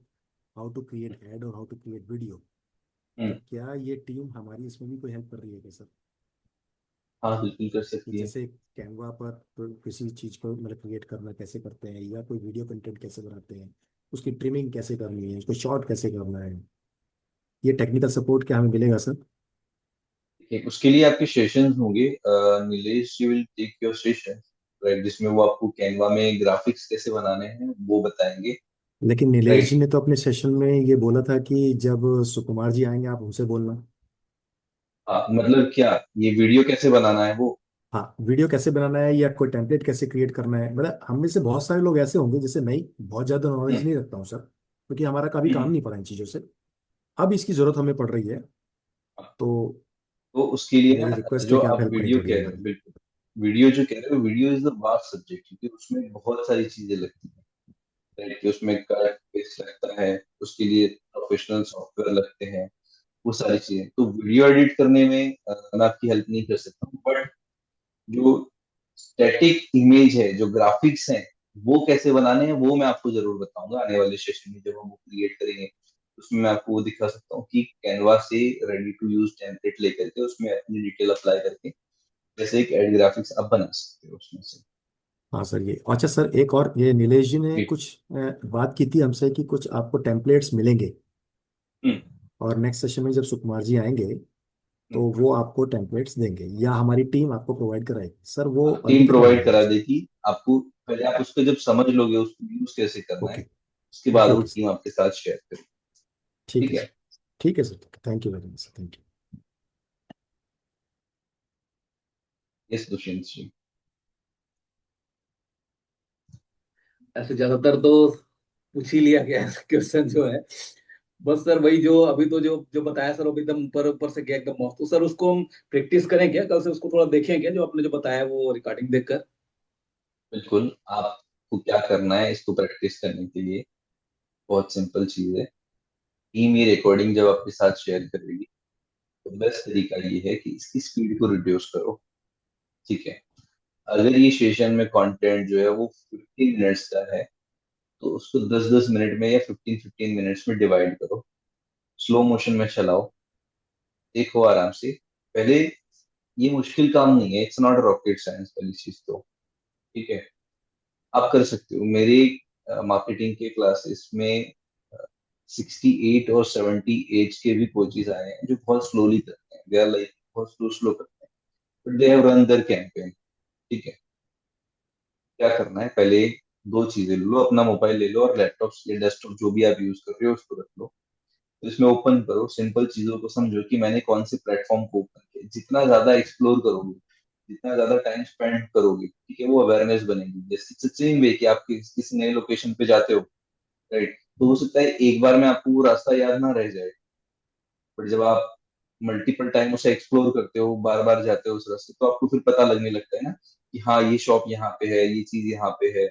[SPEAKER 9] हाउ टू क्रिएट एड और हाउ टू क्रिएट वीडियो, तो
[SPEAKER 1] हम्म।
[SPEAKER 9] क्या ये टीम हमारी इसमें भी कोई हेल्प कर रही है क्या सर?
[SPEAKER 1] हाँ बिल्कुल कर
[SPEAKER 9] कि
[SPEAKER 1] सकती है।
[SPEAKER 9] जैसे कैनवा पर तो किसी चीज़ को मतलब क्रिएट करना कैसे करते हैं, या कोई वीडियो कंटेंट कैसे बनाते हैं, उसकी ट्रिमिंग कैसे करनी है, उसको शॉर्ट कैसे करना है, ये टेक्निकल सपोर्ट क्या हमें मिलेगा सर?
[SPEAKER 1] ठीक है, उसके लिए आपके सेशंस होंगे। Nilesh ji will take your session, right, जिसमें वो आपको कैनवा में ग्राफिक्स कैसे बनाने हैं वो बताएंगे।
[SPEAKER 9] लेकिन नीलेश जी
[SPEAKER 1] राइट।
[SPEAKER 9] ने तो अपने सेशन में ये बोला था कि जब सुकुमार जी आएंगे आप उनसे बोलना।
[SPEAKER 1] हाँ मतलब क्या, ये वीडियो कैसे बनाना है वो?
[SPEAKER 9] हाँ, वीडियो कैसे बनाना है या कोई टेम्पलेट कैसे क्रिएट करना है, मतलब हम में से बहुत सारे लोग ऐसे होंगे, जैसे मैं बहुत ज्यादा नॉलेज
[SPEAKER 1] हम्म
[SPEAKER 9] नहीं रखता हूँ सर, क्योंकि हमारा कभी काम
[SPEAKER 1] हम्म।
[SPEAKER 9] नहीं पड़ा इन चीज़ों से। अब इसकी जरूरत हमें पड़ रही है, तो
[SPEAKER 1] तो उसके लिए
[SPEAKER 9] मेरी
[SPEAKER 1] ना,
[SPEAKER 9] रिक्वेस्ट है
[SPEAKER 1] जो
[SPEAKER 9] कि आप
[SPEAKER 1] आप
[SPEAKER 9] हेल्प करें
[SPEAKER 1] वीडियो
[SPEAKER 9] थोड़ी
[SPEAKER 1] कह रहे हो,
[SPEAKER 9] हमारी।
[SPEAKER 1] बिल्कुल, वीडियो जो कह रहे हो, video is the vast subject, क्योंकि उसमें बहुत सारी चीजें लगती हैं। राइट, कि उसमें कट पेस्ट लगता है, उसके लिए प्रोफेशनल सॉफ्टवेयर लगते हैं, वो सारी चीजें। तो वीडियो एडिट करने में मैं आपकी हेल्प नहीं कर सकता हूँ, बट जो स्टैटिक इमेज है, जो ग्राफिक्स हैं, वो कैसे बनाने हैं वो मैं आपको जरूर बताऊंगा आने वाले सेशन में जब हम वो क्रिएट करेंगे। उसमें मैं आपको वो दिखा सकता हूँ कि कैनवा से रेडी टू यूज टेम्पलेट लेकर के उसमें अपनी डिटेल अप्लाई करके जैसे एक एड ग्राफिक्स आप बना सकते हो उसमें से।
[SPEAKER 9] हाँ सर, ये अच्छा सर, एक और, ये नीलेश जी ने
[SPEAKER 1] जी।
[SPEAKER 9] कुछ बात की थी हमसे कि कुछ आपको टेम्पलेट्स मिलेंगे,
[SPEAKER 1] हम्म
[SPEAKER 9] और नेक्स्ट सेशन में जब सुकुमार जी आएंगे तो
[SPEAKER 1] हम्म।
[SPEAKER 9] वो आपको टेम्पलेट्स देंगे या हमारी टीम आपको प्रोवाइड कराएगी सर, वो अभी
[SPEAKER 1] टीम
[SPEAKER 9] कितना
[SPEAKER 1] प्रोवाइड
[SPEAKER 9] टाइम है
[SPEAKER 1] करा
[SPEAKER 9] सर?
[SPEAKER 1] देगी आपको। पहले आप उसको जब समझ लोगे उसको यूज कैसे करना है,
[SPEAKER 9] ओके,
[SPEAKER 1] उसके बाद
[SPEAKER 9] ओके,
[SPEAKER 1] वो
[SPEAKER 9] ओके सर,
[SPEAKER 1] टीम आपके साथ शेयर करेगी।
[SPEAKER 9] ठीक
[SPEAKER 1] ठीक
[SPEAKER 9] है
[SPEAKER 1] है।
[SPEAKER 9] सर, ठीक है sir, thank you very much sir, thank you.
[SPEAKER 1] Yes Dushyant ji.
[SPEAKER 10] ऐसे ज्यादातर तो पूछ ही लिया गया है क्वेश्चन जो है। बस सर वही जो अभी तो जो जो बताया सर, अभी एकदम ऊपर ऊपर से गया एकदम मस्त। तो सर उसको हम प्रैक्टिस करें क्या, कल से उसको थोड़ा देखें क्या, जो आपने जो बताया वो रिकॉर्डिंग देखकर?
[SPEAKER 1] बिल्कुल, आपको क्या करना है इसको प्रैक्टिस करने के लिए, बहुत सिंपल चीज है। टीम ये रिकॉर्डिंग जब आपके साथ शेयर करेगी तो बेस्ट तरीका ये है कि इसकी स्पीड को रिड्यूस करो, ठीक है। अगर ये सेशन में कंटेंट जो है वो 15 मिनट्स का है, तो उसको 10-10 मिनट में या 15-15 मिनट्स में डिवाइड करो, स्लो मोशन में चलाओ, देखो आराम से। पहले ये मुश्किल काम नहीं है, इट्स नॉट रॉकेट साइंस पहली चीज तो, ठीक है। आप कर सकते हो। मेरे मार्केटिंग के क्लासेस में 68 और 70 एज के भी कोचेज आए हैं जो बहुत स्लोली करते हैं, दे आर लाइक बहुत स्लो स्लो करते हैं, but they have run their campaign, ठीक है। क्या करना है, पहले दो चीजें ले लो, अपना मोबाइल ले लो और लैपटॉप या डेस्कटॉप जो भी आप यूज कर रहे हो उसको रख लो। तो इसमें ओपन करो, सिंपल चीजों को समझो कि मैंने कौन से प्लेटफॉर्म को ओपन किया। जितना ज्यादा एक्सप्लोर करोगे, जितना ज्यादा टाइम स्पेंड करोगे, ठीक है, वो अवेयरनेस बनेगी। जैसे सेम वे कि आप किसी नए लोकेशन पे जाते हो, राइट, तो हो सकता है एक बार में आपको वो रास्ता याद ना रह जाए, बट जब आप मल्टीपल टाइम उसे एक्सप्लोर करते हो, बार बार जाते हो उस रास्ते, तो आपको फिर पता लगने लगता है ना कि हाँ ये शॉप यहाँ पे है, ये चीज यहाँ पे है,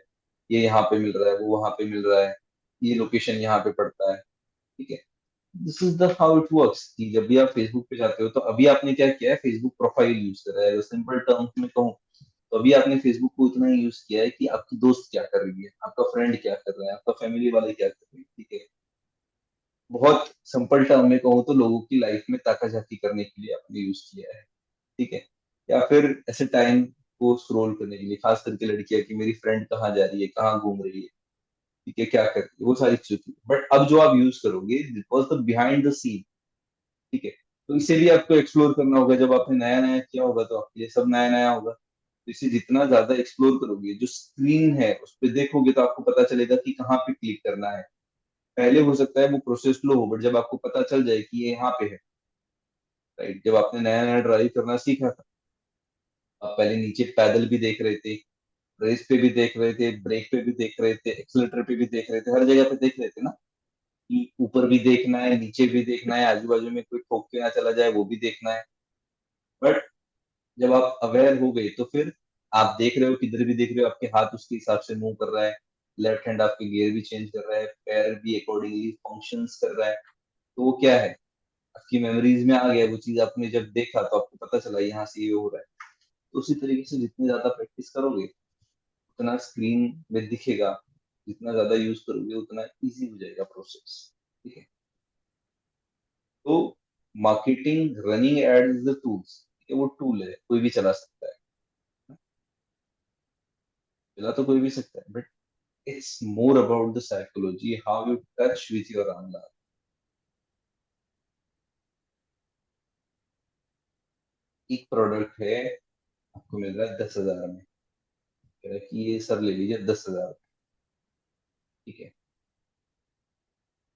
[SPEAKER 1] ये यहाँ पे मिल रहा है, वो वहां पे मिल रहा है, ये लोकेशन यहाँ पे पड़ता है, ठीक है। This is the how it works कि जब भी आप फेसबुक पे जाते हो, तो अभी आपने क्या किया है, फेसबुक प्रोफाइल यूज कर रहा है। सिंपल टर्म्स में कहूँ तो अभी आपने फेसबुक को इतना ही यूज किया है कि आपकी दोस्त क्या कर रही है, आपका फ्रेंड क्या कर रहा है, आपका फैमिली वाले क्या कर रहे हैं, ठीक है। बहुत सिंपल टर्म में कहूँ तो लोगों की लाइफ में ताका झाकी करने के लिए आपने यूज किया है, ठीक है। या फिर ऐसे टाइम को स्क्रॉल करने के लिए, खास करके लड़कियां कि मेरी फ्रेंड कहाँ जा रही है, कहाँ घूम रही है, ठीक है, क्या कर रही है, वो सारी चीजें। बट अब जो आप यूज करोगे because the behind the scene, ठीक है। तो इसे भी आपको एक्सप्लोर करना होगा। जब आपने नया नया किया होगा तो आपके लिए सब नया नया होगा। तो इसे जितना ज्यादा एक्सप्लोर करोगे, जो स्क्रीन है उस पर देखोगे, तो आपको पता चलेगा कि कहाँ पे क्लिक करना है। पहले हो सकता है वो प्रोसेस स्लो हो, बट जब आपको पता चल जाए कि ये यहाँ पे है, राइट, जब आपने नया नया ड्राइव करना सीखा था, आप पहले नीचे पैदल भी देख रहे थे, रेस पे भी देख रहे थे, ब्रेक पे भी देख रहे थे, एक्सीलेटर पे भी देख रहे थे, हर जगह पे देख रहे थे ना कि ऊपर भी देखना है, नीचे भी देखना है, आजू बाजू में कोई ठोक के ना चला जाए वो भी देखना है। बट जब आप अवेयर हो गए, तो फिर आप देख रहे हो, किधर भी देख रहे हो, आपके हाथ उसके हिसाब से मूव कर रहा है, लेफ्ट हैंड आपके गियर भी चेंज कर रहा है, पैर भी अकॉर्डिंगली फंक्शंस कर रहा है। तो वो क्या है, आपकी मेमोरीज में आ गया वो चीज। आपने जब देखा तो आपको पता चला यहाँ से ये हो रहा है। तो उसी तरीके से जितनी ज्यादा प्रैक्टिस करोगे, उतना स्क्रीन में दिखेगा, जितना ज्यादा यूज करोगे उतना इजी हो जाएगा प्रोसेस, ठीक है। तो marketing running add is the tools, वो टूल है, कोई भी चला सकता है, चला तो कोई भी सकता है, but it's more about the psychology, how you touch with your unlearn. एक प्रोडक्ट है, आपको मिल रहा है 10,000 में, कह रहा है कि ये सर ले लीजिए 10,000, ठीक है।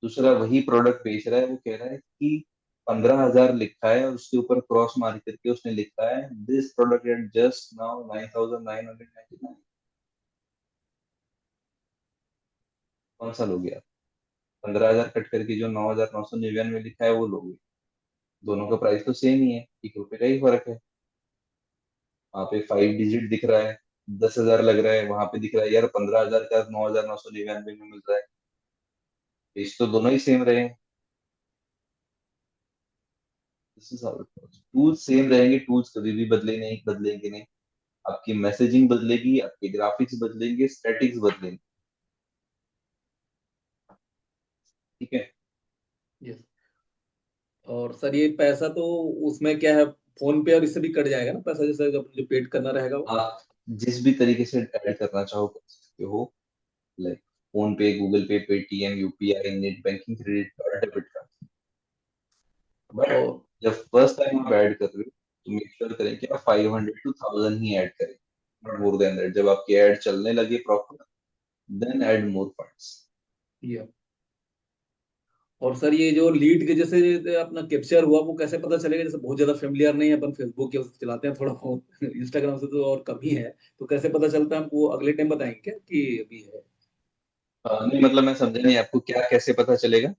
[SPEAKER 1] दूसरा वही प्रोडक्ट बेच रहा है, वो कह रहा है कि 15,000 लिखा है और उसके ऊपर क्रॉस मार करके उसने लिखा है this product at just now 9,999। कौन सा लोगे आप? 15,000 कट करके जो 9,999 लिखा है वो लोगे? दोनों का प्राइस तो सेम ही है, 1 रुपए का ही फर्क है। वहां पे 5 डिजिट दिख रहा है, 10,000 लग रहा है, वहां पे दिख रहा है यार 15,000 का 9,999 में मिल रहा है। पेज तो दोनों ही सेम रहे हैं। This is how it works. Tools same रहेंगे, टूल्स कभी भी बदलेंगे नहीं। आपकी मैसेजिंग बदलेगी, आपके ग्राफिक्स बदलेंगे, स्टैटिक्स बदलेंगे, ठीक है।
[SPEAKER 10] यस। और सर ये पैसा तो उसमें क्या है, फोन पे और इससे भी कट जाएगा ना पैसा, जैसे जब जो पेड करना रहेगा वो।
[SPEAKER 1] आप जिस भी तरीके से ऐड करना चाहो कर सकते हो, लाइक फोन पे, गूगल पे, Paytm, UPI, net banking, credit card, debit card. But
[SPEAKER 10] और
[SPEAKER 1] जब फर्स्ट टाइम आप ऐड कर रहे हो, तो मेक श्योर करें कि आप 500 to 1,000 ही ऐड करें, नॉट मोर देन दैट। जब आपके ऐड चलने लगे proper, then add more funds.
[SPEAKER 10] ये, और सर ये जो लीड के जैसे अपना कैप्चर हुआ वो कैसे पता चलेगा, जैसे बहुत ज्यादा फेमिलियर नहीं है, अपन फेसबुक के चलाते हैं थोड़ा बहुत, इंस्टाग्राम से तो और कम ही है, तो कैसे पता चलता है हमको, अगले टाइम बताएंगे क्या कि अभी है?
[SPEAKER 1] नहीं मतलब मैं समझा नहीं, आपको क्या कैसे पता चलेगा?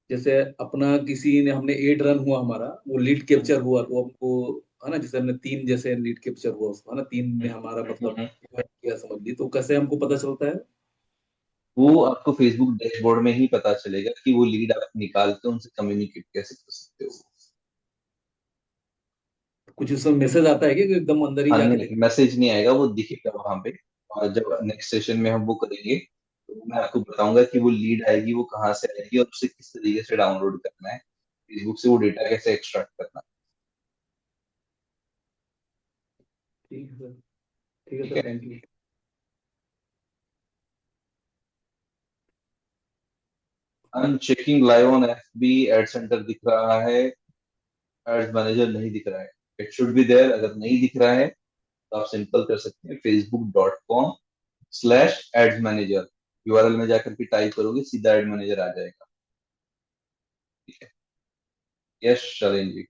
[SPEAKER 10] जैसे अपना किसी ने, हमने एड रन हुआ हमारा, वो लीड कैप्चर हुआ तो हमको, है ना, जैसे हमने 3 जैसे लीड कैप्चर हुआ उसको, है ना, 3 में हमारा मतलब
[SPEAKER 1] हम्म।
[SPEAKER 10] किया समझ ली, तो कैसे हमको पता चलता है?
[SPEAKER 1] वो आपको फेसबुक डैशबोर्ड में ही पता चलेगा कि वो लीड आप निकाल के उनसे कम्युनिकेट कैसे कर सकते हो।
[SPEAKER 10] कुछ उसमें मैसेज आता है कि एकदम अंदर ही
[SPEAKER 1] हाँ
[SPEAKER 10] जाके
[SPEAKER 1] नहीं, मैसेज नहीं आएगा, वो दिखेगा वहां पे। और जब नेक्स्ट सेशन में हम वो करेंगे तो मैं आपको बताऊंगा कि वो लीड आएगी वो कहाँ से आएगी और उसे किस तरीके से डाउनलोड करना है, फेसबुक से वो डेटा कैसे एक्सट्रैक्ट करना है।
[SPEAKER 10] ठीक है सर, ठीक है
[SPEAKER 1] ठीक
[SPEAKER 10] सर,
[SPEAKER 1] है।
[SPEAKER 10] Thank you.
[SPEAKER 1] I am checking live on FB, ad centre दिख रहा है, एड्स मैनेजर नहीं दिख रहा है। It should be there. अगर नहीं दिख रहा है तो आप सिंपल कर सकते हैं, facebook.com/ads manager, यूआरएल में जाकर के टाइप करोगे सीधा एड मैनेजर आ जाएगा। ठीक है। Yes Shailendra ji.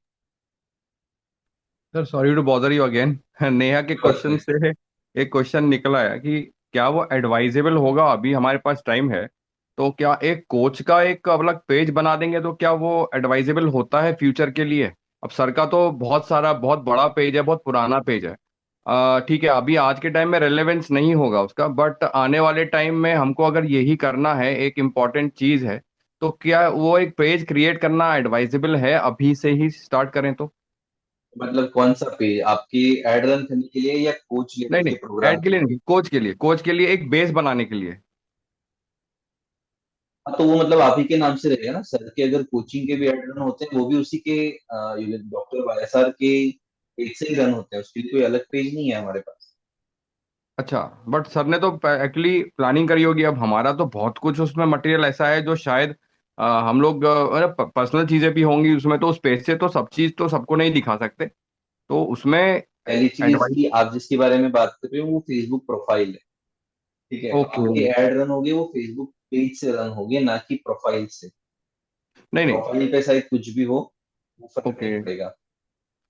[SPEAKER 4] Sir sorry to bother you again. Neha के
[SPEAKER 1] कोई बात
[SPEAKER 4] क्वेश्चन
[SPEAKER 1] नहीं।
[SPEAKER 4] से एक क्वेश्चन निकला है कि क्या वो एडवाइजेबल होगा, अभी हमारे पास टाइम है तो क्या एक कोच का एक अलग पेज बना देंगे तो क्या वो एडवाइजेबल होता है फ्यूचर के लिए? अब सर का तो बहुत सारा बहुत बड़ा पेज है, बहुत पुराना पेज है। ठीक है, अभी आज के टाइम में रेलेवेंस नहीं होगा उसका, बट आने वाले टाइम में हमको अगर यही करना है, एक इम्पॉर्टेंट चीज है, तो क्या वो एक पेज क्रिएट करना एडवाइजेबल है अभी से ही स्टार्ट करें तो?
[SPEAKER 1] मतलब कौन सा पेज आपकी एड रन करने के लिए या कोच लेवल
[SPEAKER 4] नहीं
[SPEAKER 1] के
[SPEAKER 4] नहीं,
[SPEAKER 1] प्रोग्राम
[SPEAKER 4] ऐड के
[SPEAKER 1] के
[SPEAKER 4] लिए
[SPEAKER 1] लिए?
[SPEAKER 4] नहीं, कोच के लिए, कोच के लिए एक बेस बनाने के लिए।
[SPEAKER 1] हाँ तो वो मतलब आप ही के नाम से रहेगा ना सर के। अगर कोचिंग के भी एड रन होते हैं वो भी उसी के डॉक्टर वाईएसआर के पेज से ही रन होते हैं, उसके लिए कोई अलग पेज नहीं है हमारे पास।
[SPEAKER 4] अच्छा, बट सर ने तो एक्चुअली प्लानिंग करी होगी। अब हमारा तो बहुत कुछ उसमें मटेरियल ऐसा है जो शायद हम लोग पर्सनल चीजें भी होंगी उसमें, तो उस पेज से तो सब चीज तो सबको नहीं दिखा सकते, तो उसमें
[SPEAKER 1] पहली चीज
[SPEAKER 4] एडवाइस।
[SPEAKER 1] की आप जिसके बारे में बात कर रहे हो वो फेसबुक प्रोफाइल है। ठीक है,
[SPEAKER 4] ओके।
[SPEAKER 1] आपके एड रन होगे वो फेसबुक पेज से रन होगे, ना कि प्रोफाइल से।
[SPEAKER 4] नहीं नहीं।
[SPEAKER 1] प्रोफाइल पे शायद कुछ भी हो, वो फर्क नहीं
[SPEAKER 4] ओके।
[SPEAKER 1] पड़ेगा।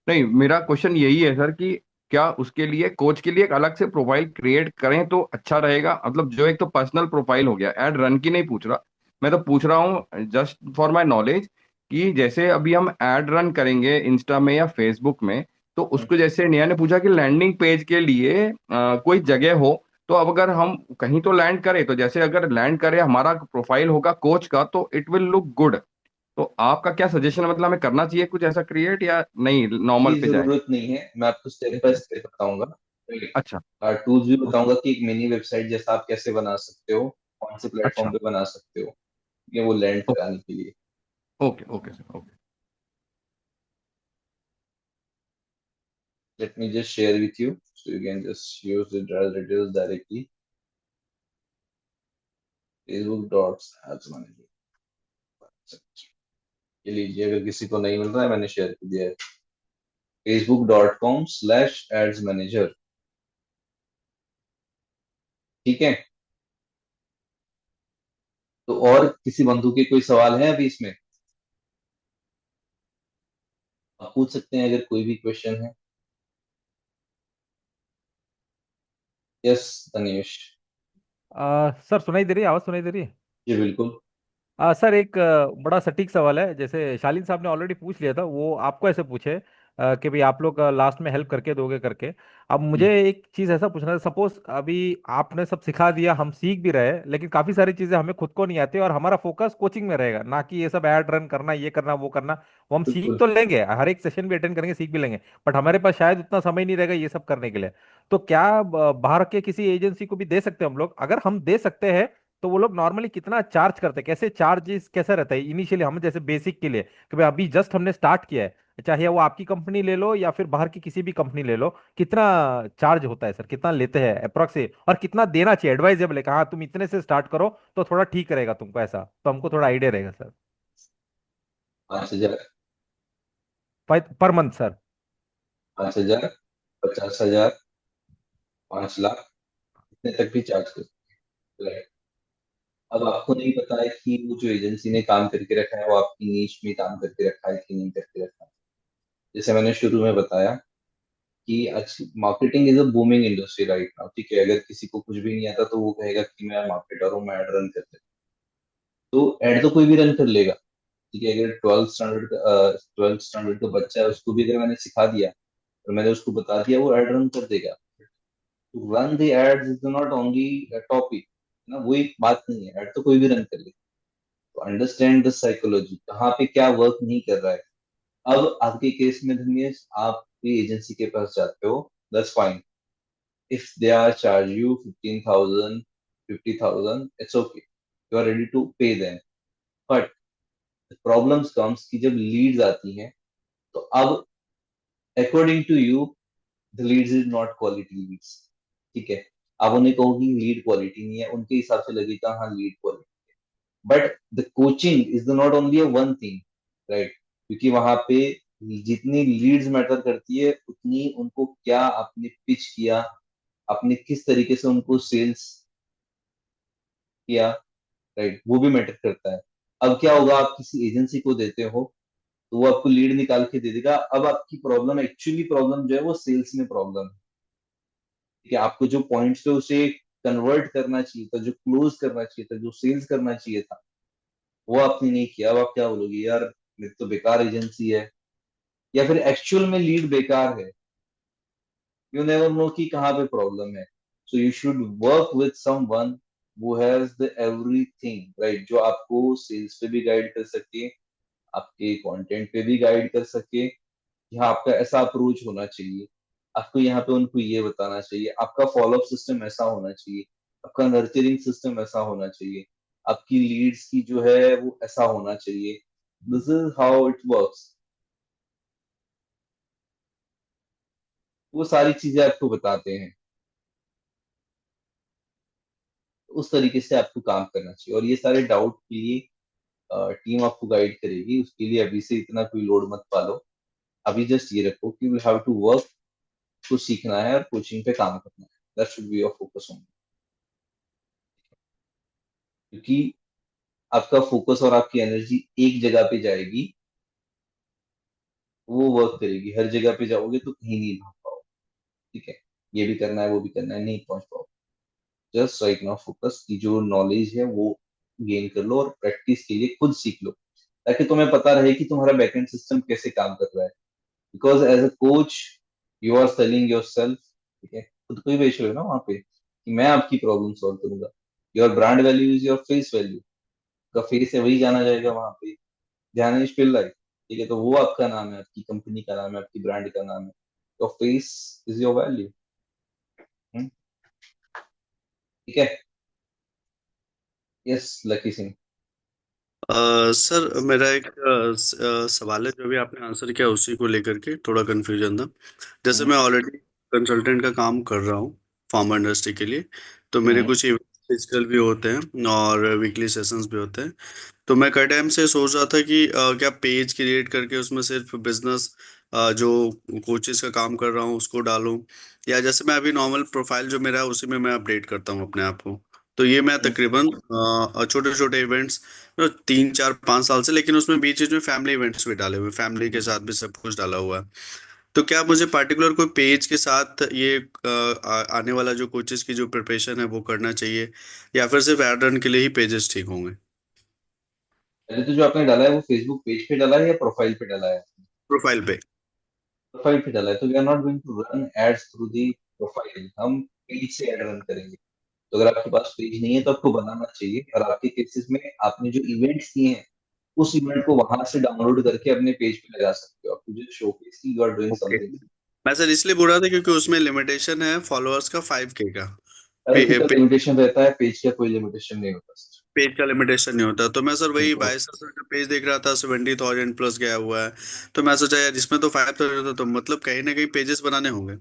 [SPEAKER 4] नहीं, मेरा क्वेश्चन यही है सर कि क्या उसके लिए कोच के लिए एक अलग से प्रोफाइल क्रिएट करें तो अच्छा रहेगा? मतलब जो एक तो पर्सनल प्रोफाइल हो गया, एड रन की नहीं पूछ रहा मैं, तो पूछ रहा हूँ जस्ट फॉर माय नॉलेज कि जैसे अभी हम एड रन करेंगे इंस्टा में या फेसबुक में, तो उसको जैसे नेहा ने पूछा कि लैंडिंग पेज के लिए कोई जगह हो, तो अब अगर हम कहीं तो लैंड करें, तो जैसे अगर लैंड करे हमारा प्रोफाइल होगा कोच का तो इट विल लुक गुड। तो आपका क्या सजेशन है, मतलब हमें करना चाहिए कुछ ऐसा क्रिएट या नहीं, नॉर्मल
[SPEAKER 1] की
[SPEAKER 4] पे जाए?
[SPEAKER 1] जरूरत नहीं है, मैं आपको स्टेप बाय
[SPEAKER 4] अच्छा।
[SPEAKER 1] स्टेप बताऊंगा।
[SPEAKER 4] अच्छा।
[SPEAKER 1] टूल्स भी
[SPEAKER 4] ओके।
[SPEAKER 1] बताऊंगा कि एक मिनी वेबसाइट जैसा आप कैसे बना सकते हो, कौन से प्लेटफॉर्म
[SPEAKER 4] अच्छा।
[SPEAKER 1] पे बना सकते हो, ये वो लैंड कराने के लिए।
[SPEAKER 4] Okay okay sir, okay.
[SPEAKER 1] Let me just share with you so you can just use the details directly. facebook.ads manager, ये लीजिए, अगर किसी को नहीं मिल रहा है मैंने शेयर कर दिया है। facebook.com/ads manager। ठीक है। तो और किसी बंधु के कोई सवाल है अभी इसमें? आप पूछ सकते हैं अगर कोई भी क्वेश्चन है। यस तनिष।
[SPEAKER 11] सर सुनाई दे रही है? आवाज सुनाई दे रही है?
[SPEAKER 1] जी बिल्कुल।
[SPEAKER 11] सर एक बड़ा सटीक सवाल है, जैसे शालीन साहब ने ऑलरेडी पूछ लिया था, वो आपको ऐसे पूछे कि भाई आप लोग लास्ट में हेल्प करके दोगे करके। अब मुझे एक चीज़ ऐसा पूछना है, सपोज अभी आपने सब सिखा दिया, हम सीख भी रहे हैं, लेकिन काफ़ी सारी चीज़ें हमें खुद को नहीं आती और हमारा फोकस कोचिंग में रहेगा, ना कि ये सब ऐड रन करना, ये करना, वो करना। वो हम सीख
[SPEAKER 1] बिल्कुल।
[SPEAKER 11] तो लेंगे, हर एक सेशन भी अटेंड करेंगे, सीख भी लेंगे, बट हमारे पास शायद उतना समय नहीं रहेगा ये सब करने के लिए। तो क्या बाहर के किसी एजेंसी को भी दे सकते हैं हम लोग? अगर हम दे सकते हैं तो वो लोग नॉर्मली कितना चार्ज करते हैं, कैसे चार्जेस कैसा रहता है इनिशियली, हम जैसे बेसिक के लिए कि भाई अभी जस्ट हमने स्टार्ट किया है, चाहे वो आपकी कंपनी ले लो या फिर बाहर की किसी भी कंपनी ले लो, कितना चार्ज होता है सर, कितना लेते हैं अप्रोक्स, और कितना देना चाहिए? एडवाइजेबल है कि हाँ तुम इतने से स्टार्ट करो तो थोड़ा ठीक रहेगा तुमको, ऐसा तो हमको थोड़ा आइडिया रहेगा sir.
[SPEAKER 1] 5,000,
[SPEAKER 11] per month sir?
[SPEAKER 1] 5,000, 50,000, 5 lakh, इतने तक भी चार्ज कर सकते हैं। अब आपको नहीं पता है कि वो जो एजेंसी ने काम करके रखा है वो आपकी नीश में काम करके रखा है कि नहीं करके रखा है। जैसे मैंने शुरू में बताया कि आज marketing is a booming industry right now. ठीक है, अगर किसी को कुछ भी नहीं आता तो वो कहेगा कि मैं मार्केटर हूँ, मैं एड रन कर लेता हूँ। तो एड तो कोई भी रन कर लेगा। ठीक है, अगर ट्वेल्थ स्टैंडर्ड का बच्चा है उसको भी अगर मैंने सिखा दिया और मैंने उसको बता दिया वो एड रन कर देगा। To run the ads is not only topic ना, वो एक बात नहीं है, एड तो कोई भी रन कर लेगा। तो अंडरस्टैंड द साइकोलॉजी, कहाँ पे क्या वर्क नहीं कर रहा है। अब आपके केस में धनियश आप कोई एजेंसी के पास जाते हो, that's fine. If they are charge you 15,000, 50,000, it's okay, you are ready to pay them. But problems comes कि जब लीड्स आती हैं, तो अब according to you the leads is not quality leads. ठीक है, आप उन्हें कहोगे लीड क्वालिटी नहीं है, उनके हिसाब से लगेगा हाँ lead quality. But the coaching is not only a one thing, right? क्योंकि वहां पे जितनी लीड्स मैटर करती है, उतनी उनको क्या आपने पिच किया, आपने किस तरीके से उनको सेल्स किया, राइट, वो भी मैटर करता है. अब क्या होगा, आप किसी एजेंसी को देते हो तो वो आपको लीड निकाल के दे देगा. अब आपकी प्रॉब्लम, एक्चुअली प्रॉब्लम जो है वो सेल्स में प्रॉब्लम है. ठीक है, आपको जो पॉइंट्स पे उसे कन्वर्ट करना चाहिए था, जो क्लोज करना चाहिए था, जो सेल्स करना चाहिए था, वो आपने नहीं किया. अब आप क्या बोलोगे, यार ये तो बेकार एजेंसी है, या फिर एक्चुअल में लीड बेकार है. यू नेवर नो कि कहाँ पे प्रॉब्लम है. So you should work with someone who has the everything, right, जो आपको सेल्स पे भी गाइड कर सके, आपके कंटेंट पे भी गाइड कर सके. यहाँ आपका ऐसा अप्रोच होना चाहिए, आपको यहाँ पे उनको ये बताना चाहिए, आपका फॉलोअप सिस्टम ऐसा होना चाहिए, आपका नर्चरिंग सिस्टम ऐसा होना चाहिए, आपकी लीड्स की जो है वो ऐसा होना चाहिए. This is how it works. वो सारी चीजें आपको बताते हैं. उस तरीके से आपको काम करना चाहिए. और ये सारे डाउट के लिए टीम आपको गाइड करेगी. उसके लिए अभी से इतना कोई लोड मत पालो. अभी जस्ट ये रखो कि वी हैव टू वर्क, कुछ सीखना है और कोचिंग पे काम करना है. That should be your focus on. क्योंकि आपका फोकस और आपकी एनर्जी एक जगह पे जाएगी, वो वर्क करेगी. हर जगह पे जाओगे तो कहीं नहीं भाग पाओगे. ठीक है, ये भी करना है वो भी करना है, नहीं पहुंच पाओगे. जस्ट राइट नाउ फोकस की जो नॉलेज है वो गेन कर लो, और प्रैक्टिस के लिए खुद सीख लो, ताकि तुम्हें पता रहे कि तुम्हारा बैकएंड सिस्टम कैसे काम कर रहा है. Because as a coach you are selling yourself. ठीक है, खुद को ही बेच रहे हो ना वहां पे कि मैं आपकी प्रॉब्लम सॉल्व करूंगा. Your brand value is your face value. का फेस है वही जाना जाएगा वहां पे. ध्यान पिल्लाई. ठीक है, तो वो आपका नाम है, आपकी कंपनी का नाम है, आपकी ब्रांड का नाम है. Your face is your value. ठीक है. Yes, lucky Singh.
[SPEAKER 12] सर मेरा एक सवाल है, जो भी आपने आंसर किया उसी को लेकर के थोड़ा कंफ्यूजन था. जैसे मैं ऑलरेडी कंसल्टेंट का काम कर रहा हूँ फार्मा इंडस्ट्री के लिए, तो मेरे कुछ फिजिकल भी होते हैं और वीकली सेशंस भी होते हैं. तो मैं कई टाइम से सोच रहा था कि क्या पेज क्रिएट करके उसमें सिर्फ बिजनेस जो कोचेस का काम कर रहा हूँ उसको डालूं, या जैसे मैं अभी नॉर्मल प्रोफाइल जो मेरा है उसी में मैं अपडेट करता हूँ अपने आप को. तो ये मैं तकरीबन छोटे छोटे इवेंट्स 3 4 5 साल से, लेकिन उसमें बीच बीच में फैमिली इवेंट्स भी डाले हुए, फैमिली के साथ भी सब कुछ डाला हुआ है. तो क्या मुझे पार्टिकुलर कोई पेज के साथ ये आने वाला जो कोचेस की जो प्रिपरेशन है वो करना चाहिए, या फिर सिर्फ एड रन के लिए ही पेजेस ठीक होंगे?
[SPEAKER 1] पहले तो जो आपने डाला है वो फेसबुक पेज पे डाला है या प्रोफाइल पे डाला है?
[SPEAKER 12] प्रोफाइल पे.
[SPEAKER 1] प्रोफाइल पे डाला है तो we are not going to run ads through the profile. हम पेज से एड रन करेंगे. तो अगर आपके पास पेज नहीं है तो आपको बनाना चाहिए. और आपके केसेस में आपने जो इवेंट्स किए हैं उस इवेंट को वहां से डाउनलोड करके अपने पेज पे लगा सकते हो. आपको जो शोकेस की you are doing
[SPEAKER 12] okay,
[SPEAKER 1] something.
[SPEAKER 12] मैं सर इसलिए बोल रहा था क्योंकि उसमें लिमिटेशन है फॉलोअर्स का 5K का.
[SPEAKER 1] का लिमिटेशन रहता है, पेज का कोई लिमिटेशन नहीं होता.
[SPEAKER 12] पेज का लिमिटेशन नहीं होता. तो मैं सर वही भाई सर का पेज देख रहा था, 70,000 प्लस गया हुआ है. तो मैं सोचा यार इसमें तो 5,000 था, तो मतलब कहीं ना कहीं पेजेस बनाने होंगे.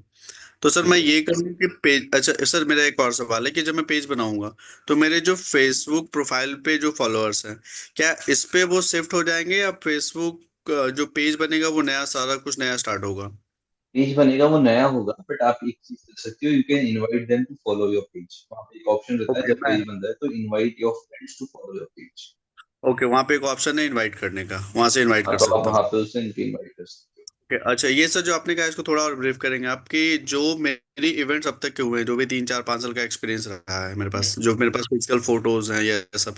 [SPEAKER 12] तो सर मैं ये करूँ कि पेज, अच्छा सर मेरा एक और सवाल है कि जब मैं पेज बनाऊंगा तो मेरे जो फेसबुक प्रोफाइल पे जो फॉलोअर्स हैं, क्या इस पे वो शिफ्ट हो जाएंगे, या फेसबुक जो पेज बनेगा वो नया सारा कुछ नया स्टार्ट होगा?
[SPEAKER 1] पेज बनेगा वो नया होगा. बट आप एक चीज कर सकते हो, you can invite them to follow your page. वहाँ पे एक ऑप्शन रहता है
[SPEAKER 12] ओके,
[SPEAKER 1] जब पेज बनता है तो invite your friends to follow your page.
[SPEAKER 12] Okay, वहाँ पे एक ऑप्शन है इनवाइट करने का, वहां से इनवाइट कर
[SPEAKER 1] तो आप
[SPEAKER 12] सकता हूँ.
[SPEAKER 1] वहाँ पे उसे इनवाइट कर सकते हो.
[SPEAKER 12] Okay, अच्छा ये सर जो आपने कहा इसको थोड़ा और ब्रीफ करेंगे आपकी, जो मेरी इवेंट्स अब तक के हुए हैं, जो भी 3 4 5 साल का एक्सपीरियंस रहा है मेरे पास, जो मेरे पास फिजिकल फोटोज हैं ये सब,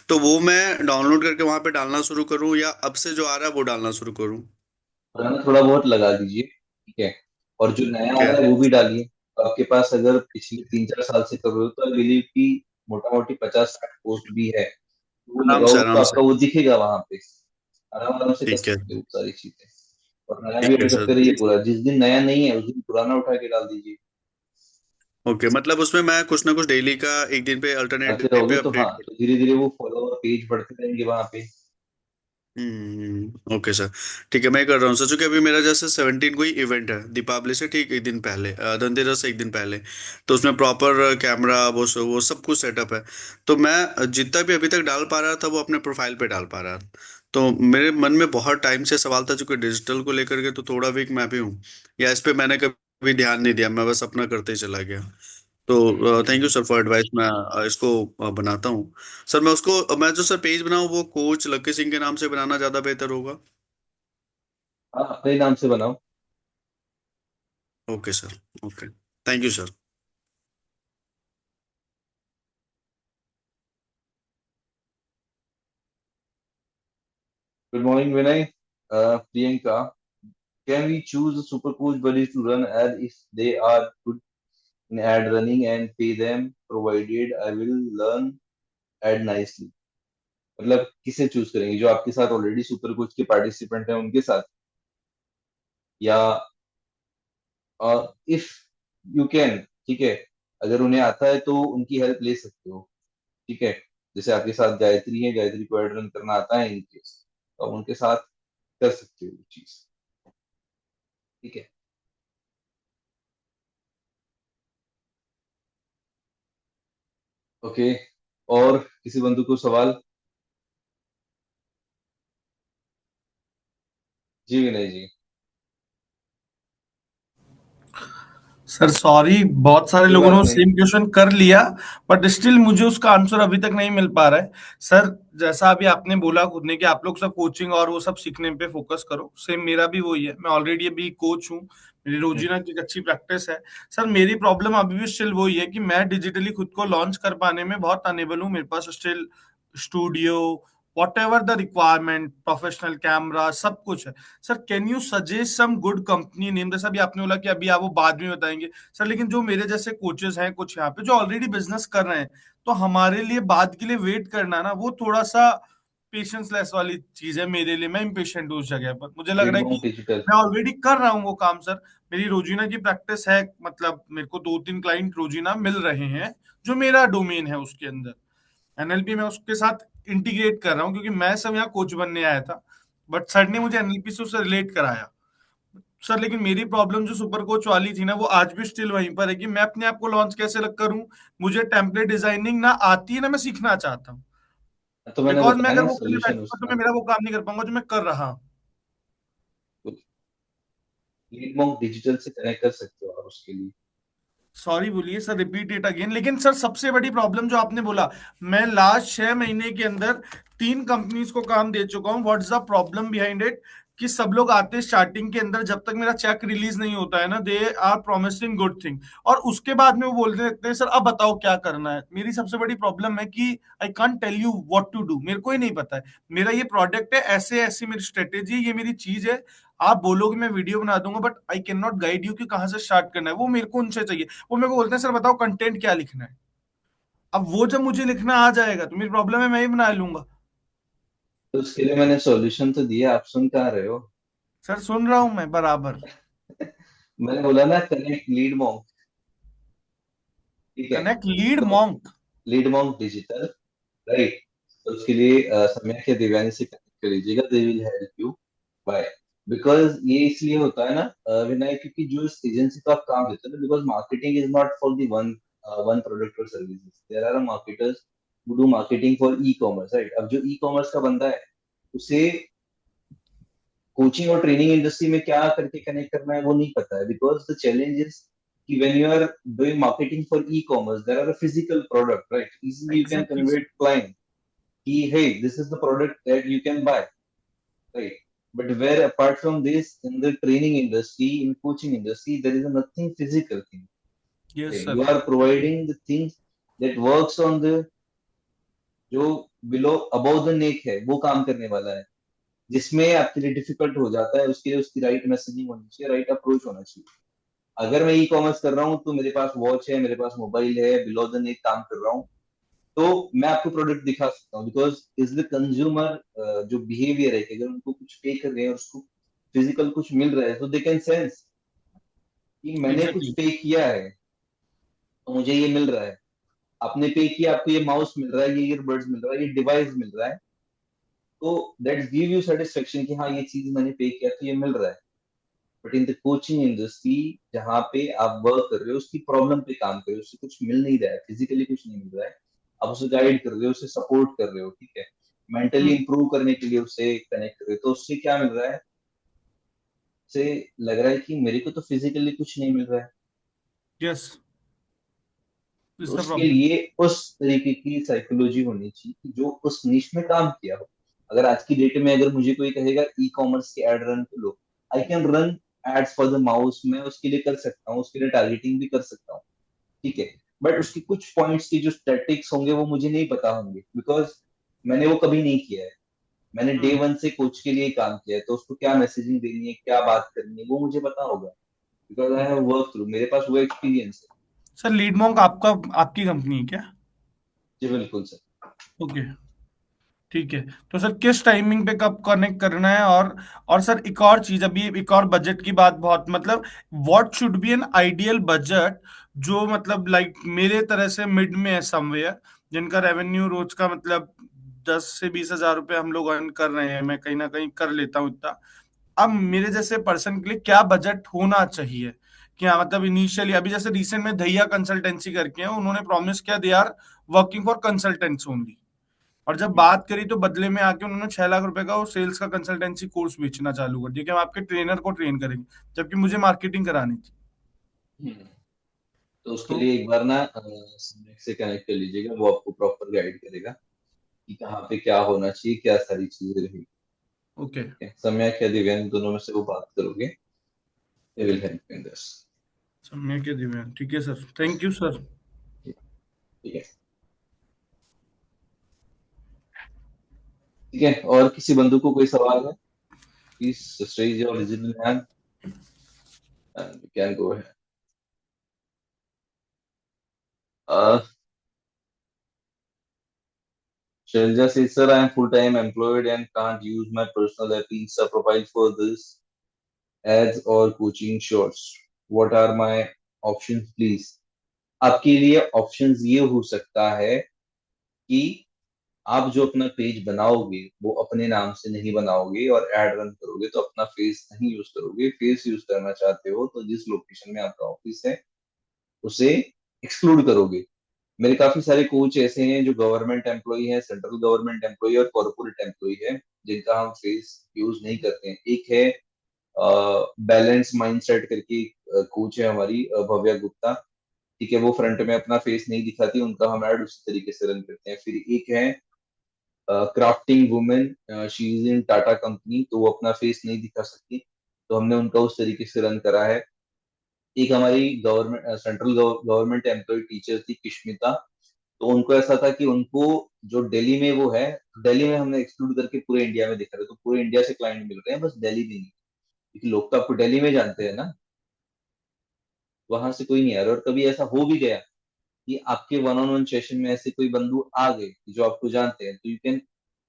[SPEAKER 12] तो वो मैं डाउनलोड करके वहां पे डालना शुरू करूं, या अब से जो आ रहा है वो डालना शुरू करूं?
[SPEAKER 1] पुराना थोड़ा बहुत लगा दीजिए. ठीक है, और जो नया आ
[SPEAKER 12] क्या?
[SPEAKER 1] रहा है वो भी डालिए. तो आपके पास अगर पिछले 3 4 साल से कर रहे हो तो आई बिलीव कि मोटा मोटी 50 60 पोस्ट भी है. वो
[SPEAKER 12] आराम से
[SPEAKER 1] लगाओगे तो
[SPEAKER 12] आराम से.
[SPEAKER 1] आपका वो दिखेगा वहां पे. आराम आराम से कर
[SPEAKER 12] ठीक है.
[SPEAKER 1] सकते हो सारी चीजें. और नया भी
[SPEAKER 12] ठीक है
[SPEAKER 1] ऐड
[SPEAKER 12] सर।
[SPEAKER 1] करते रहिए पूरा, जिस दिन नया नहीं है उस दिन पुराना उठा के डाल दीजिए।
[SPEAKER 12] ओके, मतलब उसमें मैं कुछ ना कुछ डेली का एक दिन पे अल्टरनेट
[SPEAKER 1] करते
[SPEAKER 12] डे पे
[SPEAKER 1] रहोगे तो हाँ,
[SPEAKER 12] अपडेट
[SPEAKER 1] तो धीरे धीरे वो फॉलोअर पेज बढ़ते रहेंगे वहां पे।
[SPEAKER 12] Okay sir. ठीक है, मैं कर रहा हूँ सर, क्योंकि अभी मेरा जैसे 17 को ही इवेंट है दीपावली से ठीक एक दिन पहले, धनतेरस से एक दिन पहले। तो उसमें प्रॉपर कैमरा वो सब कुछ सेटअप है। तो मैं जितना भी अभी तक डाल पा रहा था वो अपने प्रोफाइल पे डाल पा रहा था। तो मेरे मन में बहुत टाइम से सवाल था, चूंकि डिजिटल को लेकर के तो थोड़ा वीक मैं भी हूँ, या इस पे मैंने कभी ध्यान नहीं दिया, मैं बस अपना करते ही चला गया। तो thank you sir for advice. मैं इसको बनाता हूँ सर। मैं जो सर पेज बनाऊँ वो कोच लक्की सिंह के नाम से बनाना ज्यादा बेहतर होगा।
[SPEAKER 1] हाँ, अपने नाम से बनाओ।
[SPEAKER 12] Okay sir. Okay, thank you sir.
[SPEAKER 1] Good morning Vinay. Priyanka, can we choose the super coach buddies to run ads if they are good in ad running and pay them provided I will learn ad nicely? मतलब किसे choose करेंगे, जो आपके साथ already super coach के participant हैं उनके साथ, या इफ यू कैन, ठीक है, अगर उन्हें आता है तो उनकी हेल्प ले सकते हो, ठीक है। जैसे आपके साथ गायत्री है, गायत्री को एड रन करना आता है इनके, तो आप उनके साथ कर सकते हो वो चीज, ठीक है। ओके, और किसी बंधु को सवाल? जी विनय जी।
[SPEAKER 13] सर सॉरी, बहुत सारे
[SPEAKER 1] कोई
[SPEAKER 13] लोगों
[SPEAKER 1] बात
[SPEAKER 13] ने
[SPEAKER 1] नहीं।
[SPEAKER 13] सेम क्वेश्चन कर लिया, बट स्टिल मुझे उसका आंसर अभी तक नहीं मिल पा रहा है। सर जैसा अभी आपने बोला खुद ने कि आप लोग सब कोचिंग और वो सब सीखने पे फोकस करो, सेम मेरा भी वही है। मैं ऑलरेडी अभी कोच हूँ, मेरी रोजीना की एक अच्छी प्रैक्टिस है। सर मेरी प्रॉब्लम अभी भी स्टिल वही है कि मैं डिजिटली खुद को लॉन्च कर पाने में बहुत अनेबल हूँ। मेरे पास still studio, whatever the requirement, professional camera, सब कुछ है। Sir can you suggest some good company name? जैसा भी आपने बोला कि अभी आप वो बाद में बताएंगे सर, लेकिन जो मेरे जैसे कोचेस हैं कुछ यहाँ पे जो ऑलरेडी बिजनेस कर रहे हैं, तो हमारे लिए बाद के लिए वेट करना ना, वो थोड़ा सा पेशेंस लेस वाली चीज है मेरे लिए। मैं इम्पेशेंट हूँ उस जगह पर। मुझे लग
[SPEAKER 1] लीड
[SPEAKER 13] रहा है कि
[SPEAKER 1] माउंट डिजिटल।
[SPEAKER 13] मैं ऑलरेडी कर रहा हूँ वो काम सर। मेरी रोजीना की प्रैक्टिस है, मतलब मेरे को 2-3 क्लाइंट रोजीना मिल रहे हैं जो मेरा डोमेन है उसके अंदर। एनएलपी में उसके साथ इंटीग्रेट कर रहा हूँ, क्योंकि मैं सब यहाँ कोच बनने आया था, बट सर ने मुझे एनएलपी से उससे रिलेट कराया। सर लेकिन मेरी प्रॉब्लम जो सुपर कोच वाली थी ना, वो आज भी स्टिल वहीं पर है कि मैं अपने आप को लॉन्च कैसे करूं। मुझे टेम्पलेट डिजाइनिंग ना आती है ना मैं सीखना चाहता हूँ,
[SPEAKER 1] तो मैंने
[SPEAKER 13] बिकॉज मैं
[SPEAKER 1] बताया
[SPEAKER 13] अगर
[SPEAKER 1] ना
[SPEAKER 13] वो करने
[SPEAKER 1] सॉल्यूशन
[SPEAKER 13] बैठूंगा तो
[SPEAKER 1] उसका।
[SPEAKER 13] मैं मेरा वो काम नहीं कर पाऊंगा जो मैं कर रहा हूँ।
[SPEAKER 1] लीड माउंट डिजिटल से कनेक्ट कर सकते हो आप उसके लिए।
[SPEAKER 13] सॉरी बोलिए सर, रिपीट इट अगेन। लेकिन सर सबसे बड़ी प्रॉब्लम जो आपने बोला, मैं लास्ट 6 महीने के अंदर 3 कंपनीज को काम दे चुका हूँ। What is the problem behind it? कि सब लोग आते हैं स्टार्टिंग के अंदर, जब तक मेरा चेक रिलीज नहीं होता है ना, they are promising good thing, और उसके बाद में वो बोलते रहते हैं सर अब बताओ क्या करना है। मेरी सबसे बड़ी प्रॉब्लम है कि I can't tell you what to do. मेरे को ही नहीं पता है, मेरा ये प्रोडक्ट है, ऐसे ऐसी मेरी स्ट्रेटेजी है, ये मेरी चीज है। आप बोलोगे मैं वीडियो बना दूंगा, but I can not guide you कि कहां से स्टार्ट करना है। वो मेरे को उनसे चाहिए। वो मेरे को बोलते हैं सर बताओ कंटेंट क्या लिखना है। अब वो जब मुझे लिखना आ जाएगा तो मेरी प्रॉब्लम है, मैं ही बना लूंगा।
[SPEAKER 1] तो उसके लिए मैंने सॉल्यूशन तो दिया, आप सुन कहाँ रहे हो?
[SPEAKER 13] सर सुन रहा हूं मैं बराबर।
[SPEAKER 1] मैंने बोला ना, कनेक्ट लीड माउंट, ठीक है।
[SPEAKER 13] कनेक्ट लीड
[SPEAKER 1] तो
[SPEAKER 13] monk.
[SPEAKER 1] Lead mount digital, right. तो उसके लिए समय के दिव्यांग से कनेक्ट कर लीजिएगा, they will help you. Bye. Because ये इसलिए होता है ना विनय, क्योंकि जो इस एजेंसी को आप काम देते हो ना, because marketing is not for the one one product और services, there are marketers who do marketing for e-commerce, right? अब जो ई-कॉमर्स का बंदा है, उसे कोचिंग और ट्रेनिंग इंडस्ट्री में क्या करके कनेक्ट करना है वो नहीं पता है, बिकॉज द चैलेंज इज कि when you are doing marketing for ecommerce there are a physical product, right? Easily you can
[SPEAKER 13] exactly.
[SPEAKER 1] Convert client कि hey, this is the product that you can buy, right? But where apart from this, in the training industry, in coaching industry, there is nothing physical thing.
[SPEAKER 13] Yes
[SPEAKER 1] Okay?
[SPEAKER 13] Sir.
[SPEAKER 1] You are providing the things that works on the जो below above the neck है, वो काम करने वाला है, जिसमें आपके लिए डिफिकल्ट हो जाता है, उसके लिए उसकी राइट मैसेजिंग होनी चाहिए, राइट अप्रोच होना चाहिए। अगर मैं ई कॉमर्स कर रहा हूँ तो मेरे पास वॉच है, मेरे पास मोबाइल है, बिलो द नेक काम कर रहा हूँ, तो मैं आपको प्रोडक्ट दिखा सकता हूँ, बिकॉज इज द कंज्यूमर जो बिहेवियर है कि अगर उनको कुछ पे कर रहे हैं और उसको फिजिकल कुछ मिल रहा है तो दे कैन सेंस कि मैंने कुछ
[SPEAKER 13] एग्जैक्टली।
[SPEAKER 1] पे किया है तो मुझे ये मिल रहा है। आपने पे किया, आपको ये माउस मिल रहा है, ये ईयरबड्स मिल रहा है, ये डिवाइस मिल रहा है, तो दैट गिव यू सेटिस्फेक्शन कि हाँ ये चीज मैंने पे किया तो ये मिल रहा है। But in the coaching industry जहाँ पे आप वर्क कर रहे हो उसकी प्रॉब्लम पे काम कर रहे हो, उससे कुछ मिल नहीं रहा है, फिजिकली कुछ नहीं मिल रहा है, आप उसे गाइड कर रहे हो, उसे सपोर्ट कर रहे हो, ठीक है, मेंटली इंप्रूव करने के लिए उससे कनेक्ट कर रहे हो, तो उससे क्या मिल रहा है, उससे लग रहा है कि मेरे को तो फिजिकली कुछ नहीं मिल रहा है।
[SPEAKER 13] यस,
[SPEAKER 1] तो
[SPEAKER 13] दिस द
[SPEAKER 1] उसके
[SPEAKER 13] प्रॉब्लम।
[SPEAKER 1] लिए उस तरीके की साइकोलॉजी होनी चाहिए कि जो उस निश में काम किया हो। अगर आज की डेट में अगर मुझे कोई कहेगा ई कॉमर्स के एड रन करो, I can run ads for the mouse, मैं उसके लिए कर सकता हूँ, उसके लिए टारगेटिंग भी कर सकता हूँ, ठीक है। बट उसके कुछ पॉइंट्स की जो स्टैटिक्स होंगे वो मुझे नहीं पता होंगे, बिकॉज मैंने वो कभी नहीं किया है। मैंने डे वन से कोच के लिए काम किया है, तो उसको क्या मैसेजिंग देनी है, क्या बात करनी है, वो मुझे पता होगा, because I have work through, मेरे पास वो एक्सपीरियंस है।
[SPEAKER 13] सर लीड मॉन्क आपका, आपकी कंपनी है क्या?
[SPEAKER 1] जी बिल्कुल सर।
[SPEAKER 13] ओके, ठीक है। तो सर किस टाइमिंग पे कब कनेक्ट करना है? और सर एक और चीज, अभी एक और बजट की बात, बहुत मतलब what should be an ideal budget जो मतलब लाइक मेरे तरह से मिड में है समवेयर, जिनका रेवेन्यू रोज का मतलब 10 से 20 हजार रुपये हम लोग अर्न कर रहे हैं, मैं कहीं ना कहीं कर लेता हूँ इतना। अब मेरे जैसे पर्सन के लिए क्या बजट होना चाहिए? क्या मतलब इनिशियली अभी जैसे रिसेंट में धैया कंसल्टेंसी करके हैं, उन्होंने प्रॉमिस किया they are working for consultants only, और जब बात करी तो बदले में आके उन्होंने 6 लाख रुपए का वो सेल्स का कंसल्टेंसी कोर्स बेचना चालू कर दिया कि हम आपके ट्रेनर को ट्रेन करेंगे, जबकि मुझे मार्केटिंग करानी थी।
[SPEAKER 1] हम्म। तो उसके
[SPEAKER 13] तो
[SPEAKER 1] लिए एक बार ना सम्यक से कनेक्ट कर लीजिएगा, वो आपको प्रॉपर गाइड करेगा कि कहाँ पे क्या होना चाहिए, क्या सारी चीजें रहेगी।
[SPEAKER 13] ओके,
[SPEAKER 1] ठीक है? सम्यक या दिव्यांग दोनों में से वो बात करोगे, दे विल हेल्प इन दिस।
[SPEAKER 13] समय के दिव्या, ठीक है सर, थैंक यू सर।
[SPEAKER 1] ठीक है, ठीक है। और किसी बंधु को कोई सवाल है? Please raise your original hand and we can go ahead. Shalja says, sir, I am full-time employed and can't use my personal app Insta profile for this ads or coaching shorts. What are my options, please? आपके लिए options ये हो सकता है कि आप जो अपना पेज बनाओगे वो अपने नाम से नहीं बनाओगे और एड रन करोगे, तो अपना फेस नहीं यूज करोगे। फेस यूज करना चाहते हो तो जिस लोकेशन में आपका ऑफिस है उसे एक्सक्लूड करोगे। मेरे काफी सारे कोच ऐसे हैं जो गवर्नमेंट एम्प्लॉय है, सेंट्रल गवर्नमेंट एम्प्लॉय और कॉर्पोरेट एम्प्लॉय है, जिनका हम फेस यूज नहीं करते हैं। एक है बैलेंस माइंडसेट करके कोच है हमारी, भव्या गुप्ता, ठीक है, वो फ्रंट में अपना फेस नहीं दिखाती, उनका हम ऐड उसी तरीके से रन करते हैं। फिर एक है crafting women, she is in Tata company, तो वो अपना फेस नहीं दिखा सकती, तो हमने उनका उस तरीके से रन करा है। एक हमारी government central government employ teacher थी किश्मिता, तो उनको ऐसा था कि उनको जो दिल्ली में वो है, दिल्ली में हमने एक्सक्लूड करके पूरे इंडिया में दिखा रहे, तो पूरे इंडिया से क्लाइंट मिल रहे हैं, बस दिल्ली में नहीं, क्योंकि लोग तो आपको दिल्ली में जानते हैं ना, वहां से कोई नहीं आ रहा। और कभी ऐसा हो भी गया कि आपके वन ऑन वन सेशन में ऐसे कोई बंधु आ गए जो आपको जानते हैं, तो यू कैन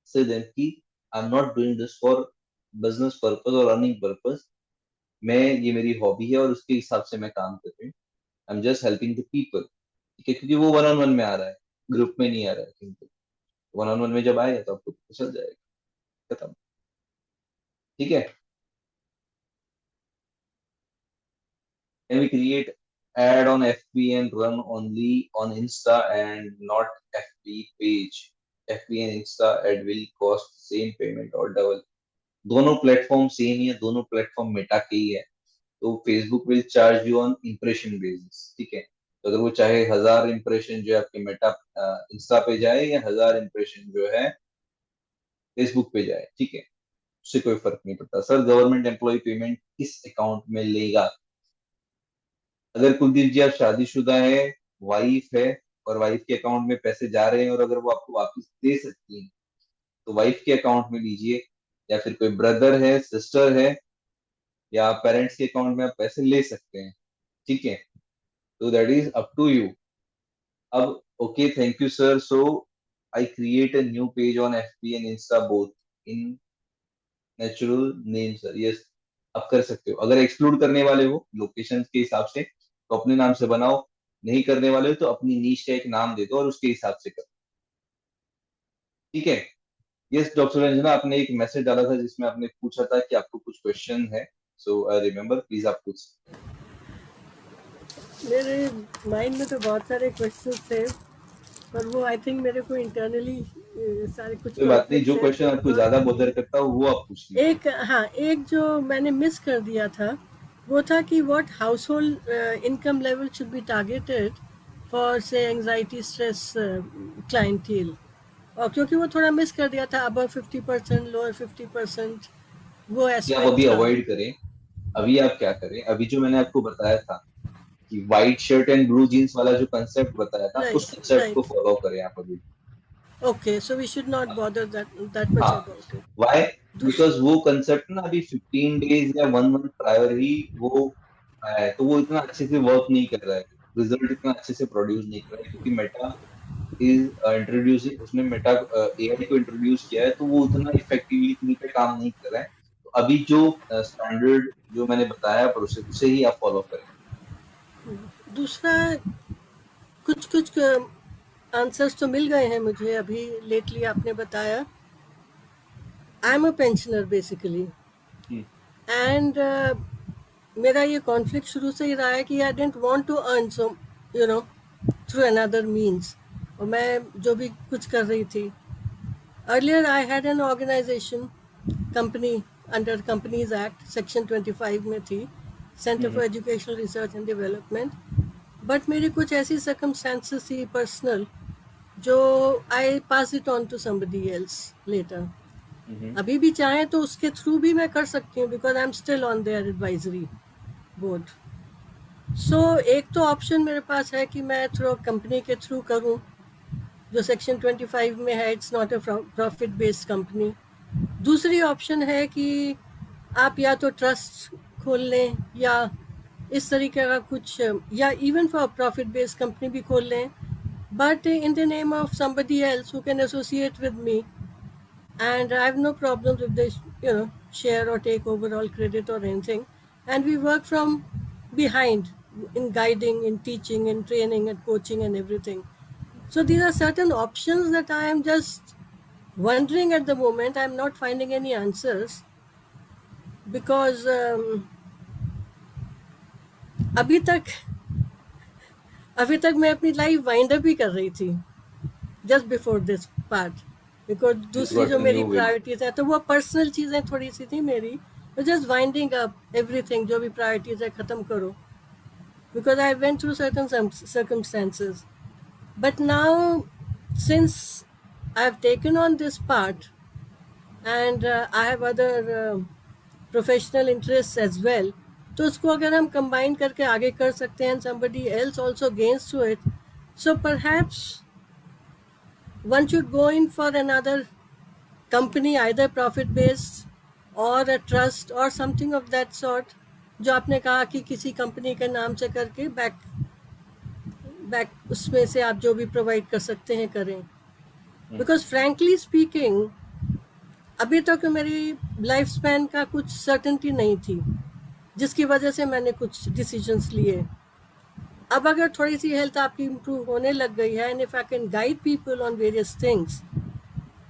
[SPEAKER 1] से देम कि आई am not doing this for business purpose और अर्निंग पर्पस, मैं, ये मेरी हॉबी है और उसके हिसाब से मैं काम कर रही हूँ, I am just helping the people, ठीक है, क्योंकि वो वन ऑन वन में आ रहा है, ग्रुप में नहीं आ रहा है। वन ऑन वन में जब आएगा तो आपको पता चल जाएगा, खत्म, ठीक है। Can we create ad on FB and run only on Insta and not FB page? FB and Insta ad will cost same payment or double. दोनों प्लेटफॉर्म सेम ही है, दोनों प्लेटफॉर्म मेटा के ही है, तो Facebook will charge you on impression basis, ठीक है। तो अगर वो चाहे 1000 इम्प्रेशन जो है आपके मेटा इंस्टा पे जाए या 1000 इम्प्रेशन जो है फेसबुक पे जाए, ठीक है, उससे कोई फर्क नहीं पड़ता। सर गवर्नमेंट एम्प्लॉय पेमेंट किस अकाउंट में लेगा? अगर कुलदीप जी आप शादीशुदा है, वाइफ है, और वाइफ के अकाउंट में पैसे जा रहे हैं और अगर वो आपको वापस दे सकती है तो वाइफ के अकाउंट में लीजिए, या फिर कोई ब्रदर है, सिस्टर है, या पेरेंट्स के अकाउंट में आप पैसे ले सकते हैं, ठीक है। तो that is up to you. अब okay, thank you sir, so I create a new page on FB and Insta both in natural name sir, yes. आप कर सकते हो। अगर एक्सक्लूड करने वाले हो लोकेशन के हिसाब से तो अपने नाम से बनाओ, नहीं करने वाले हो तो अपनी नीश का एक नाम दे दो और उसके हिसाब से करो। ठीक है। यस डॉक्टर रंजना, आपने एक मैसेज डाला था जिसमें आपने पूछा था कि आपको कुछ क्वेश्चन है, सो आई रिमेम्बर, प्लीज आप पूछ।
[SPEAKER 14] मेरे माइंड में तो बहुत सारे क्वेश्चंस थे, पर वो आई थिंक मेरे को इंटरनली सारे कुछ
[SPEAKER 1] कोई बात नहीं, जो
[SPEAKER 14] कॉन्फ्लिक्ट्स हैं
[SPEAKER 1] क्वेश्चन आपको
[SPEAKER 14] तो
[SPEAKER 1] ज्यादा बोधर करता हो वो आप पूछ लीजिए।
[SPEAKER 14] एक जो मैंने मिस कर दिया था वो था कि what house hold income level should be targeted for से एंजाइटी स्ट्रेस क्लाइंटेल, और क्योंकि वो थोड़ा मिस कर दिया था, अबव 50%, लोअर 50%, वो
[SPEAKER 1] कि आप
[SPEAKER 14] एस्पेक्ट
[SPEAKER 1] अभी
[SPEAKER 14] था।
[SPEAKER 1] अवॉइड करें। अभी आप क्या करें, अभी जो मैंने आपको बताया था कि white shirt and blue jeans वाला जो कंसेप्ट बताया था, उस
[SPEAKER 14] राइट
[SPEAKER 1] कंसेप्ट को
[SPEAKER 14] राइट
[SPEAKER 1] फॉलो करें आप अभी।
[SPEAKER 14] Okay, so we should not bother that much
[SPEAKER 1] हाँ,
[SPEAKER 14] अबाउट इट।
[SPEAKER 1] व्हाई? बिकॉज वो कंसेप्ट ना अभी 15 डेज या 1 मंथ प्रायर ही वो आया है, तो वो इतना अच्छे से वर्क नहीं कर रहा है, रिजल्ट इतना अच्छे से प्रोड्यूस नहीं कर रहा है, क्योंकि मेटा इज इंट्रोड्यूसिंग, उसने मेटा एआई को इंट्रोड्यूस किया है, तो वो उतना इफेक्टिवली इतनी पे काम नहीं कर रहा है। तो अभी जो स्टैंडर्ड जो मैंने बताया प्रोसेस, उसे ही आप फॉलो करें।
[SPEAKER 14] दूसरा, कुछ कुछ आंसर्स तो मिल गए हैं मुझे अभी लेटली, आपने बताया। I am a pensioner basically, and मेरा ये कॉन्फ्लिक्ट शुरू से ही रहा है कि I didn't want to earn so you know through another means, और मैं जो भी कुछ कर रही थी earlier, I had an organisation, company under companies act section 25 में थी, centre for educational research and development, but मेरी कुछ ऐसी सर्कमस्टेंसेस थी पर्सनल जो I pass it on to somebody else later. अभी भी चाहें तो उसके थ्रू भी मैं कर सकती हूँ, because I am still on their advisory board. So एक तो ऑप्शन मेरे पास है कि मैं थ्रू कंपनी के थ्रू करूँ, जो सेक्शन 25 में है, it's not a profit based company. दूसरी ऑप्शन है कि आप या तो ट्रस्ट खोल लें या इस तरीके का कुछ, या even for profit based company भी खोल लें, but in the name of somebody else who can associate with me, and I have no problems if they share or take overall credit or anything, and we work from behind in guiding, in teaching, in training and coaching and everything. So these are certain options that I am just wondering at the moment. I am not finding any answers because अभी तक मैं अपनी life wind up ही कर रही थी just before this part, because दूसरी जो मेरी प्रायोरिटीज है तो वो पर्सनल चीज़ें थोड़ी सी थी मेरी, तो जस्ट वाइंडिंग अप एवरीथिंग, जो भी प्रायोरिटीज है ख़त्म करो, because I went through certain circumstances, but now since I have taken on this part and I have other professional interest as well, तो उसको अगर हम कंबाइन करके आगे कर सकते हैं, somebody else also gains to it, so perhaps one should go in for another company, either profit based or a trust or something of that sort, जो आपने कहा कि किसी कंपनी के नाम से करके बैक उसमें से आप जो भी प्रोवाइड कर सकते हैं करें, बिकॉज फ्रैंकली स्पीकिंग अभी तक मेरी लाइफ स्पैन का कुछ सर्टेनिटी नहीं थी, जिसकी वजह से मैंने कुछ डिसीजंस लिए। अब अगर थोड़ी सी हेल्थ आपकी इम्प्रूव होने लग गई है, and if I can guide people on various things,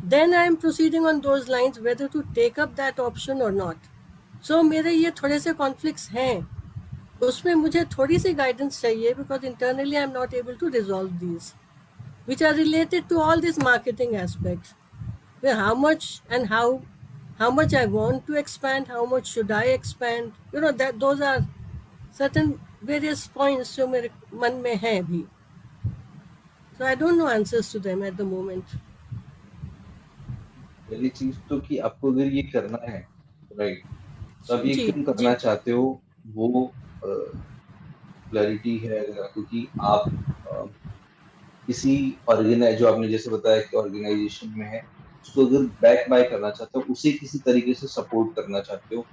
[SPEAKER 14] then I am proceeding on those lines whether to take up that option और नॉट। सो मेरे ये थोड़े से कॉन्फ्लिक्ट्स हैं, उसमें मुझे थोड़ी सी गाइडेंस चाहिए, because internally I am not able to resolve these which are related to all this marketing aspects, how much and how much I want to expand, how much should I expand, that those are certain various points जो मेरे मन में हैं अभी, so I don't know answers to them at the moment.
[SPEAKER 1] पहली चीज तो कि आपको अगर ये करना है, राइट, तो आप ये क्यों करना चाहते हो, वो क्लैरिटी है अगर आपको कि आप किसी जो आपने जैसे बताया कि ऑर्गेनाइजेशन में है, उसको अगर बैक बाय करना चाहते हो, उसे किसी तरीके से सपोर्ट करना चाहते हो,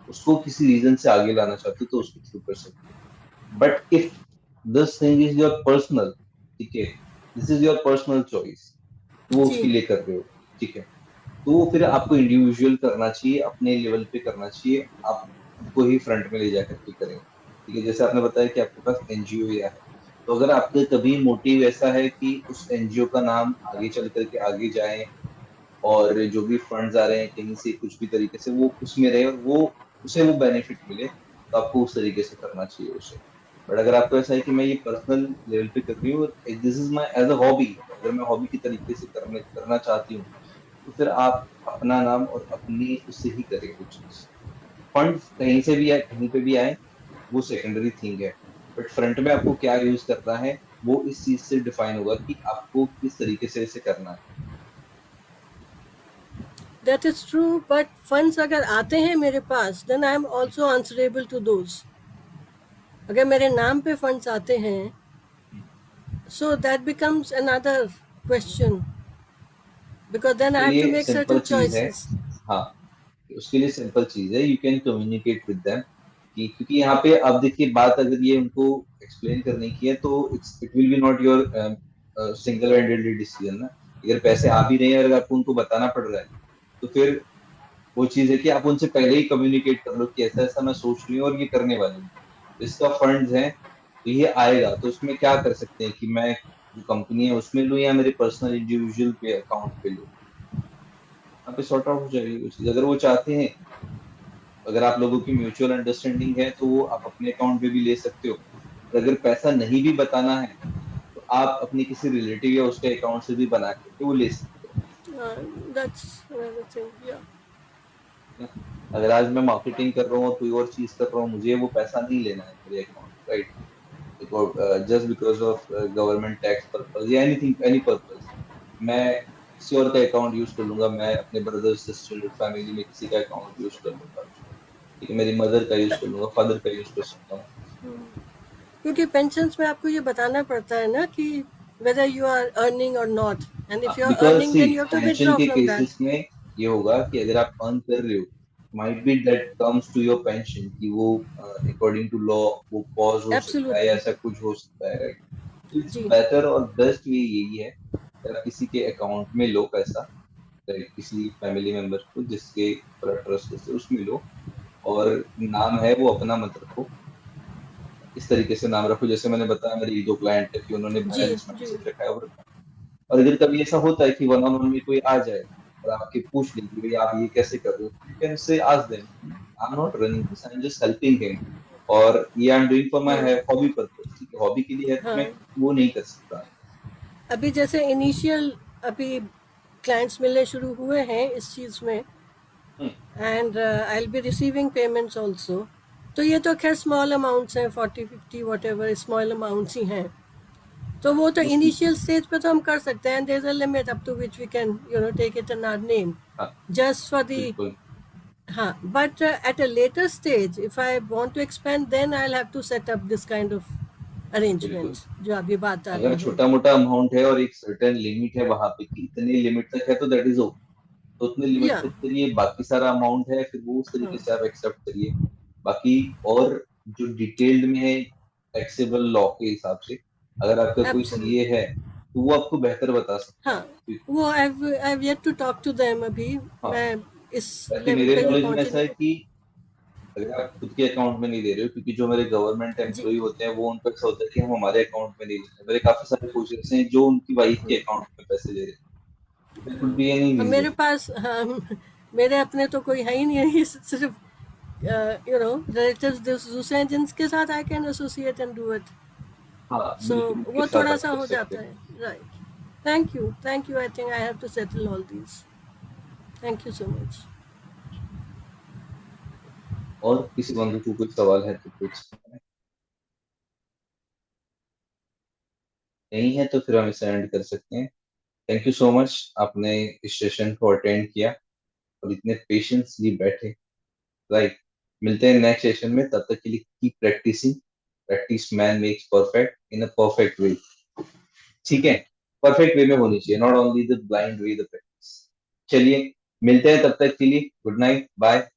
[SPEAKER 1] उसको किसी रीजन से आगे लाना चाहते हो, तो उसको थ्रू कर सकते हो। But if this thing is your personal, ठीक है, this is your personal choice, तो वो उसके लिए कर रहे हो, ठीक है, तो फिर आपको इंडिविजुअल करना चाहिए, अपने लेवल पे करना चाहिए। आप को ही फ्रंट में ले जाकर के करेंगे। ठीक है, जैसे आपने बताया कि आपके पास एनजीओ या है, तो अगर आपका कभी मोटिव ऐसा है कि उस एनजीओ का नाम आगे चल करके आगे जाए और जो भी फंड्स आ रहे हैं कहीं से कुछ भी तरीके से वो उसमें रहे और वो उसे वो बेनिफिट मिले, तो आपको उस तरीके से करना चाहिए उसे। बट अगर आपको ऐसा है कि मैं ये पर्सनल लेवल पे कर रही हूँ, this is my as a hobby, अगर मैं हॉबी की तरीके से करना चाहती हूँ, तो फिर आप अपना नाम और अपनी उससे ही करें वो चीज। फंड कहीं से भी आए कहीं पे भी आए वो सेकेंडरी थिंग है, बट फ्रंट में आपको क्या यूज करना है वो इस चीज से डिफाइन होगा कि आपको किस तरीके से इसे करना है।
[SPEAKER 14] That is true, but funds अगर आते हैं मेरे पास, then I am also answerable to those. अगर मेरे नाम पे funds आते हैं, so that becomes another question, because then I
[SPEAKER 1] तो
[SPEAKER 14] have to
[SPEAKER 1] ये
[SPEAKER 14] make
[SPEAKER 1] सिंपल
[SPEAKER 14] certain
[SPEAKER 1] चीज है।
[SPEAKER 14] choices.
[SPEAKER 1] हाँ, उसके लिए सिंपल चीज है, you can communicate with them कि क्योंकि यहाँ पे अब देखिए बात अगर ये उनको एक्सप्लेन करने की है तो it will be not your single handedly decision ना। अगर पैसे आ भी रहे हैं और अगर आपको उनको बताना पड़ रहा है तो फिर वो चीज है कि आप उनसे पहले ही कम्युनिकेट कर लो कि ऐसा ऐसा मैं सोच रही हूँ और ये करने वाली हूँ, इसका फंड्स है तो ये आएगा, तो उसमें क्या कर सकते हैं कि मैं जो कंपनी है उसमें लूँ या मेरे पर्सनल इंडिविजुअल पे अकाउंट पे लूँ, यहाँ पे सॉर्ट आउट हो जाएगी वो चीज। अगर वो चाहते हैं, अगर आप लोगों की म्यूचुअल अंडरस्टैंडिंग है तो वो आप अपने अकाउंट पे भी ले सकते हो, और अगर पैसा नहीं भी बताना है तो आप अपने किसी रिलेटिव या उसके अकाउंट से भी बना करके वो ले सकते
[SPEAKER 14] That's another thing. Yeah.
[SPEAKER 1] हो। अगर आज मैं मार्केटिंग कर रहा हूँ और कोई और चीज कर रहा हूँ, मुझे वो पैसा नहीं लेना है मेरे account, right, just because of government tax purpose या एनीथिंग एनी पर्पज, मैं किसी और का अकाउंट यूज कर लूंगा, मैं अपने ब्रदर सिस्टर फैमिली में किसी का अकाउंट यूज कर लूंगा, ठीक है, मेरी मदर का यूज कर लूंगा, फादर का यूज कर सकता हूँ।
[SPEAKER 14] क्योंकि पेंशन्स में आपको ये बताना पड़ता है ना कि whether you are earning or not, and if you are
[SPEAKER 1] because
[SPEAKER 14] earning
[SPEAKER 1] सी
[SPEAKER 14] then you have to
[SPEAKER 1] pension
[SPEAKER 14] withdraw
[SPEAKER 1] के
[SPEAKER 14] from that.
[SPEAKER 1] केसेस में ये होगा कि अगर आप अर्न कर रहे हो, might be that comes to your pension कि वो अकॉर्डिंग टू लॉ वो पॉज हो सकता है,
[SPEAKER 14] Absolutely.
[SPEAKER 1] ऐसा कुछ हो सकता है, राइट। इट्स
[SPEAKER 14] जी
[SPEAKER 1] बेटर और बेस्ट वे यही है कि आप किसी के अकाउंट में लो पैसा, राइट, किसी फैमिली मेंबर को जिसके ट्रस्ट से उसमें लो, और नाम है वो अपना मत रखो, इस तरीके से नाम रखो जैसे मैंने बताया मेरे दो क्लाइंट है कि उन्होंने
[SPEAKER 14] जी
[SPEAKER 1] बैलेंस में
[SPEAKER 14] जी
[SPEAKER 1] मैसेज रखा है। और अगर कभी ऐसा होता है कि वन ऑन वन में कोई आ जाए और आपके पूछ ले कि भाई आप ये कैसे कर रहे हो, you can say ask them, I am not running this, I am just helping him, और ये I am doing for my hobby purpose, ठीक है, हॉबी के लिए है तो
[SPEAKER 14] हाँ
[SPEAKER 1] मैं वो नहीं कर सकता।
[SPEAKER 14] अभी जैसे इनिशियल अभी क्लाइंट्स मिलने शुरू हुए हैं इस चीज़ में, and I will be receiving payments also, तो ये तो खैर स्मॉल अमाउंट्स हैं, 40-50 वट एवर स्मॉल अमाउंट्स ही हैं, तो वो तो इनिशियल स्टेज पे तो हम कर सकते हैं, there is a limit up to which we can take it in our name just for the
[SPEAKER 1] बिल्कुल
[SPEAKER 14] हाँ, but at a later stage if I want to expand then I'll have to set up this kind of
[SPEAKER 1] बिल्कुल।
[SPEAKER 14] arrangements जो अभी बात आ रही
[SPEAKER 1] अगर
[SPEAKER 14] है।
[SPEAKER 1] छोटा मोटा अमाउंट है और एक सर्टेन लिमिट है वहां पे कि इतने लिमिट तक है तो दैट इज ओके, तो उतने लिमिट
[SPEAKER 14] या
[SPEAKER 1] तक करिए, बाकी सारा अमाउंट है फिर वो उस तरीके
[SPEAKER 14] हाँ
[SPEAKER 1] से आप एक्सेप्ट करिए। बाकी और जो डिटेल्ड में है टैक्सेबल लॉ के हिसाब से, अगर आपका कोई
[SPEAKER 14] एब्सोल्युटली
[SPEAKER 1] सीए है तो वो आपको बेहतर बता सकता
[SPEAKER 14] हाँ,
[SPEAKER 1] है।
[SPEAKER 14] वो I've yet to talk to them अभी,
[SPEAKER 1] हाँ,
[SPEAKER 14] मैं इस
[SPEAKER 1] वैसे
[SPEAKER 14] लेवल
[SPEAKER 1] मेरे
[SPEAKER 14] पे भी
[SPEAKER 1] नॉलेज में
[SPEAKER 14] पहुंची
[SPEAKER 1] ऐसा है
[SPEAKER 14] नहीं हूँ।
[SPEAKER 1] कि अगर आप खुद के अकाउंट में नहीं दे रहे हो, क्योंकि जो मेरे गवर्नमेंट
[SPEAKER 14] जी
[SPEAKER 1] एम्प्लॉय होते हैं वो उनको ऐसा होता है कि हम हमारे अकाउंट में नहीं देते, मेरे काफी सारे कोचेस हैं जो उनकी वाइफ के अकाउंट में पैसे दे रहे हैं, देयर कुड बी एनी
[SPEAKER 14] अब मेरे
[SPEAKER 1] रीजन।
[SPEAKER 14] पास हाँ मेरे अपने तो कोई है ही नहीं है, सिर्फ रिलेटिव्स दूसरे हैं जिनके साथ I can associate and do it,
[SPEAKER 1] हाँ
[SPEAKER 14] सो
[SPEAKER 1] बिल्कुल, उनके
[SPEAKER 14] वो
[SPEAKER 1] साथ
[SPEAKER 14] थोड़ा
[SPEAKER 1] आप
[SPEAKER 14] सा
[SPEAKER 1] कर
[SPEAKER 14] हो
[SPEAKER 1] सकते
[SPEAKER 14] जाता
[SPEAKER 1] हैं।
[SPEAKER 14] है। Right, thank you, I think I have to settle all these, thank you so much.
[SPEAKER 1] और किसी बंधु को कोई सवाल है तो पूछ सकते हैं, नहीं है तो फिर हम इसे एंड कर सकते हैं। थैंक यू सो मच, आपने इस सेशन को अटेंड किया और इतने पेशेंसली बैठे, राइट। मिलते हैं नेक्स्ट सेशन में, तब तक के लिए keep practising, practice man makes perfect in a perfect way, ठीक है, परफेक्ट वे में होनी चाहिए, not only the blind way the practice. चलिए मिलते हैं, तब तक के लिए गुड नाइट, बाय।